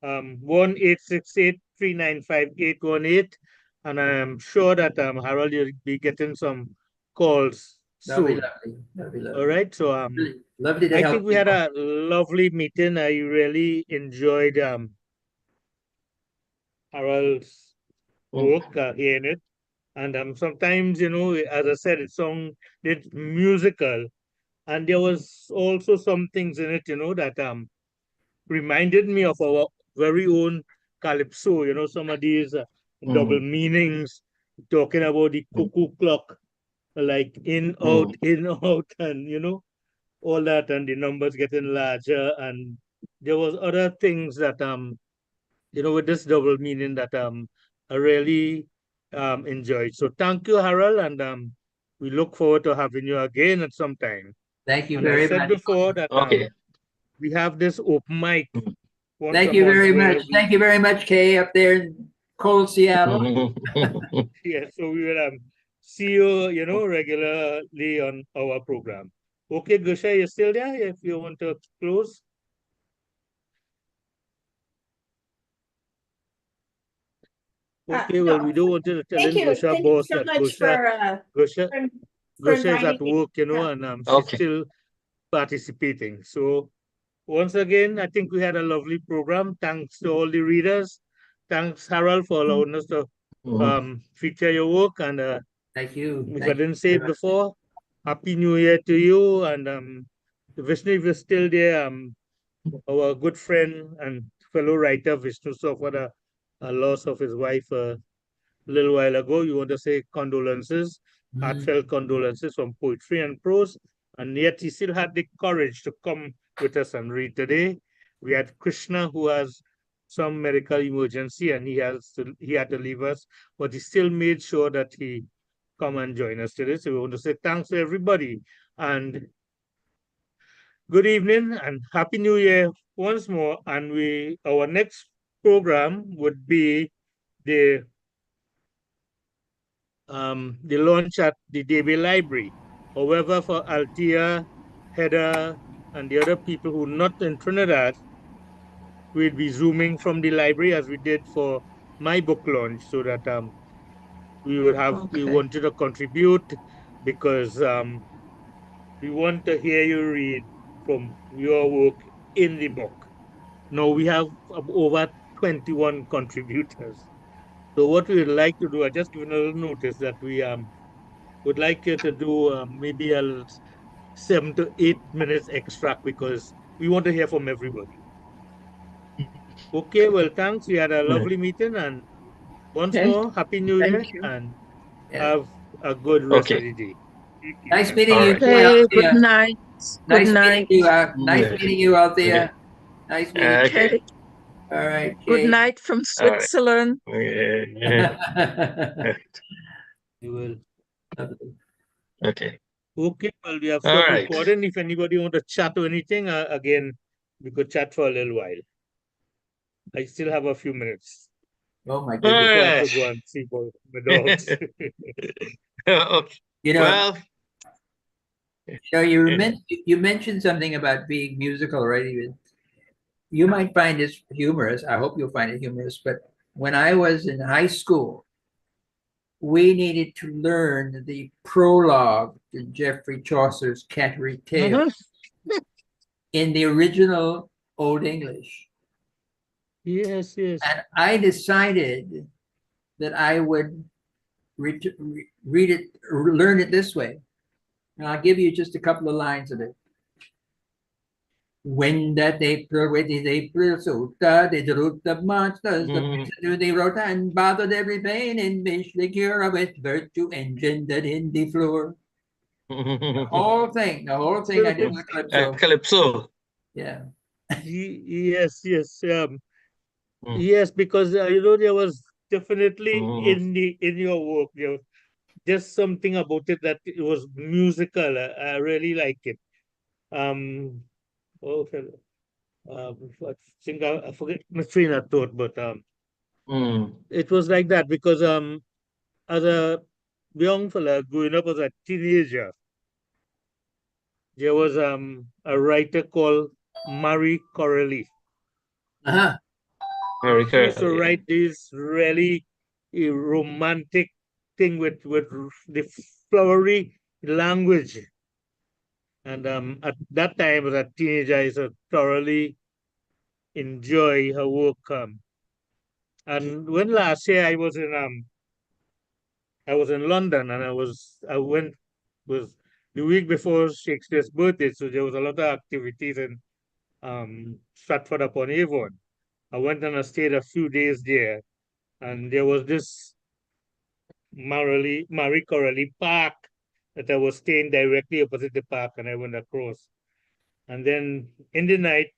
[SPEAKER 1] 1-868-395-818. And I'm sure that Harold, you'll be getting some calls
[SPEAKER 4] That'll be
[SPEAKER 1] soon.
[SPEAKER 4] lovely. That'll be lovely.
[SPEAKER 1] All right. So
[SPEAKER 4] Really lovely to
[SPEAKER 1] I
[SPEAKER 4] help
[SPEAKER 1] think we had
[SPEAKER 4] people.
[SPEAKER 1] a lovely meeting. I really enjoyed Harold's work, hearing it. And sometimes, as I said, it's musical. And there was also some things in it, that reminded me of our very own calypso, some of these double meanings, talking about the cuckoo clock, like in, out, and, all that, and the numbers getting larger. And there was other things that, with this double meaning that I really enjoyed. So thank you, Harold, and we look forward to having you again at some time.
[SPEAKER 4] Thank you
[SPEAKER 1] And I
[SPEAKER 4] very
[SPEAKER 1] said
[SPEAKER 4] much.
[SPEAKER 1] before that
[SPEAKER 3] Okay.
[SPEAKER 1] we have this open mic once
[SPEAKER 4] Thank
[SPEAKER 1] a
[SPEAKER 4] you
[SPEAKER 1] month
[SPEAKER 4] very
[SPEAKER 1] where
[SPEAKER 4] much. Thank you very much, Kay, up there in cold Seattle.
[SPEAKER 1] yeah, so we will see you, regularly on our program. Okay, Gusha, you're still there if you want to close? Okay, well,
[SPEAKER 6] No,
[SPEAKER 1] we don't want to tell
[SPEAKER 6] thank you.
[SPEAKER 1] Gusha
[SPEAKER 6] Thank you
[SPEAKER 1] boss
[SPEAKER 6] so
[SPEAKER 1] that
[SPEAKER 6] much for
[SPEAKER 1] Gusha is at
[SPEAKER 6] inviting me.
[SPEAKER 1] work,
[SPEAKER 6] Yeah.
[SPEAKER 1] and she's
[SPEAKER 3] Okay.
[SPEAKER 1] still participating. So once again, I think we had a lovely program. Thanks to all the readers. Thanks, Harold, for allowing us to feature your work. And
[SPEAKER 4] Thank you.
[SPEAKER 1] if I
[SPEAKER 4] Thank you
[SPEAKER 1] didn't say
[SPEAKER 4] very
[SPEAKER 1] it
[SPEAKER 4] much.
[SPEAKER 1] before, Happy New Year to you. And Vishnu, if you're still there, our good friend and fellow writer Vishnu suffered a loss of his wife a little while ago. You want to say condolences, heartfelt condolences from Poetry and Prose, and yet he still had the courage to come with us and read today. We had Krishna, who has some medical emergency, and he had to leave us, but he still made sure that he come and join us today. So we want to say thanks to everybody, and good evening and happy new year once more. And our next program would be the launch at the DB Library. However, for Altia, Heather, and the other people who are not in Trinidad, we'll be zooming from the library as we did for my book launch, so that we
[SPEAKER 11] Okay.
[SPEAKER 1] wanted to contribute because we want to hear you read from your work in the book. Now we have over 21 contributors. So what we would like to do, I just given a little notice that we would like you to do maybe 7 to 8 minutes extract because we want to hear from everybody. Okay, well, thanks. We had a lovely meeting, and once
[SPEAKER 11] Okay.
[SPEAKER 1] more, Happy New Year,
[SPEAKER 11] Thank you.
[SPEAKER 1] and
[SPEAKER 4] Yeah.
[SPEAKER 1] have a good rest of
[SPEAKER 3] Okay.
[SPEAKER 1] the day. Take care.
[SPEAKER 4] Nice meeting
[SPEAKER 3] All
[SPEAKER 4] you
[SPEAKER 3] right.
[SPEAKER 4] too,
[SPEAKER 11] Okay. Good
[SPEAKER 4] Althea.
[SPEAKER 11] night. Good
[SPEAKER 4] Nice meeting
[SPEAKER 11] night.
[SPEAKER 4] you. Nice
[SPEAKER 3] Yeah.
[SPEAKER 4] meeting you, Althea.
[SPEAKER 3] Okay.
[SPEAKER 4] Nice meeting you.
[SPEAKER 3] Okay.
[SPEAKER 11] Okay.
[SPEAKER 4] All right,
[SPEAKER 11] Good
[SPEAKER 4] Kay.
[SPEAKER 11] night from
[SPEAKER 3] All right.
[SPEAKER 11] Switzerland.
[SPEAKER 1] You will.
[SPEAKER 3] Okay.
[SPEAKER 1] Okay, well, we have
[SPEAKER 3] All
[SPEAKER 1] stopped
[SPEAKER 3] right.
[SPEAKER 1] recording. If anybody want to chat or anything, again, we could chat for a little while. I still have a few minutes
[SPEAKER 4] Oh my
[SPEAKER 3] All
[SPEAKER 4] goodness.
[SPEAKER 1] before I have to
[SPEAKER 3] right.
[SPEAKER 1] go and see for the dogs.
[SPEAKER 3] Okay.
[SPEAKER 4] You know,
[SPEAKER 3] Well,
[SPEAKER 4] you mentioned something about being musical, right? You might find this humorous. I hope you'll find it humorous. But when I was in high school, we needed to learn the prologue to Geoffrey Chaucer's Canterbury Tales in the original Old English.
[SPEAKER 1] Yes, yes.
[SPEAKER 4] And I decided that I would read it, learn it this way. And I'll give you just a couple of lines of it. When that April, with his April suitor, the root of monsters, the wrote and bothered every pain in which the cure with virtue engendered in the floor. The whole thing I did with Calypso.
[SPEAKER 3] Calypso.
[SPEAKER 4] Yeah.
[SPEAKER 1] Yes, yes. Yes, because there was definitely in your work, there was just something about it that it was musical. I really like it. Oh, I think I forget my train of thought, but it was like that because as a young fella growing up as a teenager, there was a writer called Marie Corelli.
[SPEAKER 4] Uh-huh.
[SPEAKER 3] Very
[SPEAKER 1] She used to
[SPEAKER 3] carefully.
[SPEAKER 1] write this really romantic thing with the flowery language. And at that time, as a teenager, I used to thoroughly enjoy her work. And when last year I was in London, and I went was the week before Shakespeare's birthday, so there was a lot of activities in Stratford upon Avon. I went and I stayed a few days there, and there was this Marie Corelli Park that I was staying directly opposite the park, and I went across. And then in the night,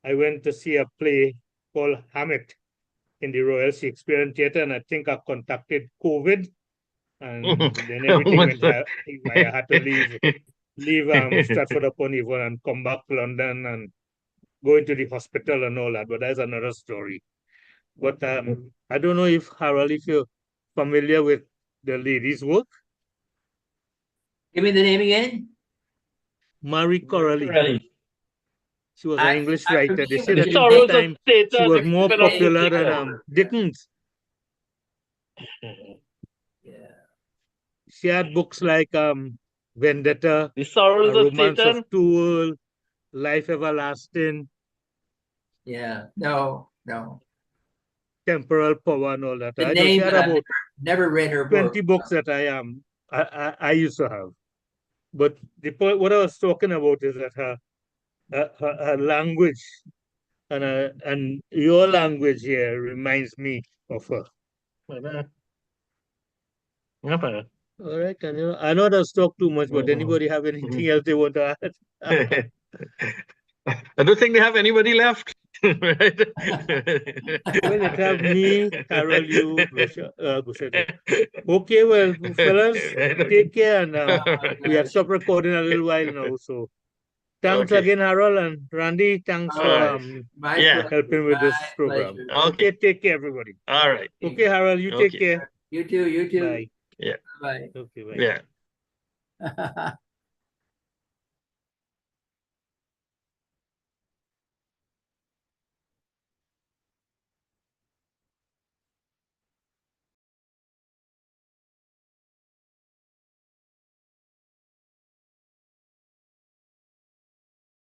[SPEAKER 1] I went to see a play called Hamlet in the Royal Shakespearean Theatre, and I think I contacted COVID, and then everything went I had to leave Stratford upon Avon and come back to London and go into the hospital and all that, but that's another story. But I don't know if Harold, if you're familiar with the lady's work.
[SPEAKER 4] Give me the name again.
[SPEAKER 1] Marie Corelli. She was an English writer. They said
[SPEAKER 3] The
[SPEAKER 1] that at
[SPEAKER 3] Sorrows
[SPEAKER 1] that
[SPEAKER 3] of
[SPEAKER 1] time
[SPEAKER 3] Satan,
[SPEAKER 1] she was
[SPEAKER 3] the
[SPEAKER 1] more
[SPEAKER 3] Philosophy
[SPEAKER 1] popular
[SPEAKER 3] of
[SPEAKER 1] than Dickens.
[SPEAKER 4] Yeah.
[SPEAKER 1] She had books like Vendetta,
[SPEAKER 3] The Sorrows
[SPEAKER 1] A
[SPEAKER 3] of
[SPEAKER 1] Romance of
[SPEAKER 3] Satan.
[SPEAKER 1] Two Worlds, Life Everlasting,
[SPEAKER 4] Yeah. No.
[SPEAKER 1] Temporal Power, and all that.
[SPEAKER 4] The
[SPEAKER 1] I know she
[SPEAKER 4] name,
[SPEAKER 1] had
[SPEAKER 4] but I've
[SPEAKER 1] about
[SPEAKER 4] never read her
[SPEAKER 1] 20
[SPEAKER 4] book.
[SPEAKER 1] books that I used to have. But the point, what I was talking about is that her language and your language here reminds me of her. All right, and I know that's talk too much, but anybody have anything else they want to add?
[SPEAKER 3] I don't think they have anybody left. Right?
[SPEAKER 1] Well, it have me, Harold, you, Gushete. Okay, well, fellas, take care, and we have stopped recording a little while now. So, thanks again, Harold and Randy. Thanks
[SPEAKER 4] All
[SPEAKER 1] for
[SPEAKER 4] right. My pleasure.
[SPEAKER 1] helping with this
[SPEAKER 4] My
[SPEAKER 1] program.
[SPEAKER 4] pleasure.
[SPEAKER 1] Okay, take care, everybody.
[SPEAKER 3] All right.
[SPEAKER 1] Okay, Harold, you take care.
[SPEAKER 4] You too.
[SPEAKER 1] Bye.
[SPEAKER 4] Bye.
[SPEAKER 1] Okay, bye.
[SPEAKER 3] Yeah.